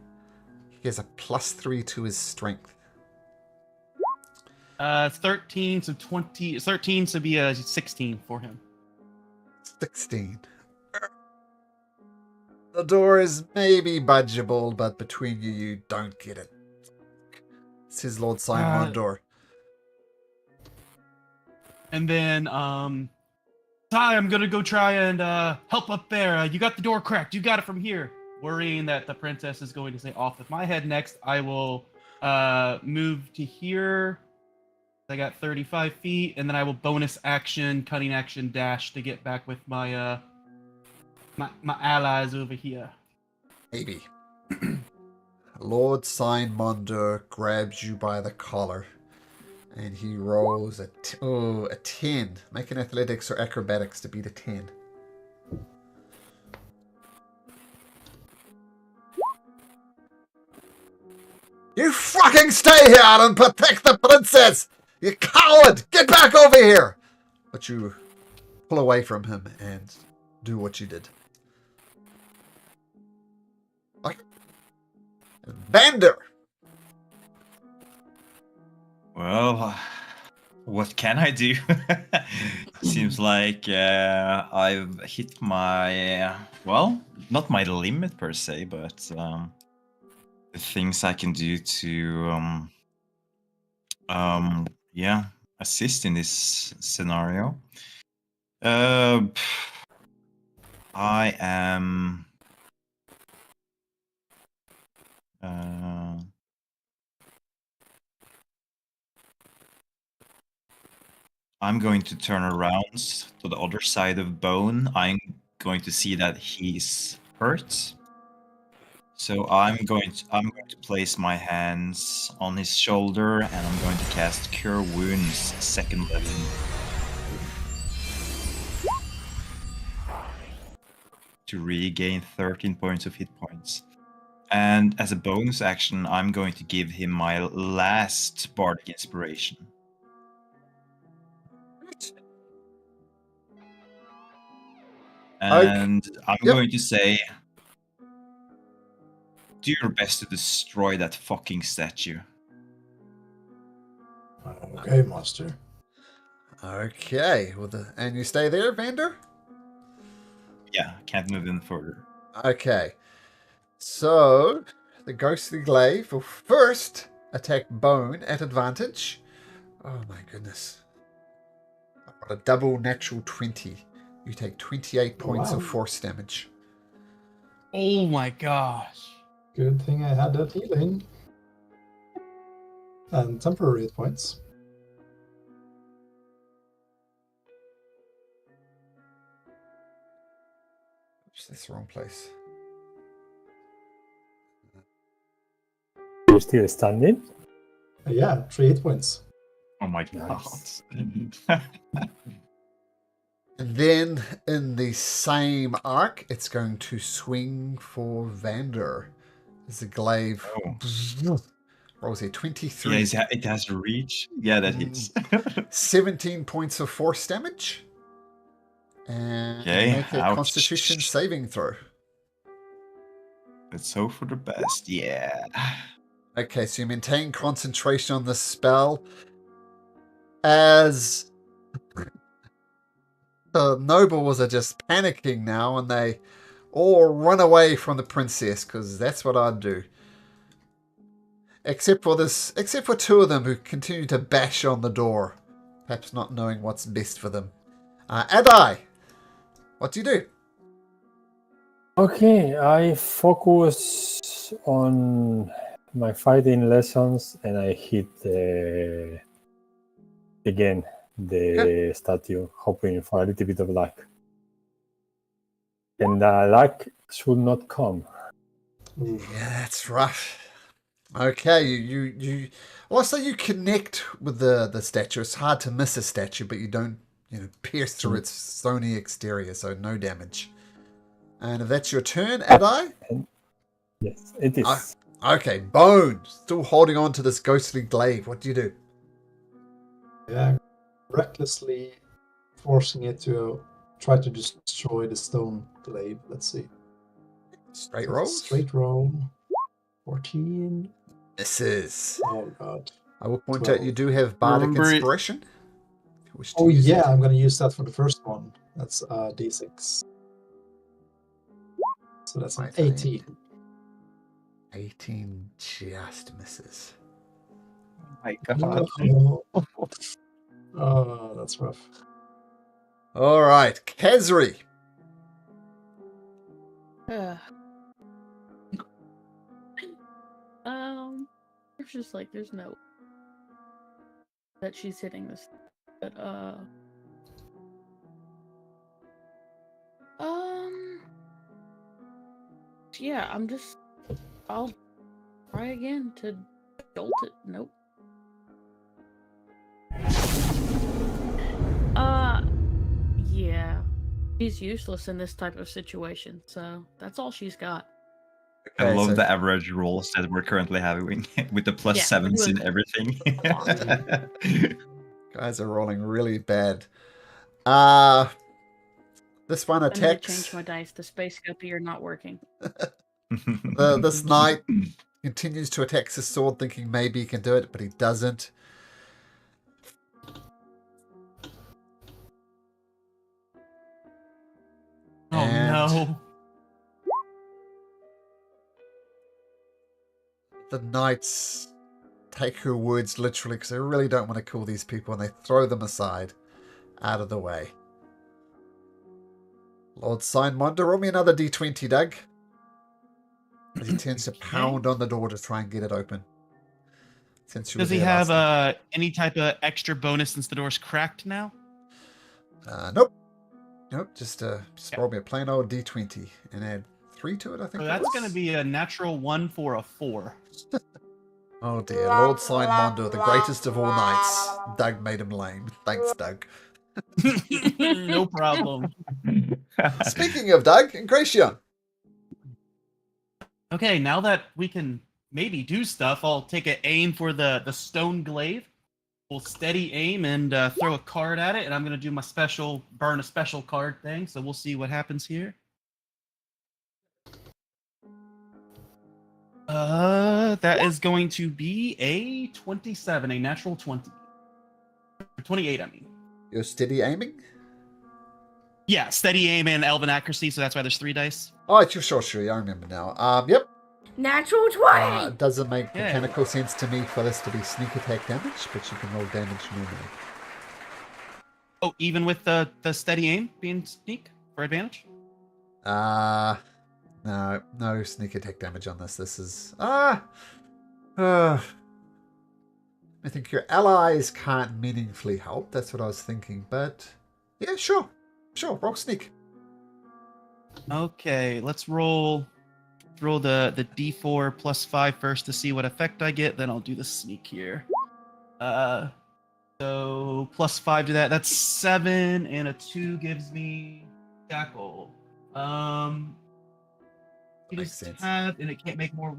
A: he has a +3 to his strength.
C: 13, so 20. 13, so be a 16 for him.
A: 16. The door is maybe budgeable, but between you don't get it. Says Lord Signmondor.
C: And then, Ty, I'm gonna go try and help up there. You got the door cracked. You got it from here. Worrying that the princess is going to say off with my head next, I will move to here. I got 35 feet, and then I will bonus action, cutting action, dash to get back with my my allies over here.
A: Maybe. Lord Signmondor grabs you by the collar, and he rolls a 10. Make an athletics or acrobatics to beat a 10. You fucking stay here and protect the princess! You coward! Get back over here! But you pull away from him and do what you did. Okay. Vander!
B: Well, what can I do? Seems like I've hit my, well, not my limit per se, but the things I can do to, yeah, assist in this scenario. I am I'm going to turn around to the other side of Bone. I'm going to see that he's hurt. So I'm going to place my hands on his shoulder, and I'm going to cast Cure Wounds, second level, to regain 13 points of hit points. And as a bonus action, I'm going to give him my last Bardic Inspiration. And I'm going to say, do your best to destroy that fucking statue.
D: Okay, master.
A: Okay. Well, and you stay there, Vander?
B: Yeah, can't move in further.
A: Okay. So, the ghostly glaive will first attack Bone at advantage. Oh my goodness. I've got a double natural 20. You take 28 points of force damage.
C: Oh my gosh.
D: Good thing I had that healing. And temporary hit points.
A: Oops, that's the wrong place.
F: You're still standing?
D: Yeah, 3 hit points.
B: Oh my god.
F: Nice.
A: And then, in the same arc, it's going to swing for Vander. As the glaive rolls a 23.
B: Yeah, it has reach. Yeah, that hits.
A: 17 points of force damage. And make a
B: ouch.
A: Constitution saving throw.
B: Let's hope for the best. Yeah.
A: Okay, so you maintain concentration on the spell as the nobles are just panicking now, and they all run away from the princess, because that's what I'd do. Except for two of them who continue to bash on the door, perhaps not knowing what's best for them. Adai, what do you do?
F: Okay, I focus on my fighting lessons and I hit again the statue, hoping for a little bit of luck. And luck should not come.
A: Yeah, that's rough. Okay, you also you connect with the statue. It's hard to miss a statue, but you don't pierce through its stony exterior, so no damage. And if that's your turn, Adai?
F: Yes, it is.
A: Okay, Bone, still holding on to this ghostly glaive. What do you do?
D: Yeah, recklessly forcing it to try to destroy the stone glaive. Let's see.
A: Straight rolls?
D: Straight roll. 14.
A: Misses.
D: Oh god.
A: I will point
D: 12.
A: out you do have Bardic
C: Remember it-
A: Inspiration.
D: Oh yeah, I'm gonna use that for the first one. That's D6. So that's an 18.
A: 18 just misses.
B: Oh my god.
D: Oh, that's rough.
A: All right, Kazri.
E: It's just like there's no that she's hitting this, but yeah, I'll try again to jolt it. Nope. Yeah, she's useless in this type of situation, so that's all she's got.
B: I
A: Okay,
B: love
A: so-
B: the average rolls that we're currently having with the plus
E: Yeah,
B: sevens
E: we're
B: in
E: doing
B: everything.
A: Guys are rolling really bad. This one
E: I need to
A: attacks.
E: change my dice. The space copy are not working.
A: This knight continues to attack his sword, thinking maybe he can do it, but he doesn't.
C: Oh
A: And
C: no.
A: the knights take her words literally because they really don't want to kill these people, and they throw them aside, out of the way. Lord Signmonder, roll me another d20, Doug. as he tends to pound on the door to try and get it open. Since you
C: Does
A: were
C: he
A: there
C: have
A: last
C: any type of extra bonus since the door's cracked now?
A: Nope. Nope, just
C: Yeah.
A: roll me a plain old D20 and add 3 to it, I think.
C: So
A: it
C: that's
A: was.
C: going to be a natural 1 for a 4.
A: Oh dear, Lord Signmondo, the greatest of all knights. Doug made him lame. Thanks, Doug.
C: No problem.
A: Speaking of Doug, Ingratian.
C: Okay, now that we can maybe do stuff, I'll take an aim for the stone glaive. We'll steady aim and throw a card at it, and I'm going to do my special, burn a special card thing, so we'll see what happens here. That is going to be a 27, a natural 20. Or 28, I mean.
A: You're steady aiming?
C: Yeah, steady aim and elven accuracy, so that's why there's 3 dice.
A: Oh, sure, I remember now. Yep.
G: Natural 20!
A: It doesn't make
C: Yeah.
A: mechanical sense to me for this to be sneak attack damage, but you can roll damage normally.
C: Oh, even with the steady aim being sneak for advantage?
A: No sneak attack damage on this. This is I think your allies can't meaningfully help. That's what I was thinking, but yeah, sure, roll sneak.
C: Okay, let's roll the d4 plus 5 first to see what effect I get, then I'll do the sneak here. So plus 5 to that, that's 7, and a 2 gives me shackle. You
A: Makes
C: just
A: sense.
C: have, and it can't make more.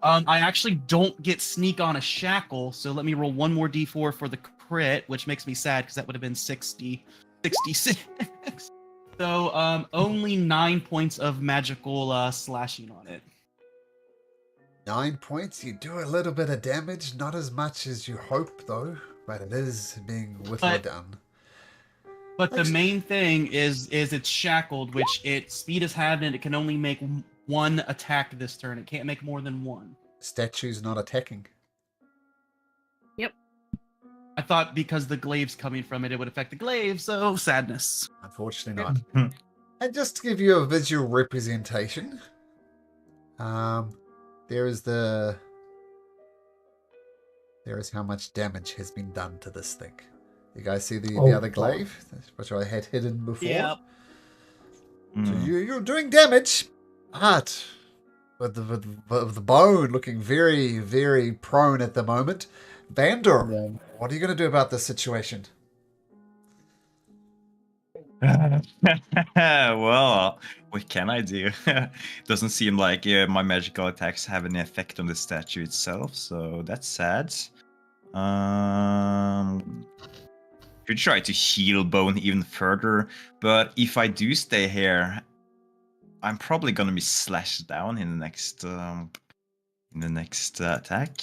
C: I actually don't get sneak on a shackle, so let me roll one more d4 for the crit, which makes me sad because that would have been 66. So only 9 points of magical slashing on it.
A: 9 points. You do a little bit of damage, not as much as you hope, though. But it is being whittled down.
C: But the main thing is it's shackled, which its speed is halved, and it can only make 1 attack this turn. It can't make more than 1.
A: Statue's not attacking.
E: Yep.
C: I thought because the glaive's coming from it, it would affect the glaive, so sadness.
A: Unfortunately not. And just to give you a visual representation, there is how much damage has been done to this thing. You guys see the other glaive, which I had hidden before?
C: Yep.
A: So you're doing damage, but with the bone looking very, very prone at the moment. Vander, what are you going to do about this situation?
B: Well, what can I do? Doesn't seem like my magical attacks have any effect on the statue itself, so that's sad. Could try to heal Bone even further, but if I do stay here, I'm probably gonna be slashed down in the next attack.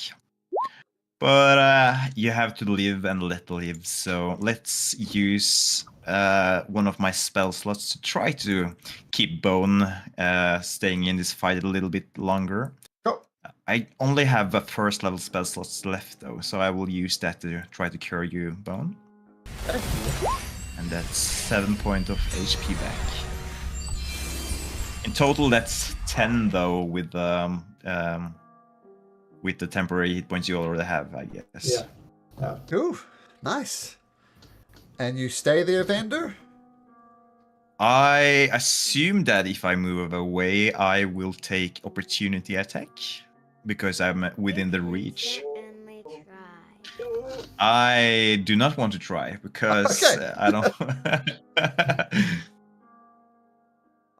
B: But you have to live and let live, so let's use one of my spell slots to try to keep Bone staying in this fight a little bit longer.
A: Oh.
B: I only have a first level spell slots left though, so I will use that to try to cure you, Bone. And that's 7 points of HP back. In total, that's 10 though, with the temporary hit points you already have, I guess.
D: Yeah.
A: Ooh, nice. And you stay there, Vander?
B: I assume that if I move away, I will take opportunity attack because I'm within the reach.
G: Certainly try.
B: I do not want to try because I don't.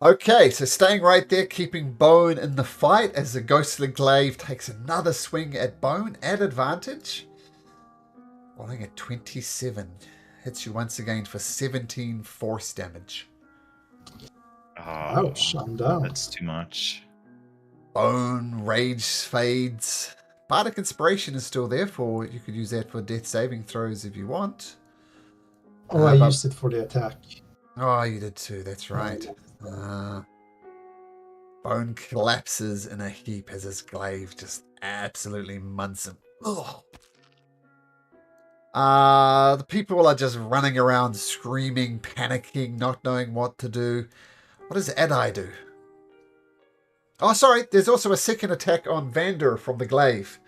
A: Okay, so staying right there, keeping Bone in the fight as the ghostly glaive takes another swing at Bone at advantage. Rolling at 27. Hits you once again for 17 force damage.
D: Ouch, I'm down.
B: That's too much.
A: Bone rage fades. Bardic Inspiration is still there for you could use that for death saving throws if you want.
D: Oh, I used it for the attack.
A: Oh, you did too. That's right. Bone collapses in a heap as his glaive just absolutely munts him. Ugh. The people are just running around screaming, panicking, not knowing what to do. What does Adai do? Oh, sorry. There's also a second attack on Vander from the glaive.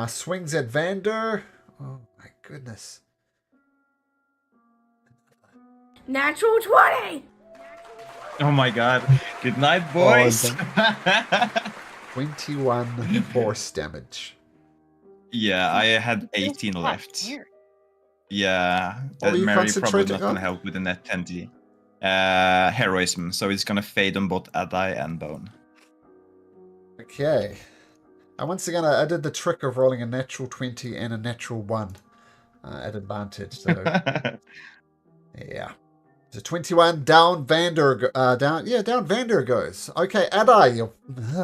A: Swings at Vander. Oh my goodness.
G: Natural 20!
B: Oh my god. Good night,
F: Oh,
B: boys.
A: 21 force damage.
B: Yeah, I had
E: It feels
B: 18
E: hot
B: left.
E: here.
B: Yeah,
A: What
B: that
A: were you
B: Mary probably
A: concentrating
B: not gonna
A: on?
B: help with the net 20. Heroism, so it's gonna fade on both Adai and Bone.
A: Okay. And once again, I did the trick of rolling a natural 20 and a natural 1 at advantage. So, yeah. So 21, down Vander, down Vander goes. Okay, Adai,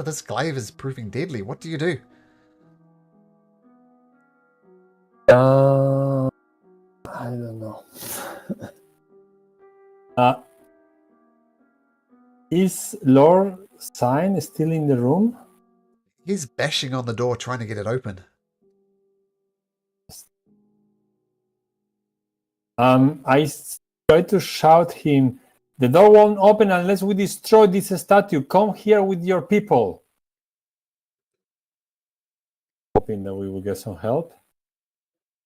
A: this glaive is proving deadly. What do you do?
F: I don't know. Is Lord Sign still in the room?
A: He's bashing on the door trying to get it open.
F: Try to shout him, the door won't open unless we destroy this statue. Come here with your people. Hoping that we will get some help.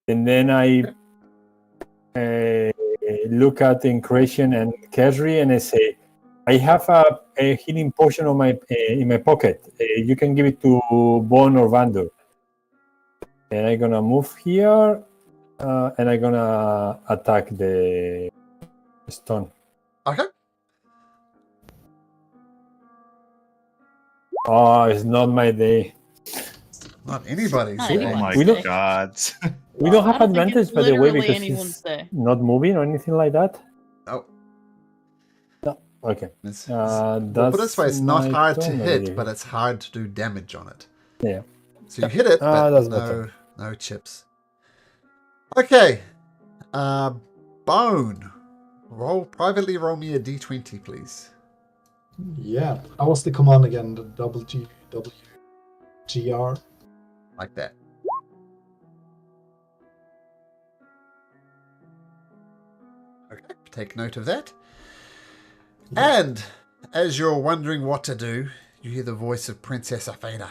F: And then I look at Incration and Kesri and I say, I have a healing potion on in my pocket. You can give it to Bon or Vandur. And I'm gonna move here, and I'm gonna attack the stone.
A: Okay.
F: Oh, it's not my day.
A: Not anybody's
E: Not
A: day.
B: Oh
E: anyone's
B: my
F: We don't-
E: day.
B: god.
F: We don't
E: I
F: have
E: don't think it's
F: advantage, by the way,
E: literally
F: because
E: anyone's
F: he's
E: day.
F: not moving or anything like that.
A: Oh,
F: Okay.
A: well, put it this way, it's not
F: my
A: hard to
F: turn, I
A: hit,
F: believe.
A: but it's hard to do damage on it.
F: Yeah.
A: So you hit it, but
F: that's better.
A: no chips. Okay. Bone. Roll me a d20, please.
D: Yeah. How was the command again? The WGR?
A: Like that. Okay, take note of that.
D: Yeah.
A: And as you're wondering what to do, you hear the voice of Princess Athena.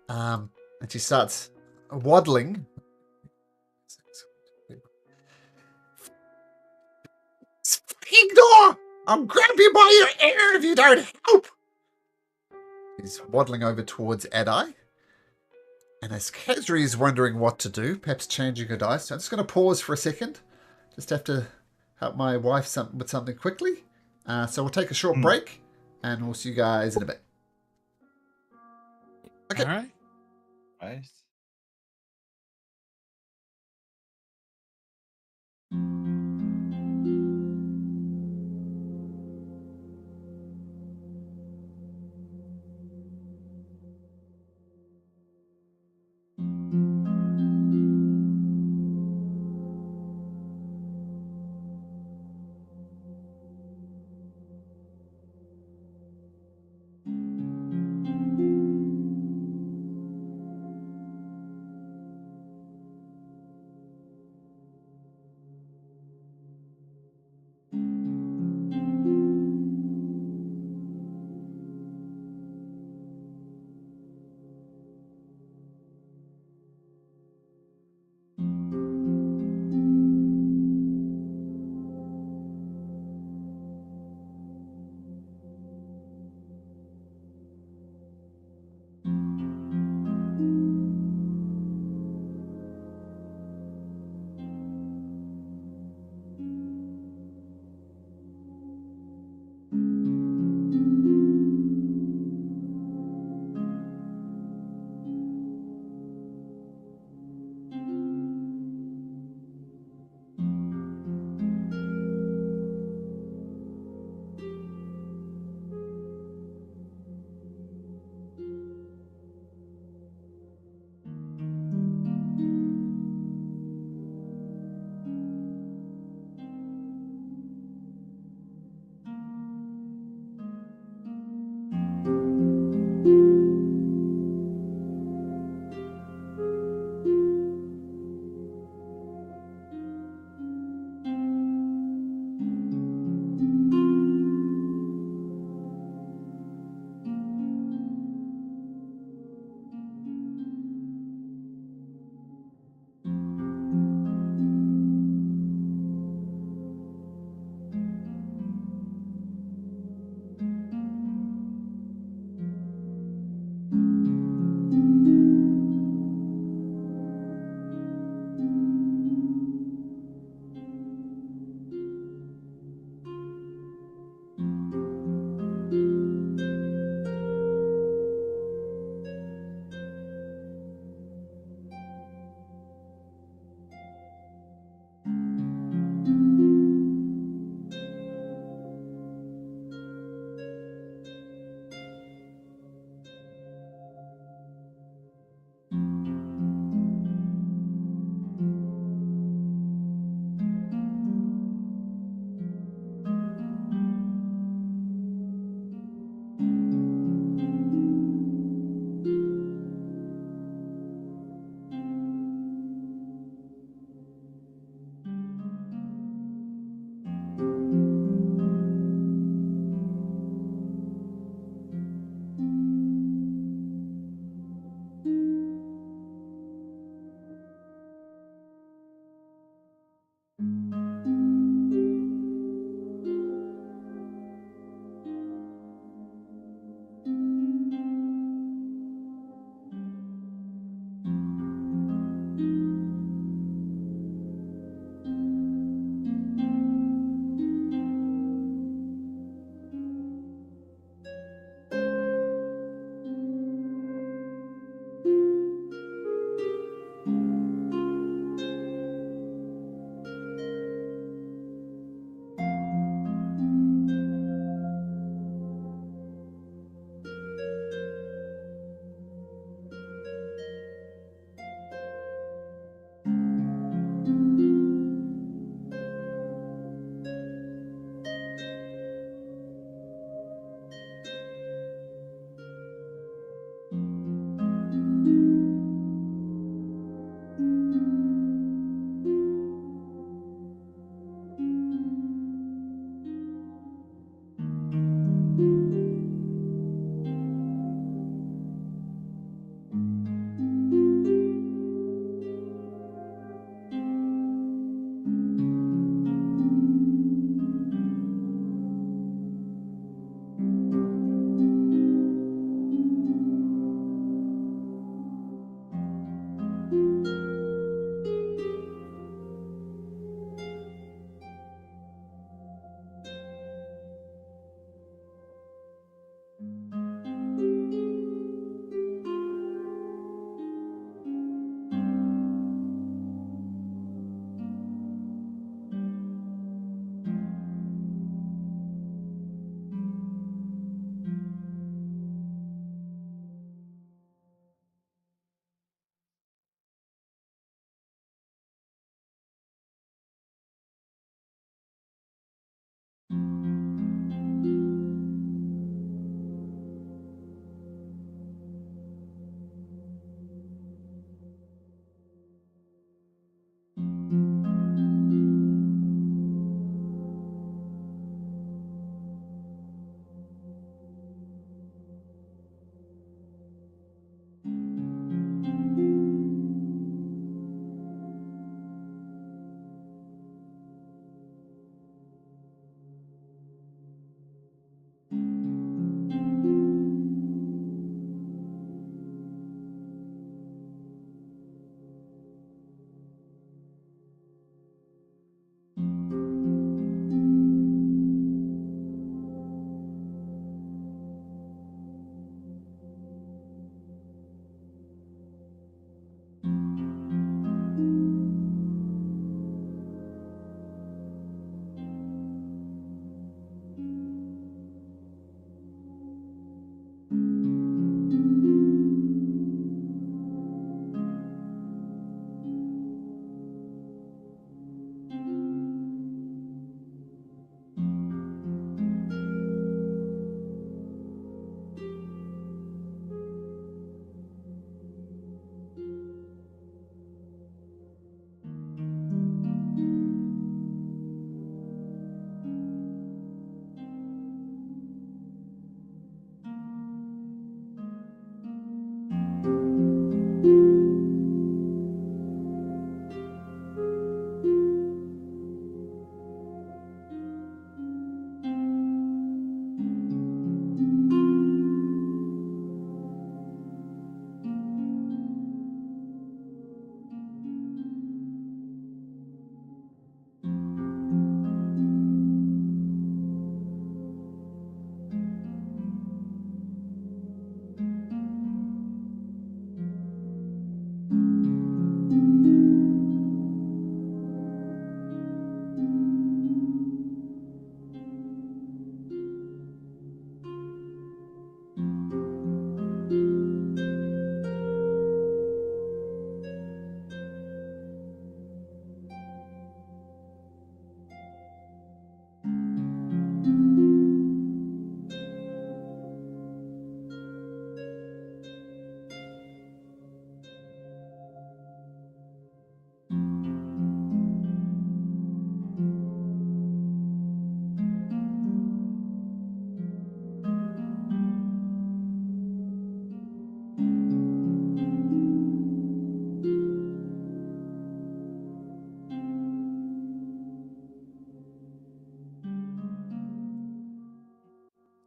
A: And she starts waddling. Igor! I'll grab you by your ear if you don't help! He's waddling over towards Adai. And as Khazri is wondering what to do, perhaps changing her dice, so I'm just going to pause for a second. Just have to help my wife with something quickly. So we'll take a short break, and we'll see you guys in a bit. Okay.
C: All right.
B: Nice.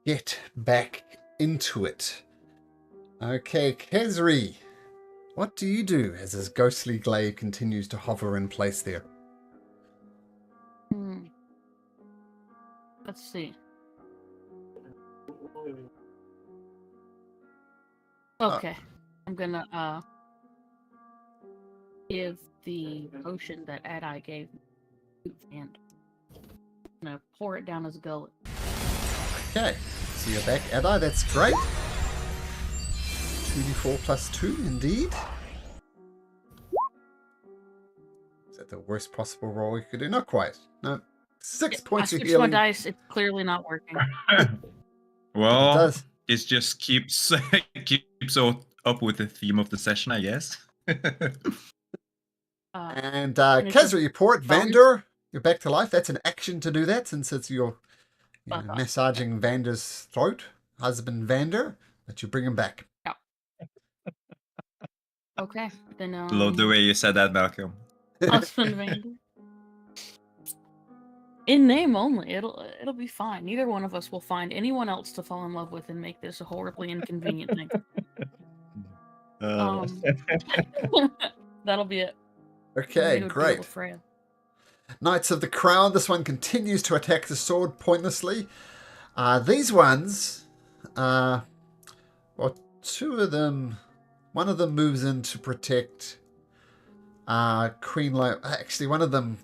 A: get back into it. Okay, Kezri, what do you do as this ghostly glaive continues to hover in place there?
E: Let's see. Okay. I'm gonna give the potion that Adai gave me and I'm gonna pour it down his gullet.
A: Okay, so you're back, Adai, that's great. 2d4 plus 2, indeed. Is that the worst possible roll you could do? Not quite. No. 6 points
E: I
A: of
E: switched my
A: healing.
E: dice. It's clearly not working.
B: Well,
A: does.
B: it just keeps up with the theme of the session, I guess.
A: And
E: finish
A: Kezri, you pour it.
E: bonus.
A: Vander, you're back to life. That's an action to do that since it's your
E: Fuck off.
A: massaging Vander's throat. Husband Vander, that you bring him back.
E: Okay, then
B: Love the way you said that, Malcolm.
E: husband Vander. In name only, it'll be fine. Neither one of us will find anyone else to fall in love with and make this a horribly inconvenient thing. That'll be it.
A: Okay,
E: Made a deal
A: great.
E: with Freya.
A: Knights of the Crown, this one continues to attack the sword pointlessly. These ones, well, two of them, one of them moves in to protect Queen Lo. Actually, one of them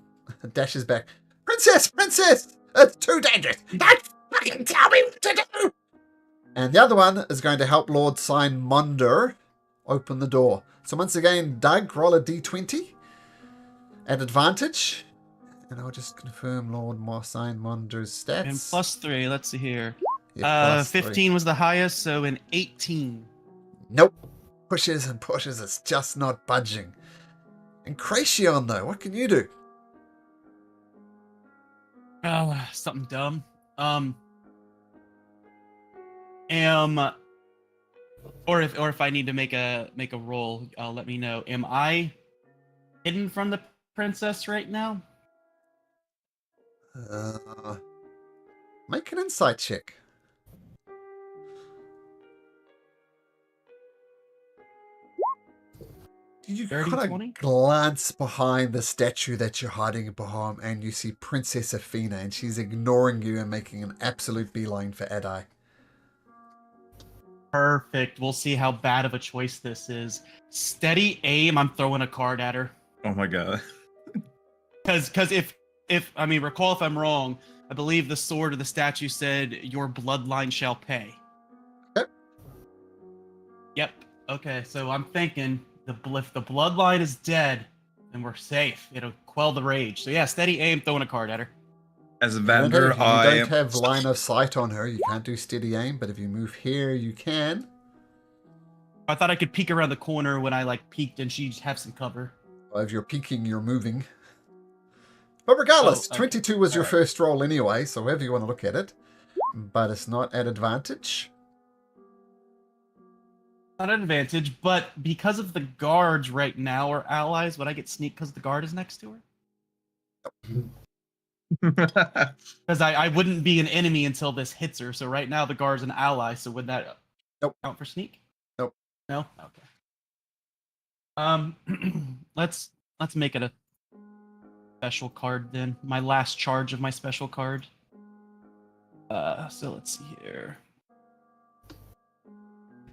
A: dashes back. Princess! It's too dangerous! Don't fucking tell me what to do! And the other one is going to help Lord Monder open the door. So once again, Doug, roll a d20 at advantage. And I'll just confirm Lord Monder's stats.
C: And +3, let's see here.
A: Yeah, +3.
C: 15 was the highest, so an 18.
A: Nope. Pushes and pushes, it's just not budging. And Cracion, though, what can you do?
C: Oh, something dumb. Or if I need to make a roll, let me know. Am I hidden from the princess right now?
A: Make an insight check. You
C: Dirty
A: kind
C: 20?
A: of glance behind the statue that you're hiding behind, and you see Princess Athena, and she's ignoring you and making an absolute beeline for Adai.
C: Perfect. We'll see how bad of a choice this is. Steady aim. I'm throwing a card at her.
B: Oh my god.
C: Because if I mean, recall if I'm wrong, I believe the sword of the statue said, "Your bloodline shall pay."
A: Yep.
C: Yep. Okay. So I'm thinking if the bloodline is dead, then we're safe. It'll quell the rage. So yeah, steady aim, throwing a card at her.
B: As a
A: You don't
B: vendor,
A: have- you don't have line of sight on her. You can't do steady aim, but if you move here, you can.
C: I thought I could peek around the corner when I peeked and she'd have some cover.
A: Well, if you're peeking, you're moving. But regardless,
C: Oh, okay.
A: 22 was your
C: Alright.
A: first roll anyway, so however you want to look at it. But it's not at advantage.
C: Not an advantage, but because of the guards right now are allies, would I get sneak because the guard is next to her? Because I wouldn't be an enemy until this hits her. So right now the guard's an ally. So would that count for sneak?
A: Nope.
C: No. Okay. Let's make it a special card then. My last charge of my special card. So let's see here.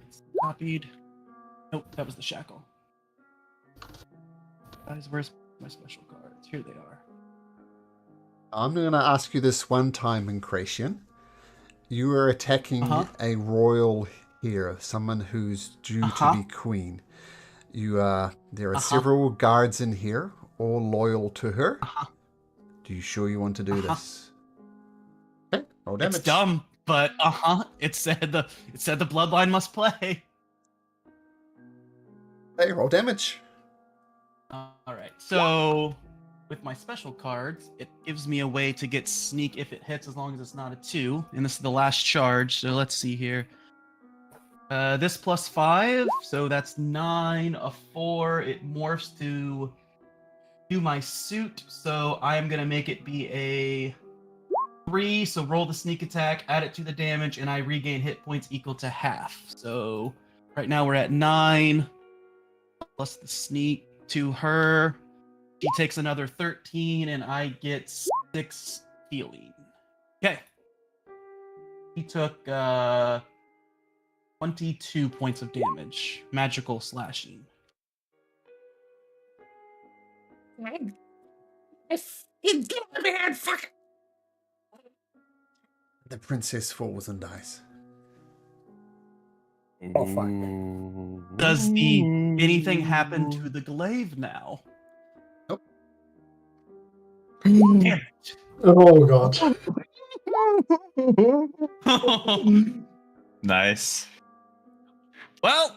C: It's copied. Nope, that was the shackle. Guys, where's my special cards? Here they are.
A: I'm going to ask you this one time, Incration. You are attacking a royal here, someone who's due to be queen. There are several guards in here, all loyal to her. Do you sure you want to do this? Okay, roll damage.
C: It's dumb, but it said the bloodline must play.
A: Hey, roll damage.
C: All right. So with my special cards, it gives me a way to get sneak if it hits, as long as it's not a 2. And this is the last charge. So let's see here. This +5, so that's 9. A 4, it morphs to do my suit. So I'm gonna make it be a 3, so roll the sneak attack, add it to the damage, and I regain hit points equal to half. So right now we're at 9, plus the sneak to her. She takes another 13, and I get 6 healing. Okay. He took 22 points of damage. Magical slashing.
A: The princess falls and dies.
F: Oh, fuck.
C: Does anything happen to the glaive now?
A: Nope.
C: Damn it.
D: Oh god.
B: Nice.
C: Well,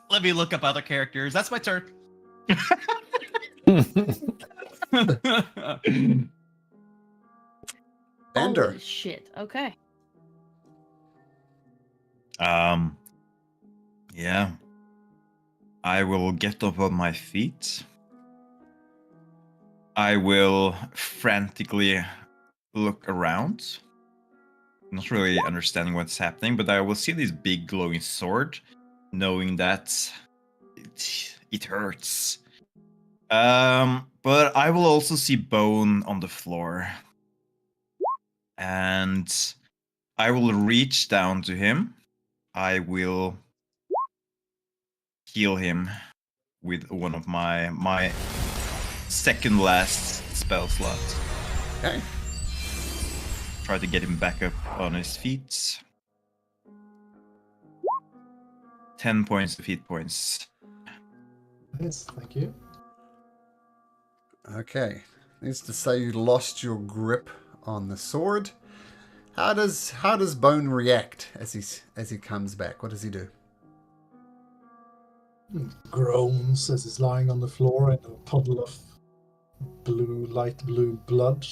C: let me look up other characters. That's my turn.
A: Vander.
E: Holy shit. Okay.
B: Yeah. I will get up on my feet. I will frantically look around. Not really understanding what's happening, but I will see this big glowing sword, knowing that it hurts. But I will also see bone on the floor. And I will reach down to him. I will heal him with one of my second last spell slot.
A: Okay.
B: Try to get him back up on his feet. 10 points of hit points.
D: Yes, thank you.
A: Okay. Needs to say you lost your grip on the sword. How does Bone react as he comes back? What does he do?
D: Groans as he's lying on the floor in a puddle of light blue blood.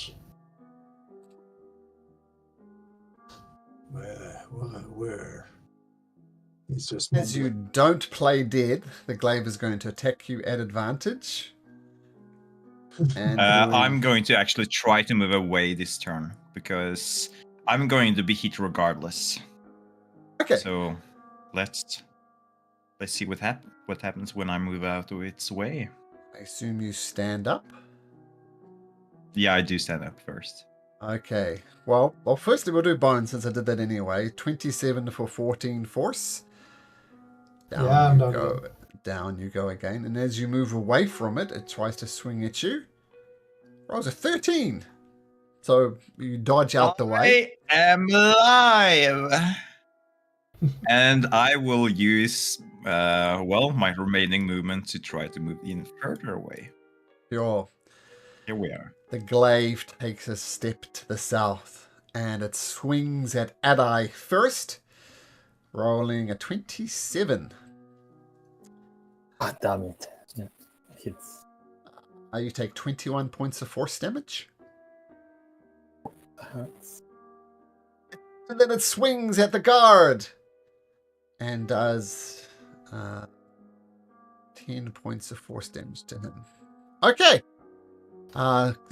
D: Where? He's just
A: As you don't play dead, the glaive is going to attack you at advantage. And
B: I'm going to actually try to move away this turn because I'm going to be hit regardless.
A: okay.
B: So let's see what happens when I move out of its way.
A: I assume you stand up.
B: Yeah, I do stand up first.
A: Okay. Well, firstly we'll do Bone since I did that anyway. 27 for 14 force. Down
D: Yeah, I'm
A: you
D: done
A: go.
D: again.
A: Down you go again. And as you move away from it, it tries to swing at you. Rolls a 13. So you dodge out the way.
B: I am alive! And I will use, my remaining movement to try to move even further away.
A: Your
B: Here we are.
A: The glaive takes a step to the south, and it swings at Adai first, rolling a 27.
F: Ah, damn it. Yeah, hits.
A: You take 21 points of force damage.
F: Hurts.
A: And then it swings at the guard, and does 10 points of force damage to him. Okay.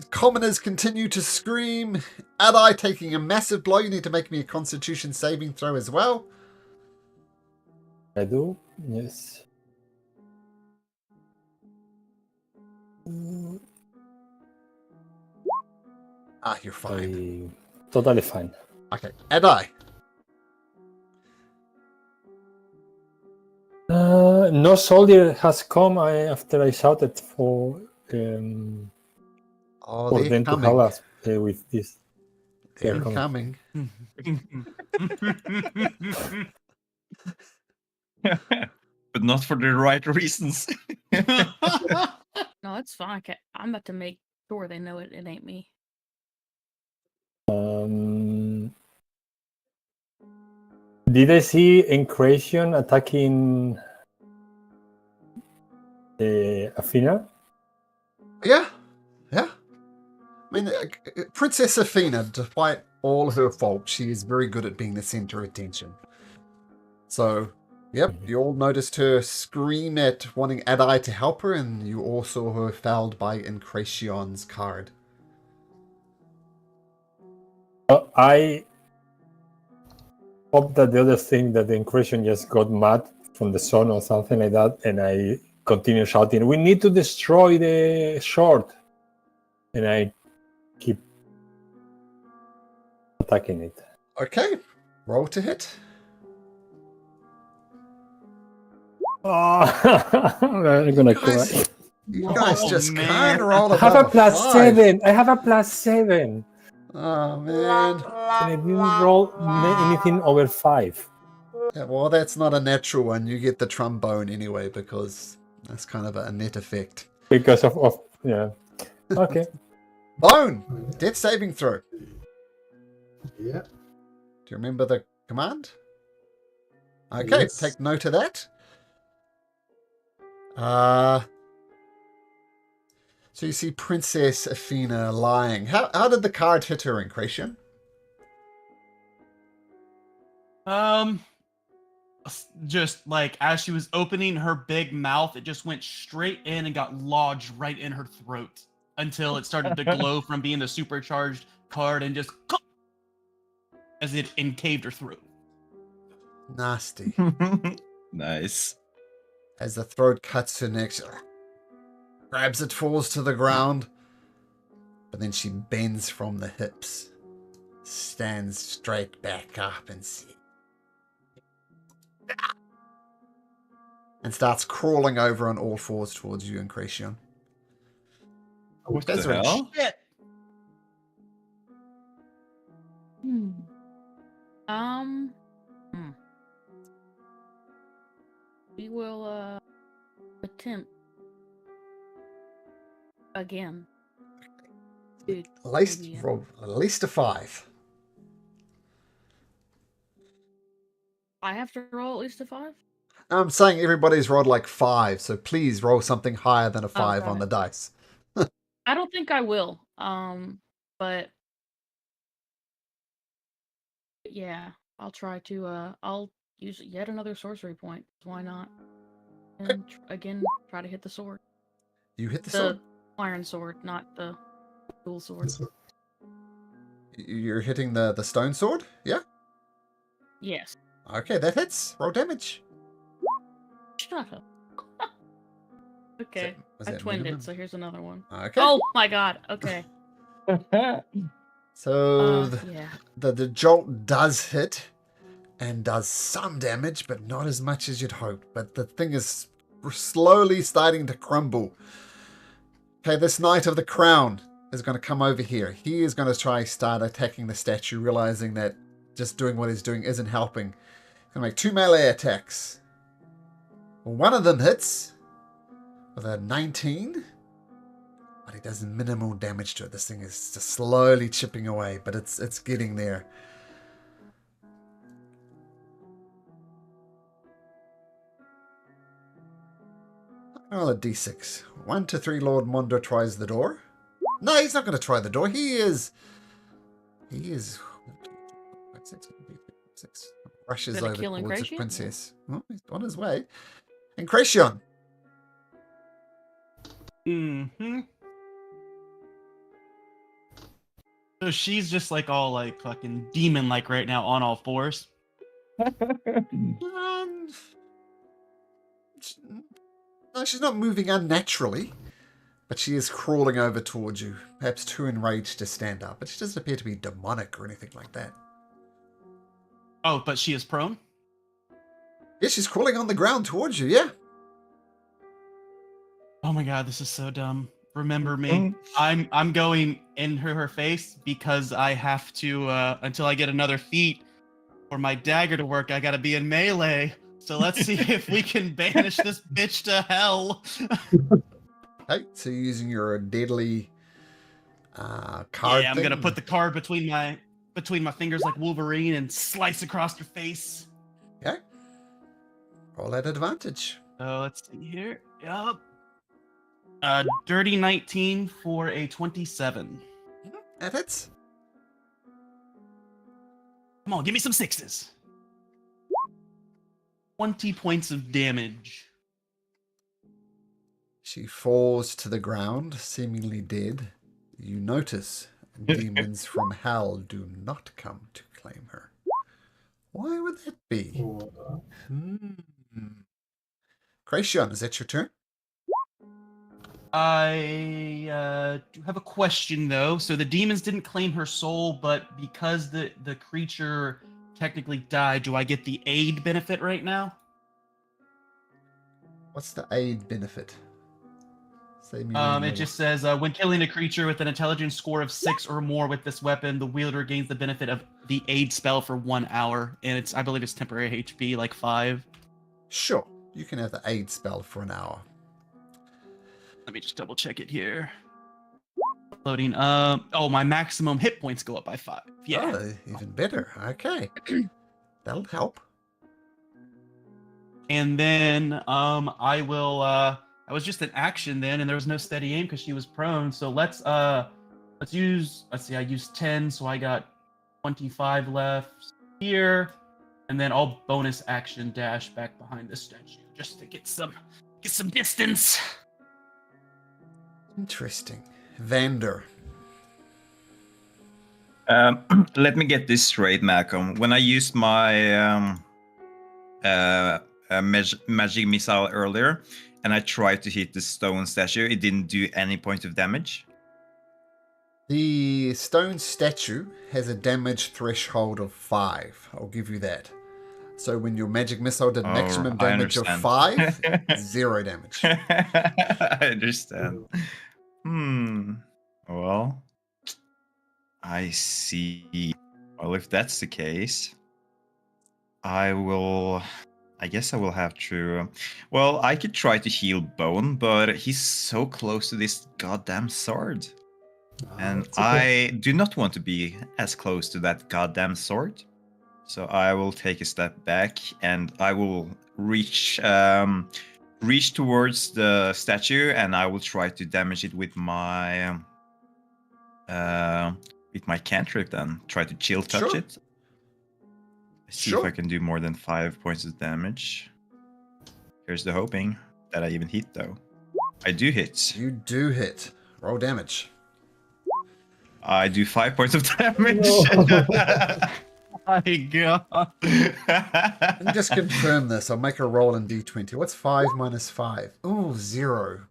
A: Commoners continue to scream. Adai taking a massive blow. You need to make me a constitution saving throw as well.
F: I do? Yes.
A: You're fine.
F: Totally fine.
A: Okay, Adai.
F: No soldier has come after I shouted for
A: Oh,
F: them
A: they're
F: to
A: coming.
F: help us with this.
A: They're
F: They're
A: coming.
B: But not for the right reasons.
E: No, it's fine. I'm about to make sure they know it ain't me.
F: Did I see Encration attacking Athena?
A: Yeah. I mean, Princess Athena, despite all her faults, she is very good at being the center of attention. So, yep, you all noticed her scream at wanting Adai to help her, and you all saw her fouled by Encration's card.
F: I hope that the other thing that the incursion just got mad from the sun or something like that, and I continue shouting, "We need to destroy the short!" And I keep attacking it.
A: Okay, roll to hit.
F: Oh, I'm gonna cry.
A: You guys
C: Oh,
A: just
C: man.
A: can't roll
F: I have
A: above
F: a plus
A: five.
F: 7. I have a plus 7.
A: Oh man.
F: And I didn't roll anything over 5.
A: Yeah, well, that's not a natural one. You get the trombone anyway because that's kind of a net effect.
F: Because of yeah. Okay.
A: Bone! Death saving throw.
D: Yeah.
A: Do you remember the command? Okay,
D: Yes.
A: take note of that. So you see Princess Athena lying. How did the card hit her, Incration?
C: Just like as she was opening her big mouth, it just went straight in and got lodged right in her throat until it started to glow from being the supercharged card and just as it encaved her throat.
A: Nasty.
B: Nice.
A: As the throat cuts her neck, she grabs it, falls to the ground, but then she bends from the hips, stands straight back up and starts crawling over on all fours towards you, Incration.
B: What
A: That's
B: the
A: right.
B: hell?
C: Shit.
E: Hmm. We will attempt again. Dude,
A: At least
E: maybe,
A: roll at least a 5.
E: I have to roll at least a 5?
A: I'm saying everybody's rolled like 5, so please roll something higher than a 5
E: got
A: on
E: it.
A: the dice.
E: I don't think I will. But yeah, I'll try to I'll use yet another sorcery point. Why not? And again, try to hit the sword.
A: You hit the sword.
E: The iron sword, not the dual sword.
D: Yes, sir.
A: You're hitting the stone sword? Yeah?
E: Yes.
A: Okay, that hits. Roll damage.
E: Shut up. Okay.
A: Was
E: I
A: that
E: twinned
A: minimum?
E: it, so here's another one.
A: Okay.
E: Oh my god. Okay.
A: So
E: Yeah.
A: the jolt does hit and does some damage, but not as much as you'd hoped. But the thing is slowly starting to crumble. Okay, this Knight of the Crown is going to come over here. He is going to start attacking the statue, realizing that just doing what he's doing isn't helping. He's going to make 2 melee attacks. One of them hits with a 19. But he does minimal damage to it. This thing is just slowly chipping away, but it's getting there. Roll a d6. 1 to 3, Lord Mondo tries the door. No, he's not going to try the door. He is... Rushes
E: Gonna
A: over
E: kill
A: towards the
E: Incration?
A: princess. Oh, he's on his way. Incration!
C: Mm-hmm. So she's just like all like fucking demon like right now on all fours.
A: No, she's not moving unnaturally, but she is crawling over towards you, perhaps too enraged to stand up. But she doesn't appear to be demonic or anything like that.
C: Oh, but she is prone?
A: Yeah, she's crawling on the ground towards you, yeah.
C: Oh my god, this is so dumb. Remember me. I'm going in her face because I have to until I get another feat for my dagger to work, I gotta be in melee. So let's see if we can banish this bitch to hell.
A: Okay, so you're using your deadly card
C: Yeah, I'm
A: thing.
C: gonna put the card between my fingers like Wolverine and slice across her face.
A: Okay. Roll at advantage.
C: So let's see here. Yup. Dirty 19 for a 27.
A: That hits.
C: Come on, give me some sixes. 20 points of damage.
A: She falls to the ground, seemingly dead. You notice And demons from hell do not come to claim her. Why would that be?
D: Or,
A: Kracian, is that your turn?
C: I do have a question though. So the demons didn't claim her soul, but because the creature technically died, do I get the aid benefit right now?
A: What's the aid benefit? Save me
C: It
A: more.
C: just says when killing a creature with an intelligence score of 6 or more with this weapon, the wielder gains the benefit of the aid spell for 1 hour, and I believe it's temporary HP, like 5.
A: Sure, you can have the aid spell for an hour.
C: Let me just double check it here. Loading. Oh, my maximum hit points go up by 5. Yeah.
A: Oh, even better. Okay. That'll help.
C: And then I will. I was just an action then, and there was no steady aim because she was prone. So let's use. Let's see. I used 10, so I got 25 left here, and then I'll bonus action dash back behind the statue just to get some distance.
A: Interesting. Vander.
B: Let me get this straight, Malcolm. When I used my magic missile earlier, and I tried to hit the stone statue, it didn't do any point of damage.
A: The stone statue has a damage threshold of 5. I'll give you that. So when your magic missile did maximum
B: I
A: damage of
B: understand.
A: 5, 0 damage.
B: I understand. Well, I see. Well, if that's the case, I guess I will have to. Well, I could try to heal Bone, but he's so close to this goddamn sword. And
D: it's okay.
B: I do not want to be as close to that goddamn sword. So I will take a step back and I will reach towards the statue and I will try to damage it with my cantrip then. Try to chill touch
A: Sure.
B: it. See if I can do more than 5 points of damage. Here's the hoping that I even hit though. I do hit.
A: You do hit. Roll damage.
B: I do 5 points of damage.
C: My God.
A: Let me just confirm this. I'll make a roll in D20. What's 5 minus 5? Ooh, 0.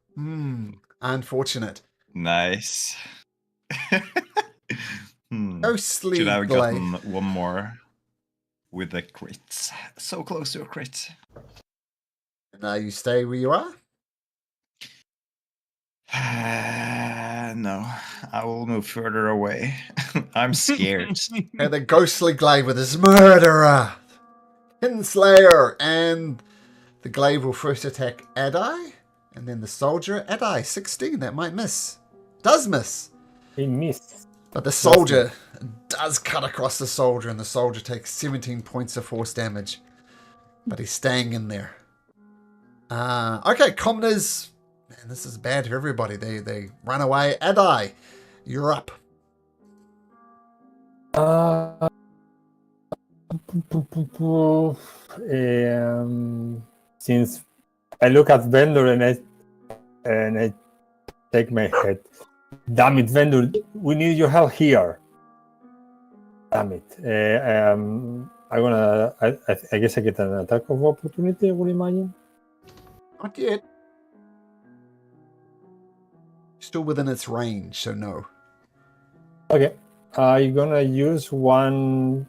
A: Unfortunate.
B: Nice.
A: Ghostly
B: Should I have
A: blade.
B: gotten one more with a crit? So close to a crit.
A: Now you stay where you are?
B: No, I will move further away. I'm scared.
A: And the ghostly glaive with his murderer, Kinslayer, and the glaive will first attack Adai, and then the soldier Adai 16. That might miss. Does miss.
F: He missed.
A: But the soldier does cut across the soldier, and the soldier takes 17 points of force damage. But he's staying in there. Okay, commoners. Man, this is bad for everybody. They run away. Adai, you're up.
F: Since I look at Vendor and I shake my head. Damn it, Vendor! We need your help here. Damn it! I guess I get an attack of opportunity. I would imagine.
A: Not yet. Still within its range, so no.
F: Okay, I'm gonna use one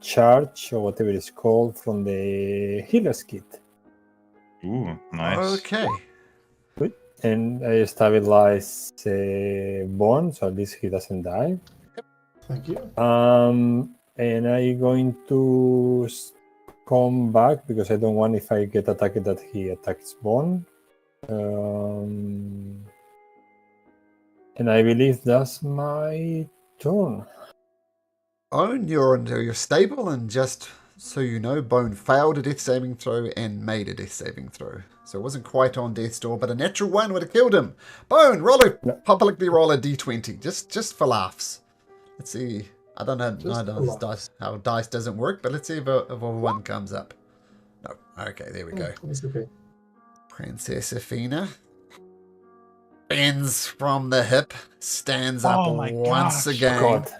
F: charge or whatever it's called from the healer's kit.
B: Ooh, nice.
A: Okay.
F: Good. And I stabilize Bone, so at least he doesn't die.
D: Thank you.
F: And I'm going to come back because I don't want if I get attacked that he attacks Bone. And I believe that's my turn.
A: Bone, you're stable, and just so you know, Bone failed a death saving throw and made a death saving throw. So it wasn't quite on death's door, but a natural 1 would have killed him. Bone, publicly roll a d20, just for laughs. Let's see. I don't know how dice doesn't work, but let's see if a 1 comes up. No. Okay, there we go.
D: It's okay.
A: Princess Athena. bends from the hip, stands up
C: Oh my
A: once
C: gosh.
A: again.
F: God.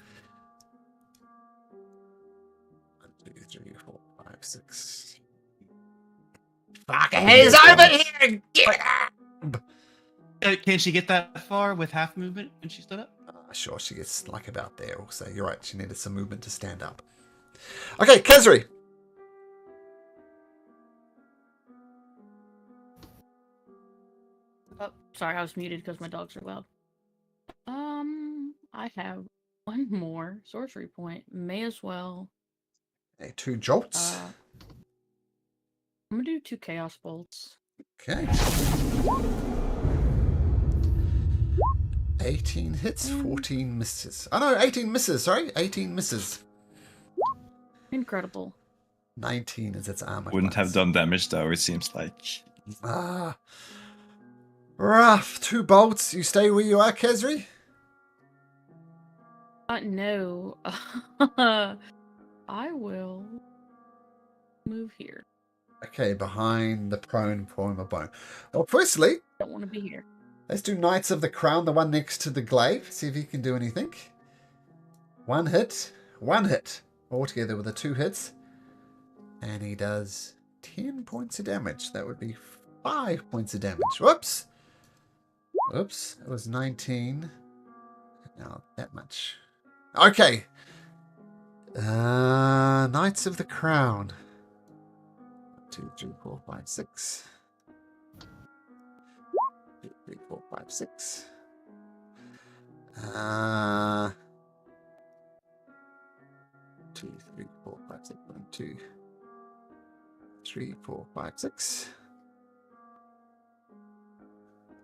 A: 1, 2, 3, 4, 5, 6. Fucking he's over here! Get up!
C: Can she get that far with half movement when she stood up?
A: Sure, she gets like about there also. You're right, she needed some movement to stand up. Okay, Kezri.
E: Oh, sorry, I was muted because my dogs are loud. I have one more sorcery point. May as well.
A: Okay, 2 jolts.
E: I'm gonna do 2 chaos bolts.
A: Okay. 18 hits, 14 misses. Oh no, 18 misses, sorry. 18 misses.
E: Incredible.
A: 19 is its armor
B: Wouldn't have
A: class.
B: done damage though, it seems like.
A: Rough. 2 bolts. You stay where you are, Kezri?
E: No. I will move here.
A: Okay, behind the prone form of bone. Well, firstly,
E: Don't want to be here.
A: let's do Knights of the Crown, the one next to the glaive. See if he can do anything. 1 hit. 1 hit. Altogether with the 2 hits. And he does 10 points of damage. That would be 5 points of damage. Whoops. Oops. It was 19. Now that much. Okay. Knights of the Crown. 2, 3, 4, 5, 6. 2, 3, 4, 5, 6. 2, 3, 4, 5, 6. 1, 2, 3, 4, 5, 6.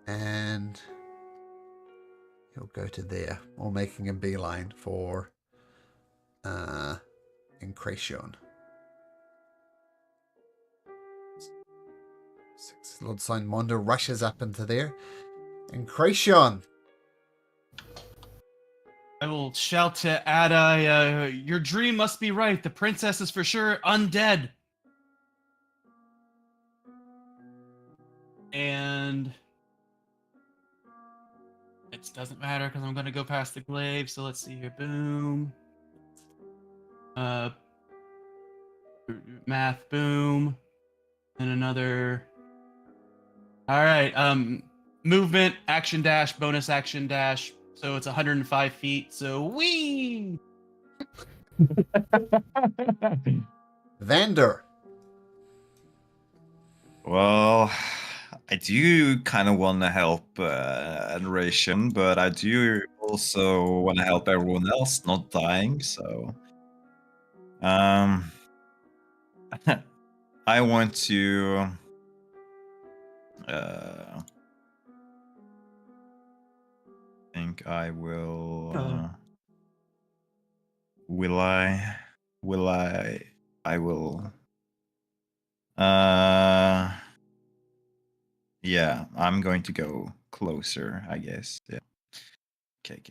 A: And he'll go to there, or making a beeline for Incration. 6. Lord Simonda rushes up into there. Incration.
C: I will shout to Ada, your dream must be right. The princess is for sure undead. And it doesn't matter because I'm going to go past the glaive. So let's see here. Boom. Math, boom. And another. All right. Movement, action dash, bonus action dash. So it's 105 feet. So wee.
A: Vander.
B: Well, I do kind of want to help Adoration, but I do also want to help everyone else not dying, so... I want to... think I will... Will I? I will... yeah, I'm going to go closer, I guess. Yeah. Okay.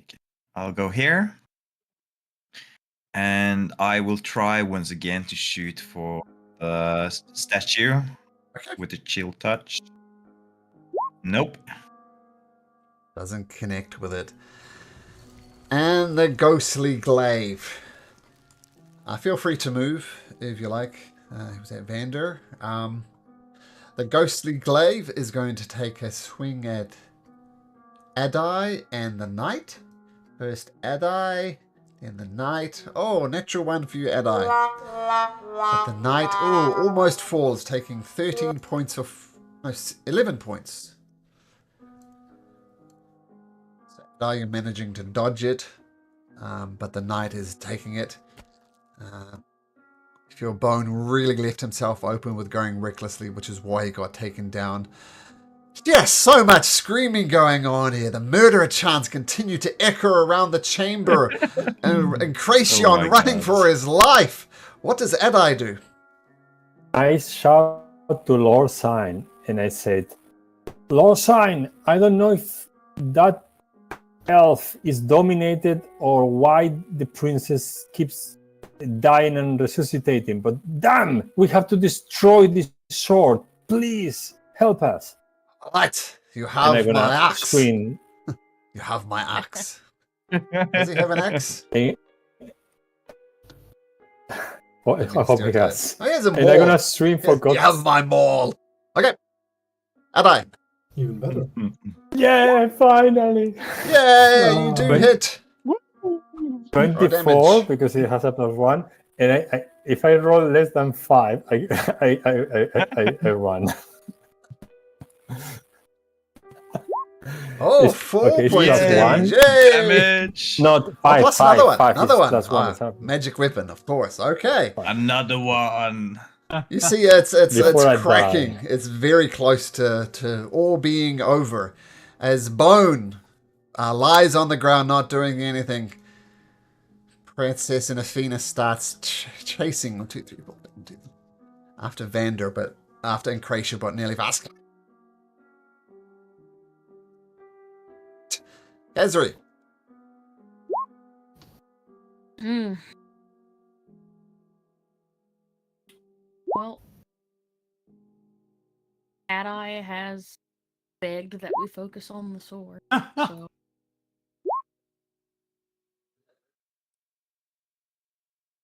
B: I'll go here. And I will try once again to shoot for the statue with the chill touch. Nope.
A: Doesn't connect with it. And the ghostly glaive. Feel free to move if you like. Was that Vander? The ghostly glaive is going to take a swing at Adai and the knight. First Adai, then the knight. Oh, natural 1 for you, Adai. But the knight, almost falls, taking 13 points of... No, 11 points. So Adai, you're managing to dodge it. But the knight is taking it. If your bone really left himself open with going recklessly, which is why he got taken down. Yes, so much screaming going on here. The murderer chants continue to echo around the chamber. and Cracion running for his life. What does Adai do?
F: I shout to Lord Sign and I said, Lord Sign, I don't know if that elf is dominated or why the princess keeps dying and resuscitating, but damn, we have to destroy this sword. Please help us.
A: All right, You
F: and
A: have
F: I'm
A: my
F: gonna
A: axe.
F: swing.
A: You have my axe. Does he have an axe?
F: Well, I hope he
A: Stereotype.
F: has.
A: Oh, he has a
F: And I'm
A: maul.
F: gonna swing for
A: You have
F: God's.
A: my maul. Okay. Adine.
D: Even better.
F: Yeah, finally.
A: Yay, you do
F: Twen-
A: hit.
F: 24
A: damage.
F: because he has a +1, and if I roll less than 5, I run.
A: Oh,
F: It's-
A: 4
F: okay, it's
A: points
F: plus
A: of damage.
F: one.
A: Yay!
B: Damage.
F: Not
A: Oh,
F: 5.
A: plus
F: 5,
A: another one.
F: 5
A: Another
F: is
A: one.
F: +1.
A: Ah,
F: It's not-
A: magic weapon, of course. Okay.
B: Another one.
A: You see, it's
F: Before I
A: cracking.
F: die.
A: It's very close to all being over, as Bone lies on the ground, not doing anything. Princess and Athena starts chasing 1, 2, 3, 4, 5, 2, after Vander, but after Encratia, but nearly fast. Ezri.
E: Hmm. Well, Adi has begged that we focus on the sword, so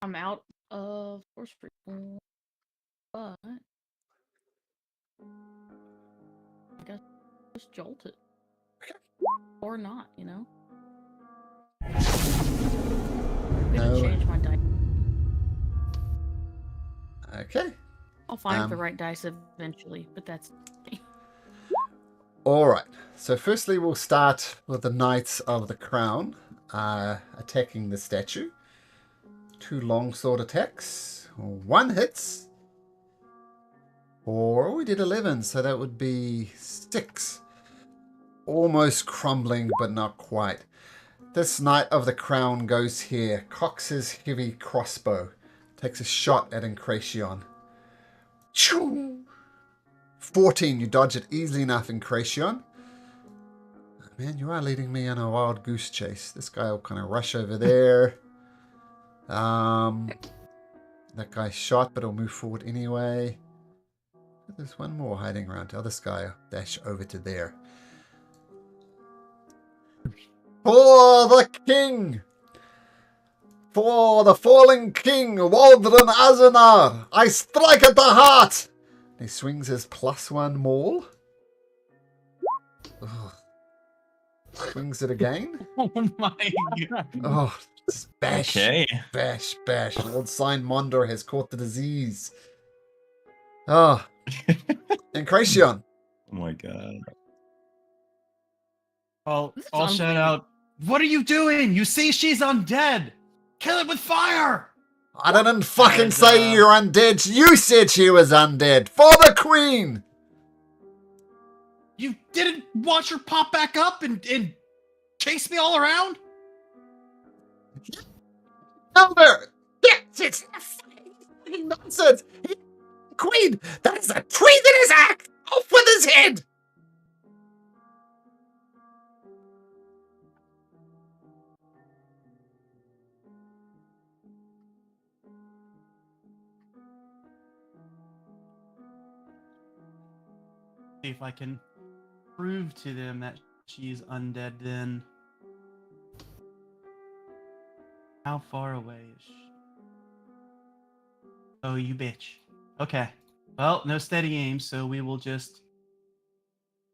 E: I'm out of force frequency, but I guess just jolt it. Or not, you know? I'm gonna
A: No.
E: change my dice.
A: Okay.
E: I'll find the right dice eventually, but that's
A: Alright. So firstly we'll start with the Knights of the Crown attacking the statue. 2 longsword attacks. 1 hits. Or we did 11, so that would be 6. Almost crumbling, but not quite. This Knight of the Crown goes here, cocks his heavy crossbow, takes a shot at Encration. 14, you dodge it easily enough, Encration. Man, you are leading me on a wild goose chase. This guy will kind of rush over there. That guy's shot, but he'll move forward anyway. There's one more hiding around. Tell this guy will dash over to there. For the king! For the fallen king, Waldron Azanar! I strike at the heart! He swings his +1 maul. Ugh. Swings it again.
C: Oh my god.
A: Oh, just bash,
B: Okay.
A: bash, bash. Lord Sign Mondor has caught the disease. Oh. Encration.
B: Oh my god.
C: I'll shout out, what are you doing? You see she's undead. Kill it with fire.
A: I didn't fucking
C: And,
A: say you're undead. You said she was undead. For the queen!
C: You didn't watch her pop back up and chase me all around?
A: Elder! Yes, it's fucking nonsense! Queen! That is a treasonous act! Off with his head!
C: See if I can prove to them that she's undead then. How far away is she? Oh, you bitch. Okay. Well, no steady aim, so we will just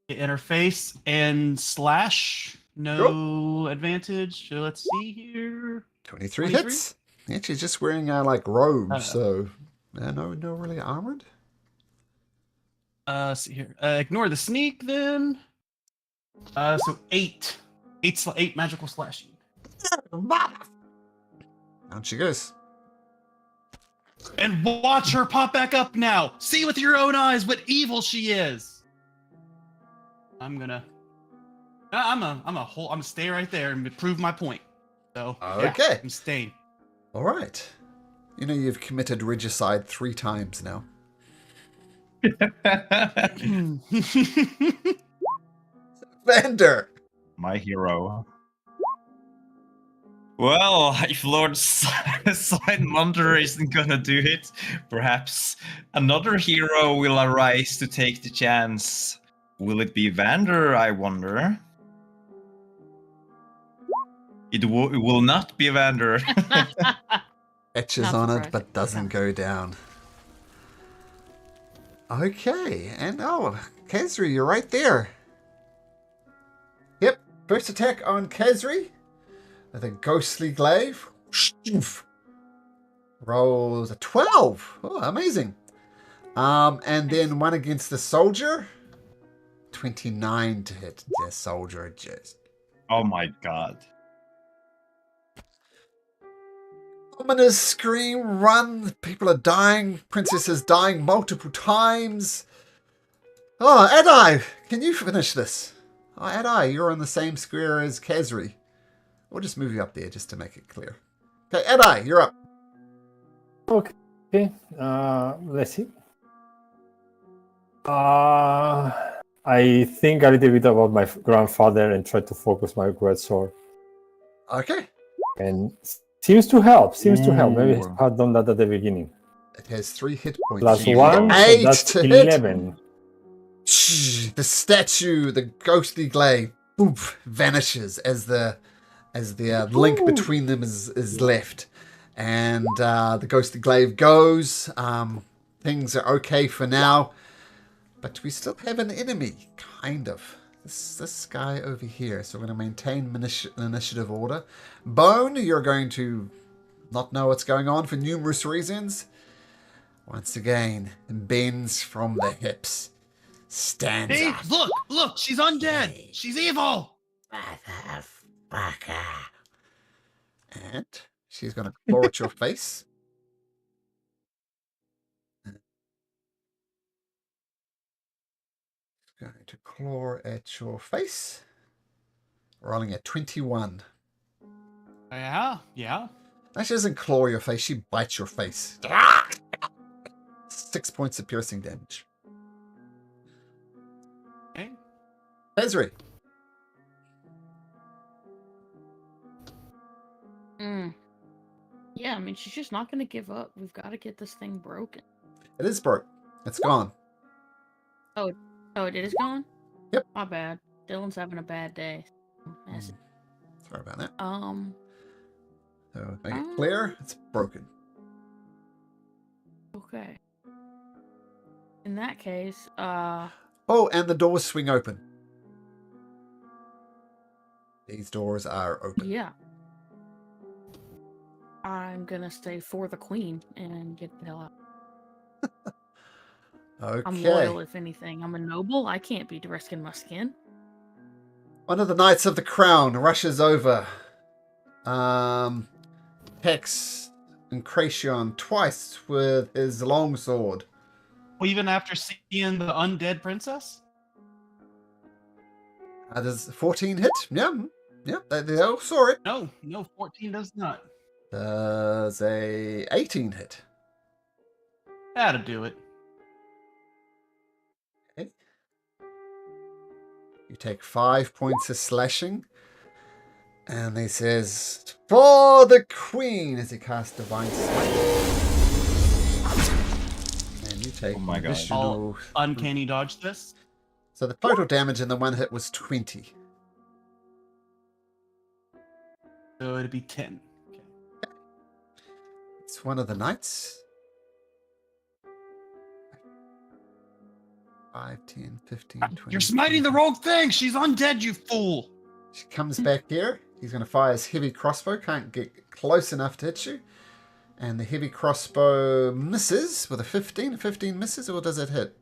C: get in her face and slash. No advantage. So let's see here.
A: 23
C: 23?
A: hits. Yeah, she's just wearing like robes, so no really armored.
C: See here. Ignore the sneak then. So 8. 8 magical slashing.
A: Down she goes.
C: And watch her pop back up now. See with your own eyes what evil she is. I'm gonna stay right there and prove my point. So
A: Okay.
C: yeah, I'm staying.
A: All right. You know you've committed regicide 3 times now. Vander.
B: My hero. Well, if Lord Sidemunder isn't gonna do it, perhaps another hero will arise to take the chance. Will it be Vander, I wonder? It will not be Vander.
A: Etches
E: Not
A: on it,
E: surprising.
A: but doesn't go down. Okay, and Kezri, you're right there. Yep, first attack on Kezri with a ghostly glaive. Rolls a 12. Oh, amazing. And then one against the soldier. 29 to hit. The soldier just.
B: Oh my god.
A: Ominous scream, run. People are dying. Princess is dying multiple times. Oh, Adai, can you finish this? Oh, Adai, you're on the same square as Kezri. We'll just move you up there just to make it clear. Okay, Adai, you're up.
F: Okay. Let's see. I think a little bit about my grandfather and try to focus my great sword.
A: Okay.
F: And seems to help. Maybe
B: Ooh.
F: I had done that at the beginning.
A: It has 3 hit points.
F: Plus
B: You
F: 1,
B: got
F: so
A: 8
F: that's
A: to hit.
F: 11.
A: The statue, the ghostly glaive, boop, vanishes as the link between them is left, and the ghostly glaive goes. Things are okay for now, but we still have an enemy, kind of. This guy over here. So we're going to maintain initiative order. Bone, you're going to not know what's going on for numerous reasons. Once again, bends from the hips. Stands
C: Hey,
A: up.
C: look, she's undead. She's evil.
A: Motherfucker. And she's going to claw at your face. Going to claw at your face. Rolling at 21.
C: Yeah.
A: No, she doesn't claw your face, she bites your face. 6 points of piercing damage.
C: Okay.
A: Ezri.
E: Yeah, I mean, she's just not going to give up. We've got to get this thing broken.
A: It is broke. It's gone.
E: Oh, it is gone?
A: Yep.
E: My bad. Dylan's having a bad day.
A: Sorry about that. So make it clear, it's broken.
E: Okay. In that case,
A: Oh, and the doors swing open. These doors are open.
E: yeah. I'm gonna stay for the queen and get the hell out.
A: Okay.
E: I'm loyal, if anything. I'm a noble. I can't be risking my skin.
A: One of the Knights of the Crown rushes over. Hex and Cracion twice with his longsword.
C: Well, even after seeing the undead princess?
A: Does 14 hit? Yeah. They all saw it.
C: No, 14 does not.
A: Does a 18 hit?
C: That'll do it.
A: Okay. You take 5 points of slashing. And he says, "For the queen," as he casts Divine Smite. And you take
B: Oh my God.
A: additional...
C: Uncanny dodge this.
A: So the total damage in the one hit was 20.
C: So it'd be 10. Okay.
A: It's one of the knights. 5, 10, 15, 20.
C: You're smiting the wrong thing! She's undead, you fool!
A: She comes back here. He's going to fire his heavy crossbow. Can't get close enough to hit you. And the heavy crossbow misses with a 15. A 15 misses, or does it hit?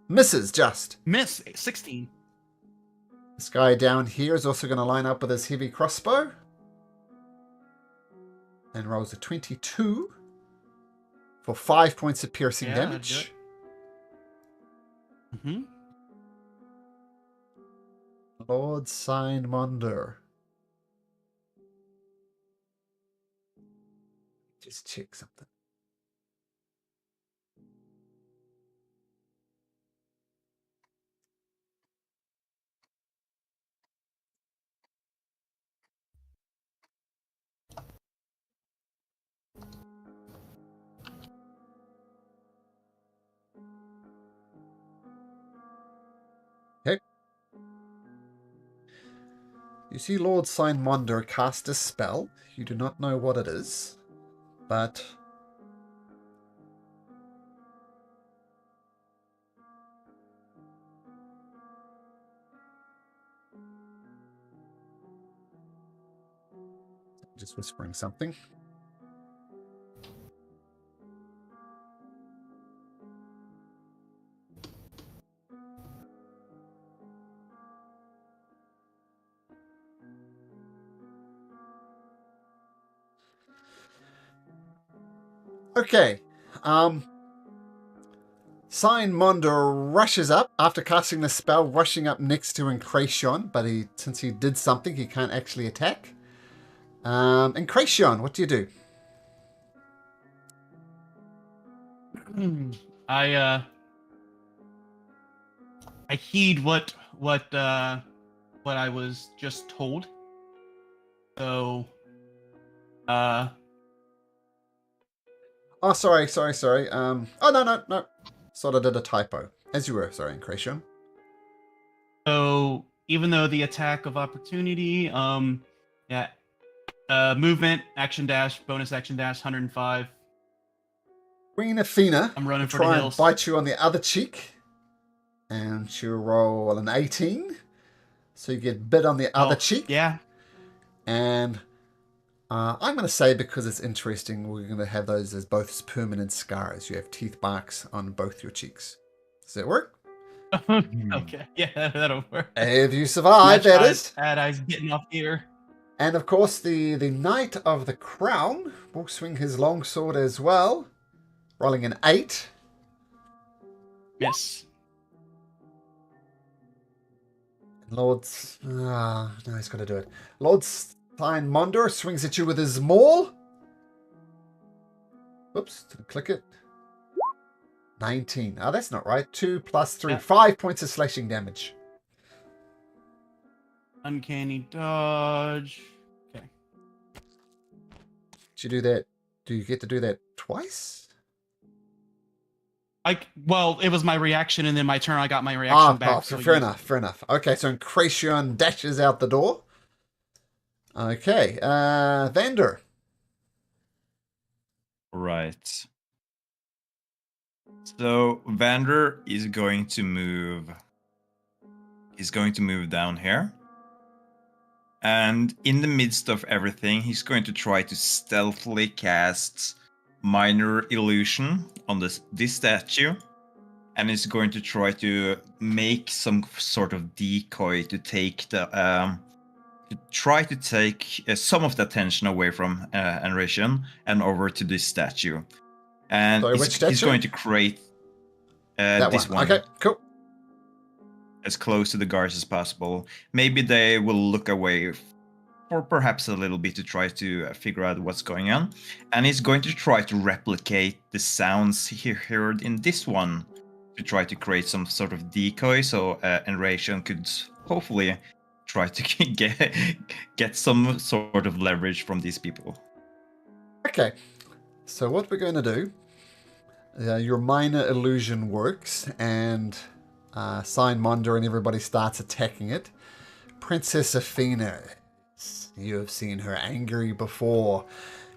A: Misses, just.
C: Miss 16.
A: This guy down here is also going to line up with his heavy crossbow. And rolls a 22 for 5 points of piercing
C: Yeah,
A: damage.
C: Mm-hmm.
A: Lord Signmonder. Just check something. You see Lord Signmonder cast a spell. You do not know what it is, but just whispering something. Okay. Signmonder rushes up after casting the spell, rushing up next to Encration, but since he did something, he can't actually attack. Encration, what do you do?
C: I heed what I was just told. So
A: Oh, sorry. Oh, no. Sort of did a typo. As you were, sorry, Encration.
C: So even though the attack of opportunity, movement, action dash, bonus action dash, 105.
A: Queen Athena
C: I'm running
A: will
C: for the
A: try and
C: hills.
A: bite you on the other cheek. And she'll roll an 18. So you get bit on the other cheek.
C: Yeah.
A: And I'm going to say, because it's interesting, we're going to have those as both permanent scars. You have teeth marks on both your cheeks. Does that work?
C: Okay. Yeah, that'll work.
A: If you survive, that is.
C: Bad eyes getting off here.
A: And of course, the Knight of the Crown will swing his longsword as well, rolling an 8.
C: Miss.
A: Lord's... no, he's got to do it. Lord Steinmonder swings at you with his maul. Whoops, didn't click it. 19. Oh, that's not right. 2 plus 3.
C: Yeah.
A: 5 points of slashing damage.
C: Uncanny dodge. Okay.
A: Did you do that? Do you get to do that twice?
C: Well, it was my reaction, and then my turn. I got my reaction back.
A: So fair enough. Okay, so Encration dashes out the door. Okay, Vander.
B: Right. So Vander is going to move. He's going to move down here. And in the midst of everything, he's going to try to stealthily cast Minor Illusion on this statue. And he's going to try to make some sort of decoy to take some of the attention away from Enration and over to this statue. And
A: Sorry, which statue?
B: He's going to create this one.
A: Okay, cool.
B: As close to the guards as possible. Maybe they will look away for perhaps a little bit to try to figure out what's going on. And he's going to try to replicate the sounds he heard in this one to try to create some sort of decoy so Enration could hopefully try to get some sort of leverage from these people.
A: Okay, so what we're going to do, your minor illusion works, and Signmonder and everybody starts attacking it. Princess Athena, you have seen her angry before.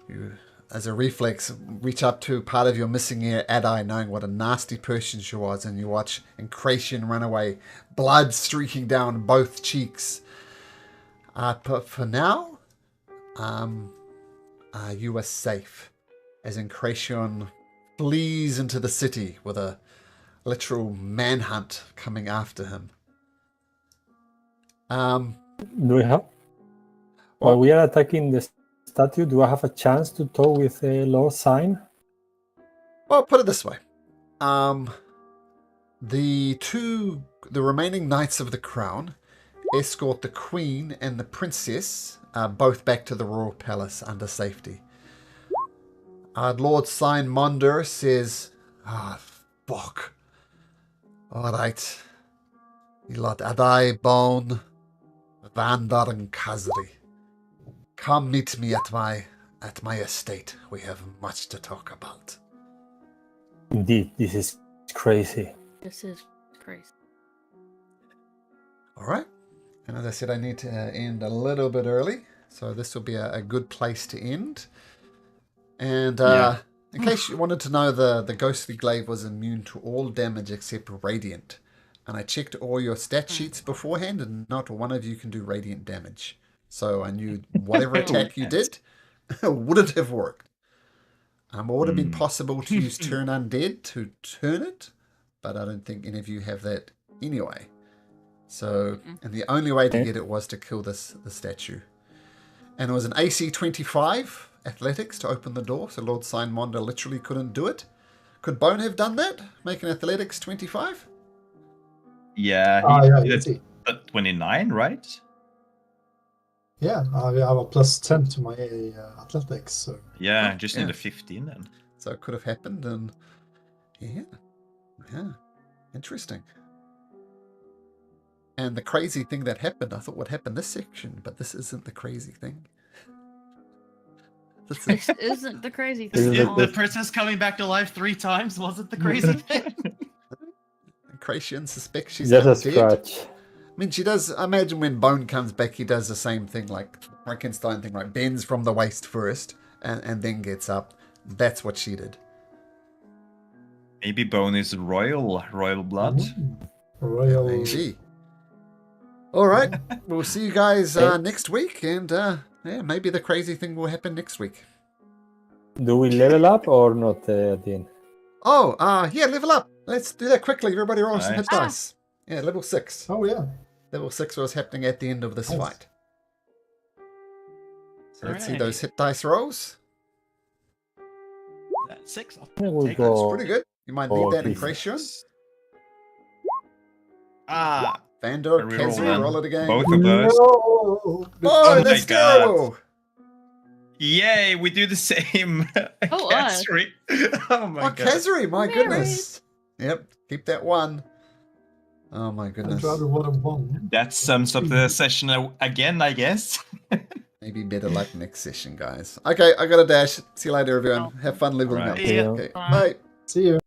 A: You, as a reflex, reach up to part of your missing ear, Adai, knowing what a nasty person she was, and you watch Encration run away, blood streaking down both cheeks. But for now, you are safe, as Encration flees into the city with a literal manhunt coming after him.
F: Do we have? While we are attacking the statue, do I have a chance to talk with Lord Sign?
A: Well, put it this way. The remaining Knights of the Crown escort the Queen and the Princess both back to the Royal Palace under safety. Lord Signmonder says, fuck. Alright. Lord Adai, Bone, Vander and Khazri. Come meet me at my estate. We have much to talk about.
F: Indeed, this is crazy.
E: This is crazy.
A: Alright. And as I said, I need to end a little bit early, so this will be a good place to end. And
B: Yeah.
A: in case you wanted to know, the Ghostly Glaive was immune to all damage except Radiant. And I checked all your stat sheets beforehand, and not one of you can do Radiant damage. So I knew whatever attack you did wouldn't have worked. It would have been possible to use Turn Undead to turn it, but I don't think any of you have that anyway. So, and the only way to get it was to kill the statue. And it was an AC 25 athletics to open the door, so Lord Signmonda literally couldn't do it. Could Bone have done that? Make an athletics 25?
B: Yeah,
D: Yeah,
B: he
D: easy.
B: did 29, right?
D: Yeah, I have a +10 to my athletics. So
B: Yeah, just need
A: yeah.
B: a 15 then.
A: So it could have happened, and yeah, interesting. And the crazy thing that happened, I thought would happen this section, but this isn't the crazy thing.
E: This isn't the crazy
F: This
E: thing.
F: is
E: at
C: The
E: all.
F: the-
C: princess coming back to life 3 times wasn't the crazy thing.
A: Kracian suspects she's
F: Just a
A: undead.
F: scratch.
A: I mean, she does. I imagine when Bone comes back, he does the same thing, like Frankenstein thing, like bends from the waist first and then gets up. That's what she did.
B: Maybe Bone is royal blood.
D: Royal.
A: Maybe. All right, we'll see you guys next week, and yeah, maybe the crazy thing will happen next week.
F: Do we level up or not at the end?
A: Oh, yeah, level up. Let's do that quickly. Everybody roll some hit
B: Nice.
A: dice. Yeah, level 6.
D: Oh yeah.
A: Level 6 was happening at the end of this
D: Nice.
A: fight. So let's see
C: Alright.
A: those hit dice rolls.
C: That's 6. I'll
F: Yeah, we'll
C: take
A: That's
F: go.
A: pretty good. You might need
F: Oh,
A: that in
F: please.
A: Kracian.
B: I
A: Vandor,
B: reroll
A: Kazri,
B: them.
A: roll it again.
B: Both of us.
D: No.
A: Oh,
B: Oh
A: that's
B: my God.
A: terrible.
B: Yay, we do the same.
E: Oh, us.
B: Kazri. Oh my
A: Oh,
B: god.
A: Kazri, my
E: Married.
A: goodness. Yep, keep that 1. Oh my
D: I'd
A: goodness.
D: rather want a 1.
B: That sums up the session again, I guess.
A: Maybe better luck next session, guys. Okay, I got a dash. See you later, everyone. Have fun leveling
B: Right.
A: up.
C: See ya.
A: Okay,
E: Bye.
A: bye.
D: See you.